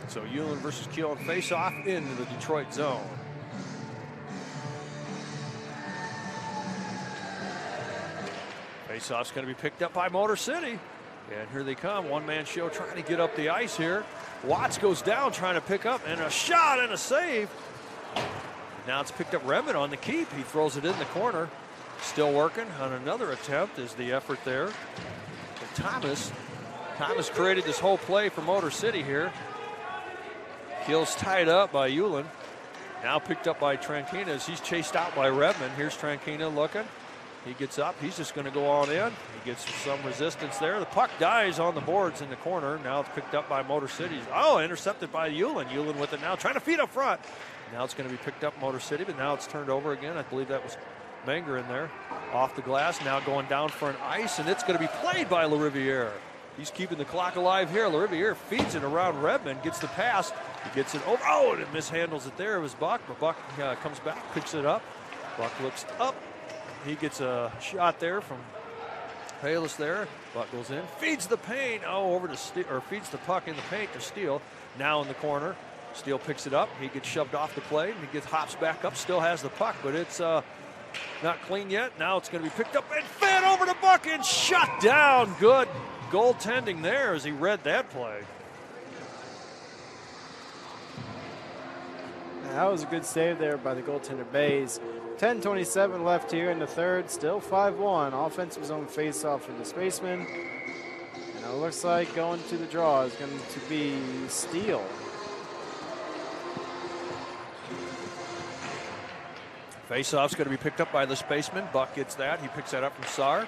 K: So Hewlin versus Keel and face off into the Detroit zone. Faceoff's going to be picked up by Motor City. And here they come, one-man show trying to get up the ice here. Watts goes down trying to pick up, and a shot and a save. Now it's picked up Redmond on the keep. He throws it in the corner. Still working on another attempt is the effort there. But Thomas created this whole play for Motor City here. Keel's tied up by Ulan. Now picked up by Trankina as he's chased out by Redmond. Here's Trankina looking. He gets up. He's just going to go on in. He gets some resistance there. The puck dies on the boards in the corner. Now it's picked up by Motor City. Oh, intercepted by Ulan. Ulan with it now, trying to feed up front. Now it's going to be picked up Motor City, but now it's turned over again. I believe that was Menger in there. Off the glass, now going down for an ice, and it's going to be played by LaRiviere. He's keeping the clock alive here. LaRiviere feeds it around Redmond, gets the pass. He gets it over. Oh, and it mishandles it there. It was Buck, but Buck comes back, picks it up. Buck looks up. He gets a shot there from Palis there. Buck goes in, feeds the paint. Oh, over to Steele, or feeds the puck in the paint to Steele. Now in the corner. Steele picks it up. He gets shoved off the plate, and he hops back up. Still has the puck, but it's not clean yet. Now it's going to be picked up and fed over to Buck and shut down. Good goaltending there as he read that play.
J: That was a good save there by the goaltender Bays. 10:27 left here in the third. Still 5-1. Offensive zone face-off for the Spacemen. And it looks like going to the draw is going to be Steele.
K: Face-off's going to be picked up by the Spaceman. Buck gets that. He picks that up from Saar.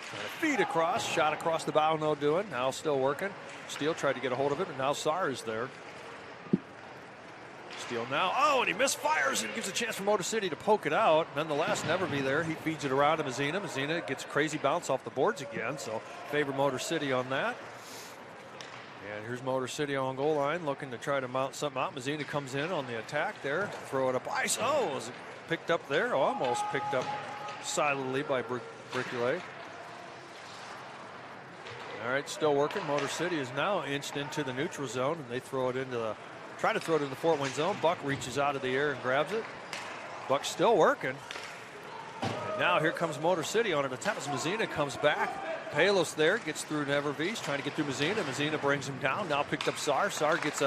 K: Trying to feed across. Shot across the bow, no doing. Now still working. Steele tried to get a hold of it, and now Saar is there. Steele now. Oh, and he misfires and gives a chance for Motor City to poke it out. Nonetheless, Neverby there. He feeds it around to Mazzina. Mazzina gets a crazy bounce off the boards again, so favor Motor City on that. And here's Motor City on goal line looking to try to mount something out. Mazzina comes in on the attack there. Throw it up ice. Oh, was it picked up there? Almost picked up silently by Bricule. All right, still working. Motor City is now inched into the neutral zone, and they throw it into the try to throw it in the Fort Wayne zone. Buck reaches out of the air and grabs it. Buck's still working. And now here comes Motor City on an attempt as Mazzina comes back. Palos there gets through Nevervis, trying to get through Mazzina. Mazzina brings him down. Now picked up Saar. Saar gets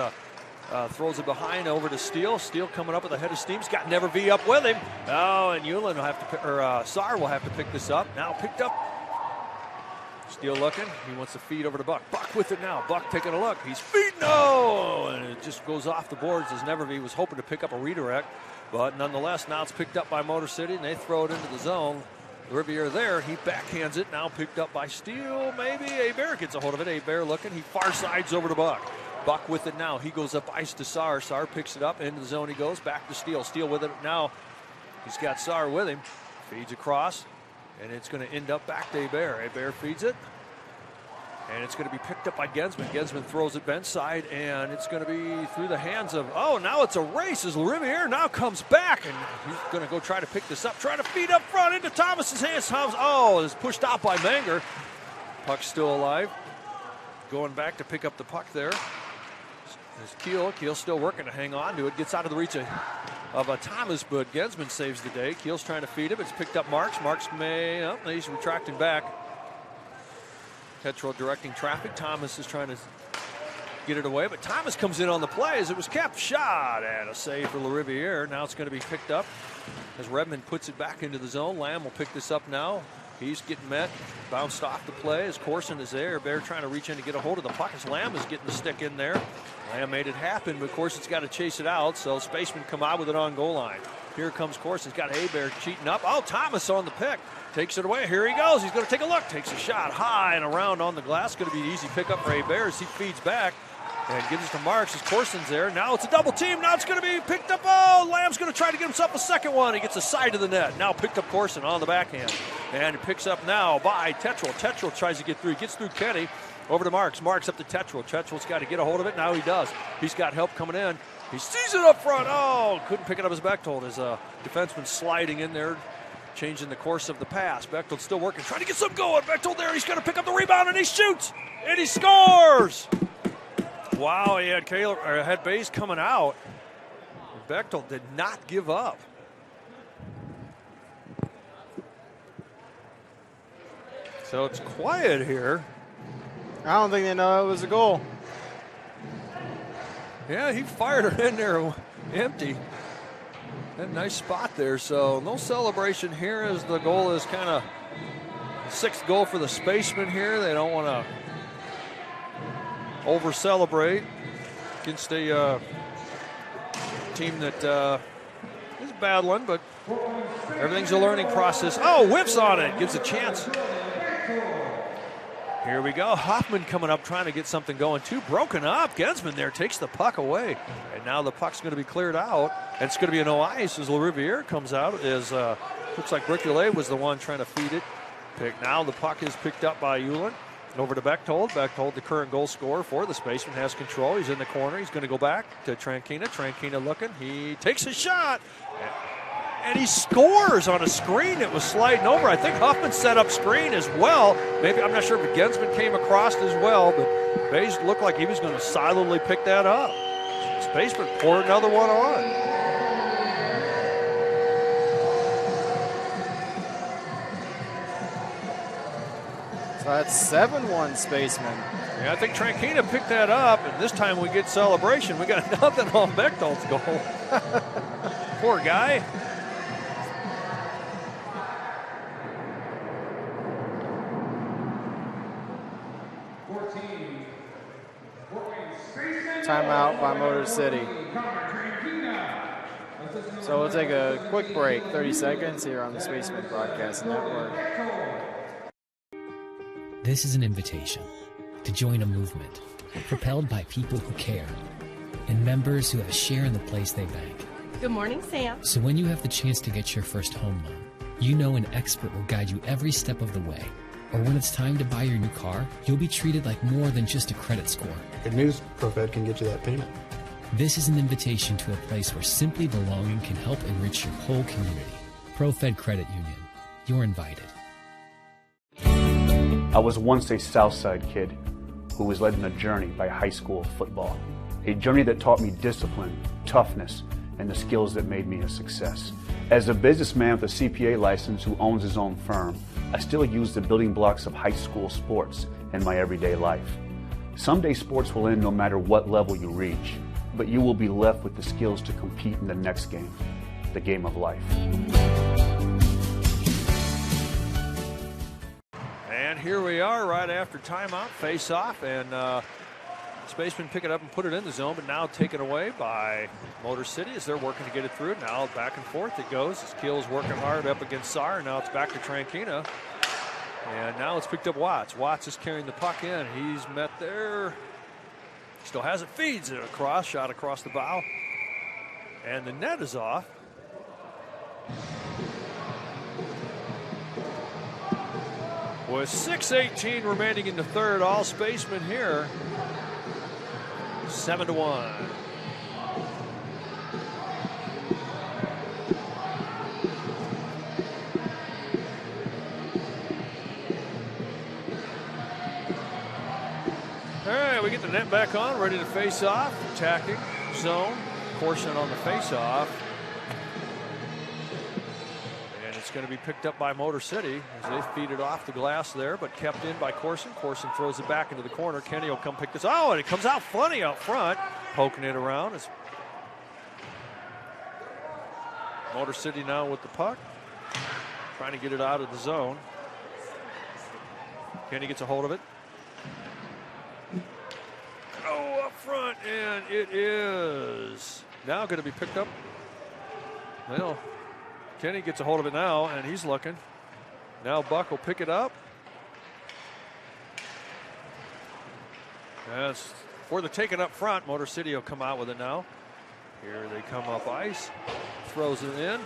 K: throws it behind over to Steele. Steele coming up with a head of steam. He's got Nevervi up with him. Oh, and Ulan will have to, Saar will have to pick this up. Now picked up. Steele looking. He wants to feed over to Buck. Buck with it now. Buck taking a look. He's feeding. No! And it just goes off the boards as Nevervi was hoping to pick up a redirect. But nonetheless, now it's picked up by Motor City, and they throw it into the zone. Riviere there. He backhands it. Now picked up by Steele. Maybe Hebert gets a hold of it. Hebert looking. He far sides over to Buck. Buck with it now. He goes up ice to Saar. Saar picks it up. Into the zone he goes. Back to Steele. Steele with it now. He's got Saar with him. Feeds across. And it's going to end up back to Hebert. Hebert feeds it. And it's going to be picked up by Gensman. Gensman throws it bench side, and it's going to be through the hands of, oh, now it's a race as Riviere now comes back, and he's going to go try to pick this up, try to feed up front into Thomas's hands. Thomas, oh, is pushed out by Menger. Puck's still alive. Going back to pick up the puck there. There's Keel still working to hang on to it. Gets out of the reach of a Thomas, but Gensman saves the day. Keel's trying to feed him. It's picked up Marks. Marks he's retracting back. Tetro directing traffic. Thomas is trying to get it away, but Thomas comes in on the play as it was kept. Shot and a save for LaRiviere. Now it's going to be picked up as Redmond puts it back into the zone. Lamb will pick this up now. He's getting met. Bounced off the play as Corson is there. Bear trying to reach in to get a hold of the puck as Lamb is getting the stick in there. Lamb made it happen, but Corson's got to chase it out, so Spacemen come out with it on goal line. Here comes Corson. He's got Hebert cheating up. Oh, Thomas on the pick. Takes it away. Here he goes. He's going to take a look. Takes a shot high and around on the glass. Going to be an easy pickup for Hebert as he feeds back and gives it to Marks as Corson's there. Now it's a double team. Now it's going to be picked up. Oh, Lamb's going to try to get himself a second one. He gets a side of the net. Now picked up Corson on the backhand. And he picks up now by Tetral. Tetral tries to get through. He gets through Kenny. Over to Marks. Marks up to Tetral. Tetral's got to get a hold of it. Now he does. He's got help coming in. He sees it up front. Oh, couldn't pick it up as Bechtold. His defenseman sliding in there, changing the course of the pass. Bechtold still working, trying to get some going. Bechtold there. He's going to pick up the rebound, and he shoots. And he scores. Wow, he had Bays coming out. Bechtold did not give up. So it's quiet here.
J: I don't think they know it was a goal.
K: Yeah, he fired her in there empty. A nice spot there. So no celebration here as the goal is kind of 6th goal for the Spacemen here. They don't want to over-celebrate against a team that is battling, but everything's a learning process. Oh, whips on it. Gives a chance. Here we go. Hoffman coming up trying to get something going too. Broken up. Gensman there takes the puck away. And now the puck's going to be cleared out. And it's going to be a no ice as LaRiviere comes out. Looks like Briculé was the one trying to feed it. Now the puck is picked up by Ullin. Over to Bechtold. Bechtold, the current goal scorer for the Spaceman, has control. He's in the corner. He's going to go back to Trankina. Trankina looking. He takes a shot. And he scores on a screen that was sliding over. I think Huffman set up screen as well. Maybe, I'm not sure if Gensman came across as well, but Bays looked like he was going to silently pick that up. Spaceman poured another one on.
J: So that's 7-1 Spacemen.
K: Yeah, I think Trankina picked that up, and this time we get celebration. We got nothing on Bechtold's goal. Poor guy.
J: Timeout by Motor City. So we'll take a quick break, 30 seconds here on the Spaceman Broadcast Network.
R: This is an invitation to join a movement propelled by people who care and members who have a share in the place they bank.
C: Good morning, Sam.
R: So when you have the chance to get your first home loan, you know an expert will guide you every step of the way. Or when it's time to buy your new car, you'll be treated like more than just a credit score.
T: Good news, ProFed can get you that payment.
R: This is an invitation to a place where simply belonging can help enrich your whole community. ProFed Credit Union. You're invited.
U: I was once a Southside kid who was led on a journey by high school football. A journey that taught me discipline, toughness, and the skills that made me a success. As a businessman with a CPA license who owns his own firm, I still use the building blocks of high school sports in my everyday life. Someday sports will end no matter what level you reach, but you will be left with the skills to compete in the next game, the game of life.
K: And here we are right after timeout, face off, and Spacemen pick it up and put it in the zone, but now taken away by Motor City as they're working to get it through. Now back and forth it goes. As Keel's working hard up against Saar. Now it's back to Trankina. And now it's picked up Watts. Watts is carrying the puck in. He's met there. Still has it, feeds it across, shot across the bow. And the net is off. With 6:18 remaining in the third, all Spacemen here. 7-1. All right, we get the net back on, ready to face off. Attacking zone, Corson on the face off. And it's going to be picked up by Motor City as they feed it off the glass there, but kept in by Corson. Corson throws it back into the corner. Kenny will come pick this. Oh, and it comes out funny out front, poking it around. As Motor City now with the puck, trying to get it out of the zone. Kenny gets a hold of it. Oh, up front, and it is now going to be picked up. Well, Kenny gets a hold of it now, and he's looking. Now Buck will pick it up. As for the taken up front, Motor City will come out with it now. Here they come up ice. Throws it in.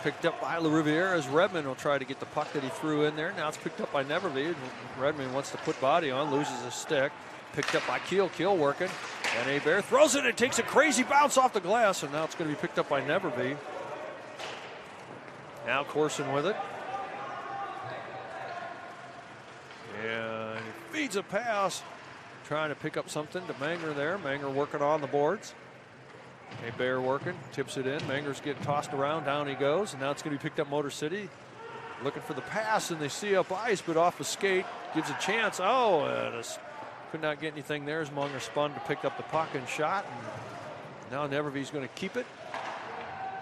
K: Picked up by LaRiviere as Redmond will try to get the puck that he threw in there. Now it's picked up by Neverby. Redmond wants to put body on, loses his stick. Picked up by Keel. Keel working. And Hebert throws it. It takes a crazy bounce off the glass, and now it's going to be picked up by Neverby. Now Corson with it. And he feeds a pass. Trying to pick up something to Manger there. Manger working on the boards. Hebert working. Tips it in. Manger's getting tossed around. Down he goes. And now it's going to be picked up Motor City. looking for the pass, and they see up ice, but off a skate, gives a chance. Oh, and could not get anything there as Munger spun to pick up the puck and shot. And now Neverby's going to keep it.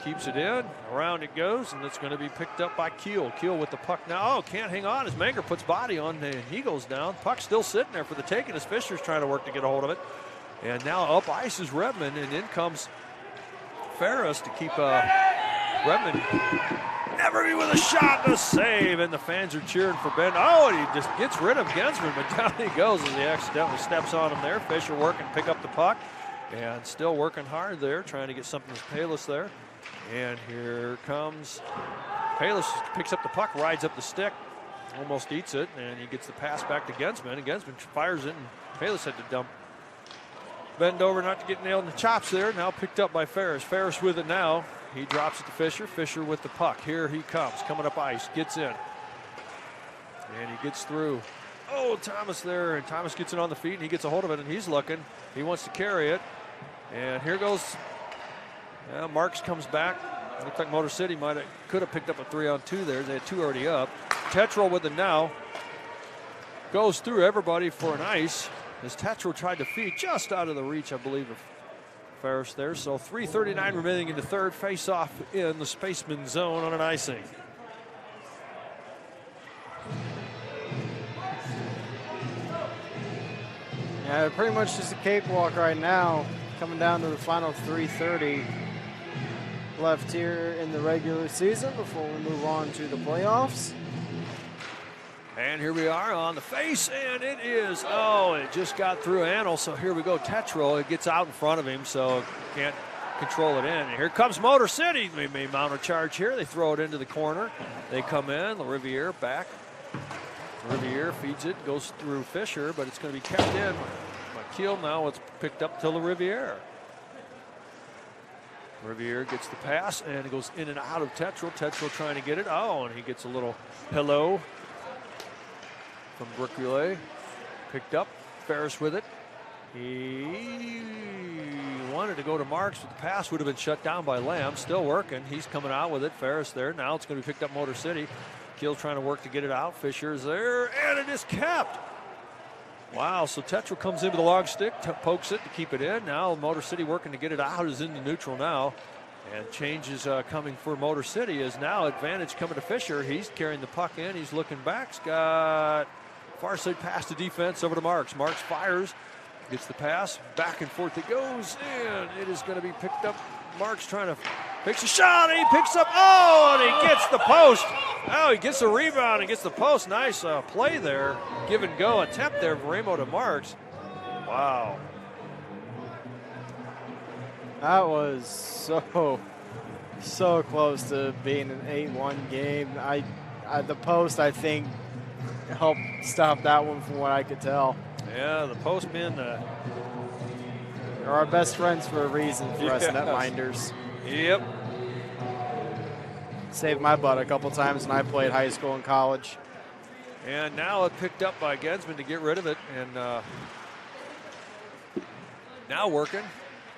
K: Keeps it in. Around it goes, and it's going to be picked up by Keel. Keel with the puck now. Oh, can't hang on as Manger puts body on, and he goes down. Puck's still sitting there for the taking as Fisher's trying to work to get a hold of it. And now up ice is Redmond, and in comes Ferris to keep Redmond. Neverby with a shot and a save, and the fans are cheering for Ben. Oh, and he just gets rid of Gensman, but down he goes as he accidentally steps on him there. Fisher working to pick up the puck, and still working hard there, trying to get something to Palis there. And here comes Palis, picks up the puck, rides up the stick, almost eats it, and he gets the pass back to Gensman, and Gensman fires it, and Palis had to bend over not to get nailed in the chops there. Now picked up by Ferris. Ferris with it now. He drops it to Fisher. Fisher with the puck. Here he comes, coming up ice, gets in. And he gets through. Oh, Thomas there, and Thomas gets it on the feet, and he gets a hold of it, and he's looking. He wants to carry it. And here goes, Marks comes back. Looks like Motor City could have picked up a 3-on-2 there. They had 2 already up. Tetral with it now. Goes through everybody for an ice. As Tetral tried to feed just out of the reach, I believe, of Ferris there. So 3:39 remaining in the third. Face off in the Spaceman zone on an icing.
J: Yeah, pretty much just a cakewalk right now. Coming down to the final 3:30 left here in the regular season before we move on to the playoffs.
K: And here we are on the face, and it is, it just got through Annel, so here we go, Tetral. It gets out in front of him, so can't control it in. And here comes Motor City. They may mount a charge here. They throw it into the corner. They come in, Riviere back. Riviere feeds it, goes through Fisher, but it's going to be kept in by Keel. Now it's picked up to Riviere. Riviere gets the pass, and it goes in and out of Tetral. Tetral trying to get it. Oh, and he gets a little hello from Bricoulet. Picked up. Ferris with it. He wanted to go to Marks, but the pass would have been shut down by Lamb. Still working. He's coming out with it. Ferris there. Now it's going to be picked up Motor City. Keel trying to work to get it out. Fisher's there, and it is kept. Wow, so Tetral comes in with a long stick, pokes it to keep it in. Now Motor City working to get it out, is in the neutral now. And change is coming for Motor City, is now advantage coming to Fisher. He's carrying the puck in. He's looking back. Scott, far side pass to defense over to Marks. Marks fires, gets the pass. Back and forth it goes, and it is going to be picked up. Marks trying to picks a shot, and he picks up, and he gets the post. Oh, he gets the rebound and gets the post. Nice play there. Give and go attempt there, Remo to Marks. Wow.
J: That was so close to being an 8-1 game. The post, I think, helped stop that one from what I could tell.
K: Yeah, the postmen
J: are our best friends for a reason for us netminders.
K: Yep.
J: Saved my butt a couple times when I played high school and college.
K: And now it picked up by Gensman to get rid of it. And now working.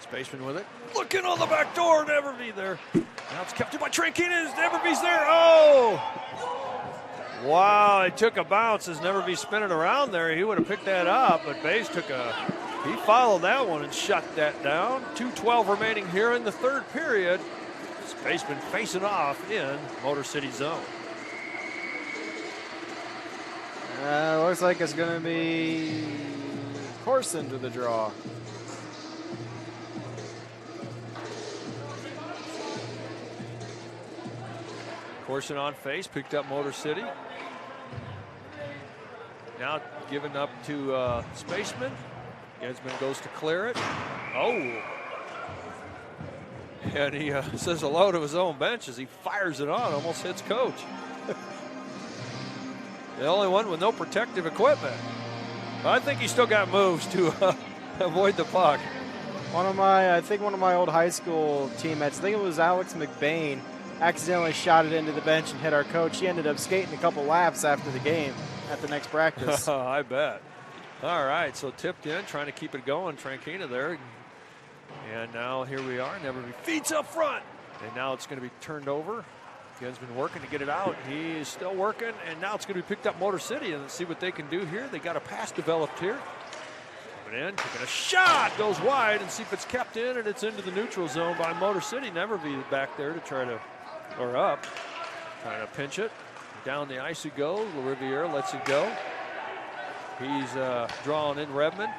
K: Spaceman with it. Looking on the back door. Neverby there. Now it's kept in by Tranquina. Neverby's there. Oh! Wow, it took a bounce as Neverby spinning around there. He would have picked that up, but Bays he followed that one and shut that down. 2:12 remaining here in the third period. Spaceman facing off in Motor City zone.
J: Looks like it's going to be Corson to the draw.
K: Corson on face, picked up Motor City. Now given up to Spaceman. Gensman goes to clear it. Oh! And he says hello to his own bench as he fires it on, almost hits coach. The only one with no protective equipment. But I think he still got moves to avoid the puck.
J: I think one of my old high school teammates, I think it was Alex McBain, accidentally shot it into the bench and hit our coach. He ended up skating a couple laps after the game at the next practice.
K: I bet. All right, so tipped in, trying to keep it going. Tranquina there. And now here we are. Neverby feeds up front. And now it's going to be turned over. Kid's been working to get it out. He is still working, and now it's going to be picked up Motor City, and let's see what they can do here. They got a pass developed here. Coming in, taking a shot, goes wide, and see if it's kept in, and it's into the neutral zone by Motor City. Nevervee back there to try to, or up, trying to pinch it. Down the ice it goes. LaRiviere lets it go. He's drawing in Redmond.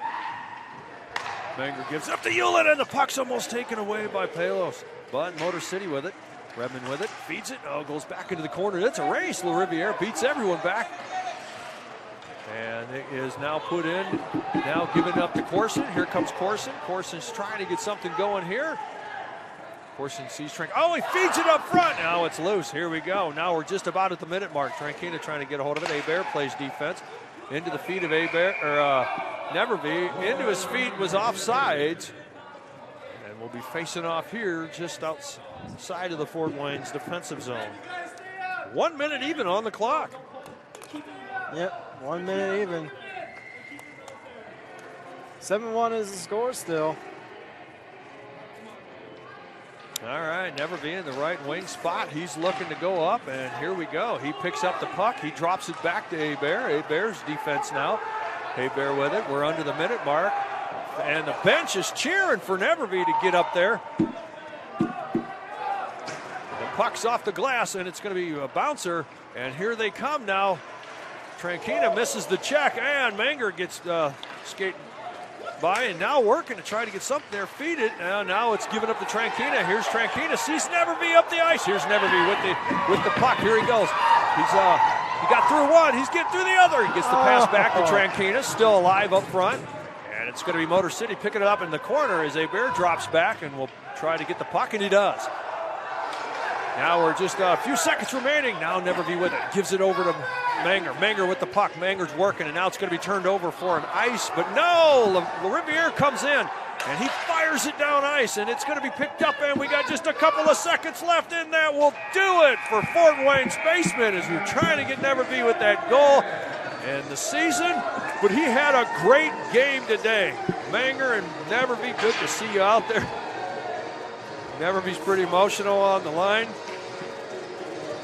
K: Menger gives up to Hewlett, and the puck's almost taken away by Palos. But Motor City with it. Redmond with it. Feeds it. Oh, goes back into the corner. It's a race. LaRiviere beats everyone back. And it is now put in. Now giving up to Corson. Here comes Corson. Corson's trying to get something going here. Corson sees Trank. Oh, he feeds it up front. Now it's loose. Here we go. Now we're just about at the minute mark. Trankina trying to get a hold of it. Hebert plays defense. Into the feet of Hebert, or Nevervee. Into his feet was offsides. And we'll be facing off here just outside of the Fort Wayne's defensive zone. 1 minute even on the clock.
J: Yep, 1 minute even. 7-1 is the score still.
K: All right, Nevervee in the right wing spot. He's looking to go up, and here we go. He picks up the puck. He drops it back to Hebert. Hebert's defense now. Hebert with it. We're under the minute mark. And the bench is cheering for Nevervee to get up there. The puck's off the glass, and it's going to be a bouncer. And here they come now. Trankina misses the check, and Menger gets skating by, and now working to try to get something there. Feed it. Now it's given up to Trankina. Here's Trankina. Sees Nevervee up the ice. Here's Nevervee with the puck. Here he goes. He got through one. He's getting through the other. He gets the pass back to Trankina. Still alive up front. And it's going to be Motor City picking it up in the corner as Hebert drops back and will try to get the puck, and he does. Now we're just a few seconds remaining. Now Nevervee with it. Gives it over to Menger. Menger with the puck. Menger's working, and now it's going to be turned over for an ice. But no, LaRiviere comes in, and he fires it down ice, and it's going to be picked up, and we got just a couple of seconds left, and that will do it for Fort Wayne Spacemen as we're trying to get Nevervee with that goal and the season. But he had a great game today. Menger and Nevervee, good to see you out there. Nevervee's pretty emotional on the line.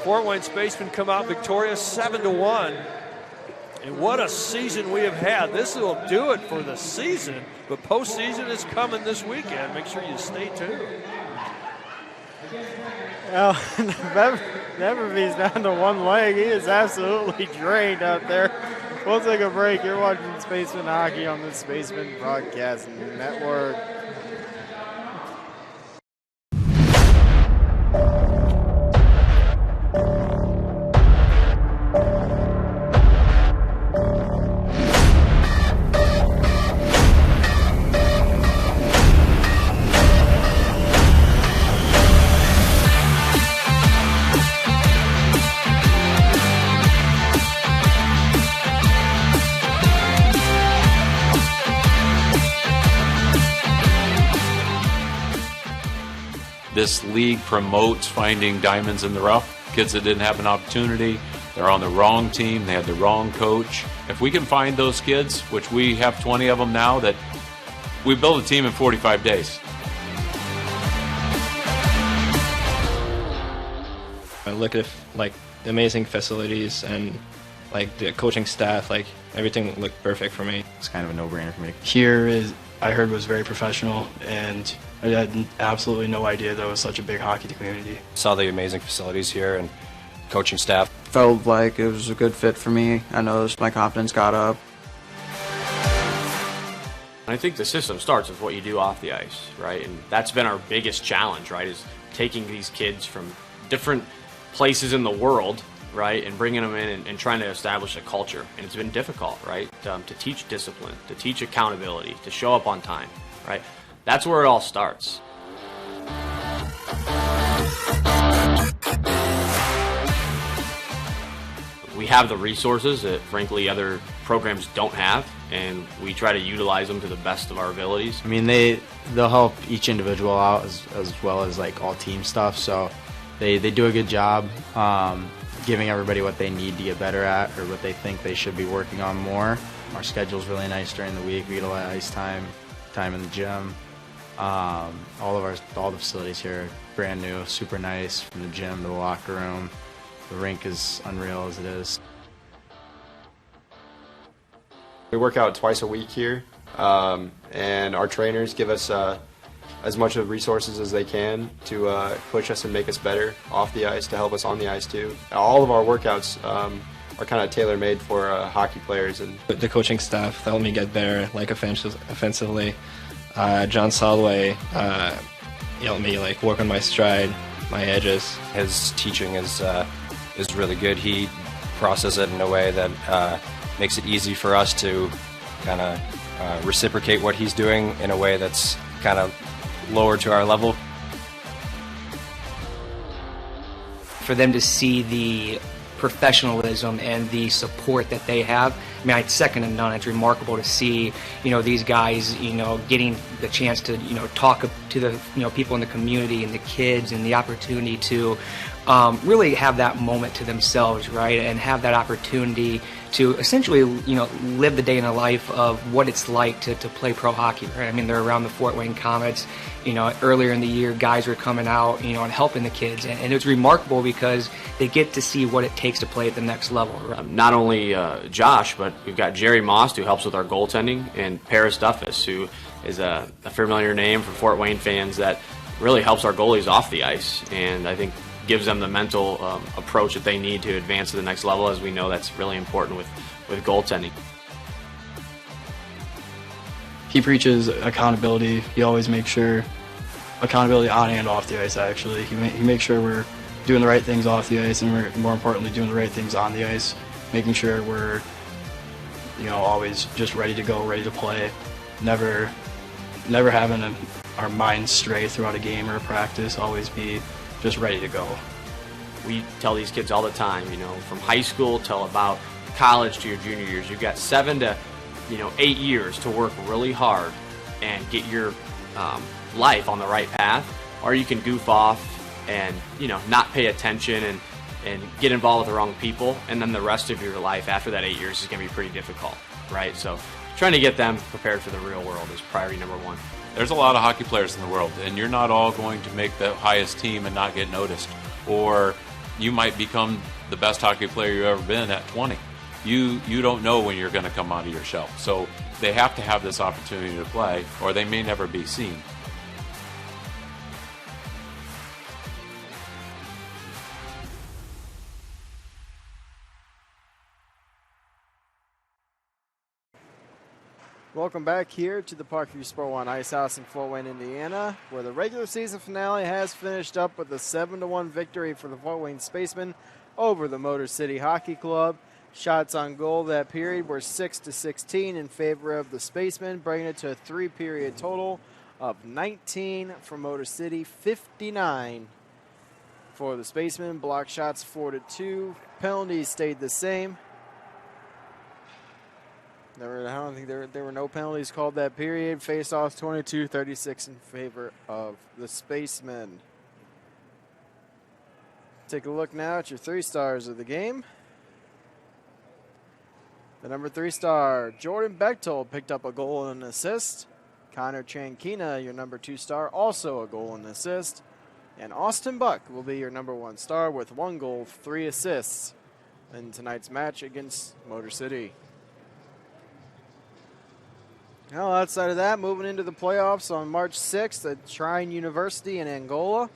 K: Fort Wayne Spacemen come out victorious 7-1. And what a season we have had. This will do it for the season, but postseason is coming this weekend. Make sure you stay tuned.
J: Well, Nevervee's down to one leg. He is absolutely drained out there. We'll take a break. You're watching Spaceman Hockey on the Spaceman Broadcasting Network.
A: This league promotes finding diamonds in the rough, kids that didn't have an opportunity, they're on the wrong team, they had the wrong coach. If we can find those kids, which we have 20 of them now, that we build a team in 45 days.
B: I look at like the amazing facilities and like the coaching staff, like everything looked perfect for me.
C: It's kind of a no-brainer for me.
D: Here I heard was very professional, and I had absolutely no idea that was such a big hockey community.
E: Saw the amazing facilities here and coaching staff.
F: Felt like it was a good fit for me. I noticed my confidence got up.
G: I think the system starts with what you do off the ice, right? And that's been our biggest challenge, right, is taking these kids from different places in the world, right, and bringing them in and trying to establish a culture. And it's been difficult, right, to teach discipline, to teach accountability, to show up on time, right? That's where it all starts. We have the resources that, frankly, other programs don't have, and we try to utilize them to the best of our abilities.
C: I mean, they'll help each individual out as well as like all team stuff, so they do a good job giving everybody what they need to get better at or what they think they should be working on more. Our schedule's really nice during the week. We get a lot of ice time in the gym. All the facilities here are brand new, super nice, from the gym to the locker room. The rink is unreal as it is.
H: We work out twice a week here, and our trainers give us as much of resources as they can to push us and make us better off the ice, to help us on the ice too. All of our workouts are kind of tailor-made for hockey players. And
B: the coaching staff helped me get better, like offensively. John Solway helped me like work on my stride, my edges.
E: His teaching is really good. He processes it in a way that makes it easy for us to kind of reciprocate what he's doing in a way that's kind of lower to our level.
I: For them to see the professionalism and the support that they have, I mean, it's second to none. It's remarkable to see, these guys, getting the chance to, talk to the, people in the community and the kids, and the opportunity to really have that moment to themselves, right? And have that opportunity to essentially, live the day in the life of what it's like to play pro hockey, right? I mean, they're around the Fort Wayne Comets. Earlier in the year, guys were coming out, and helping the kids. And it's remarkable because they get to see what it takes to play at the next level.
G: Not only Josh, but we've got Jerry Most, who helps with our goaltending, and Paris Duffus, who is a familiar name for Fort Wayne fans, that really helps our goalies off the ice. And I think gives them the mental approach that they need to advance to the next level, as we know that's really important with goaltending.
D: He preaches accountability. He always makes sure accountability on and off the ice, actually. He makes sure we're doing the right things off the ice, and we're, more importantly, doing the right things on the ice, making sure we're always just ready to go, ready to play, never having our minds stray throughout a game or a practice, always be just ready to go.
G: We tell these kids all the time, from high school till about college to your junior years, you've got 7 to 8 years to work really hard and get your life on the right path, or you can goof off and not pay attention and get involved with the wrong people, and then the rest of your life after that 8 years is going to be pretty difficult, right? So trying to get them prepared for the real world is priority number one.
A: There's a lot of hockey players in the world, and you're not all going to make the highest team and not get noticed. Or you might become the best hockey player you've ever been at 20. You don't know when you're going to come out of your shell. So they have to have this opportunity to play, or they may never be seen.
J: Welcome back here to the Parkview Sport One Ice House in Fort Wayne, Indiana, where the regular season finale has finished up with a 7-1 victory for the Fort Wayne Spacemen over the Motor City Hockey Club. Shots on goal that period were 6-16 in favor of the Spacemen, bringing it to a 3-period total of 19 for Motor City, 59 for the Spacemen. Block shots 4-2. Penalties stayed the same. I don't think there were no penalties called that period. Face-offs 22-36 in favor of the Spacemen. Take a look now at your 3 stars of the game. The number 3 star, Jordan Bechtold, picked up a goal and an assist. Connor Chankina, your number 2 star, also a goal and assist. And Austin Buck will be your number 1 star with 1 goal, 3 assists in tonight's match against Motor City. Now, outside of that, moving into the playoffs on March 6th at Shrine University in Angola.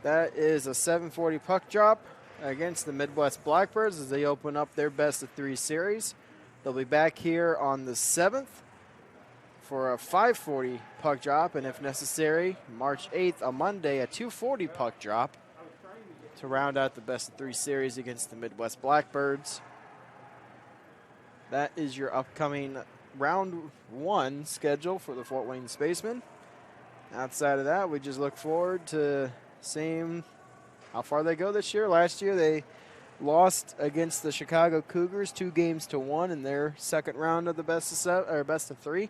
J: That is a 7:40 puck drop against the Midwest Blackbirds as they open up their best-of-3 series. They'll be back here on the 7th for a 5:40 puck drop, and if necessary, March 8th, a Monday, a 2:40 puck drop to round out the best-of-3 series against the Midwest Blackbirds. That is your upcoming round 1 schedule for the Fort Wayne Spacemen. Outside of that, we just look forward to seeing how far they go this year. Last year, they lost against the Chicago Cougars 2-1 in their second round of the best-of-3.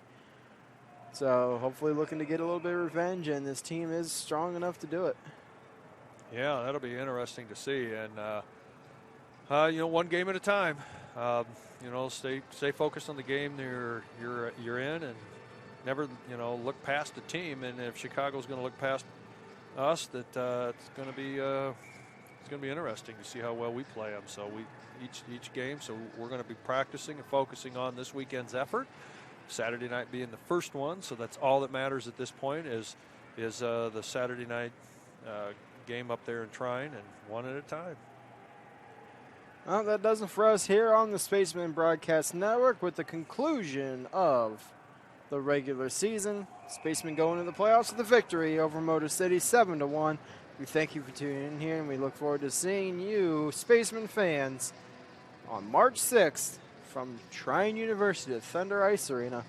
J: So hopefully looking to get a little bit of revenge, and this team is strong enough to do it.
K: Yeah, that'll be interesting to see. And, 1 game at a time. Stay focused on the game you're in, and never look past a team, and if Chicago's going to look past us, that it's going to be interesting to see how well we play them. So each game, so we're going to be practicing and focusing on this weekend's effort. Saturday night being the first one, so that's all that matters at this point is the Saturday night game up there in Trine, and one at a time.
J: Well, that does it for us here on the Spacemen Broadcast Network with the conclusion of the regular season. Spacemen going to the playoffs with a victory over Motor City 7-1. We thank you for tuning in here, and we look forward to seeing you, Spacemen fans, on March 6th from Trine University at Thunder Ice Arena.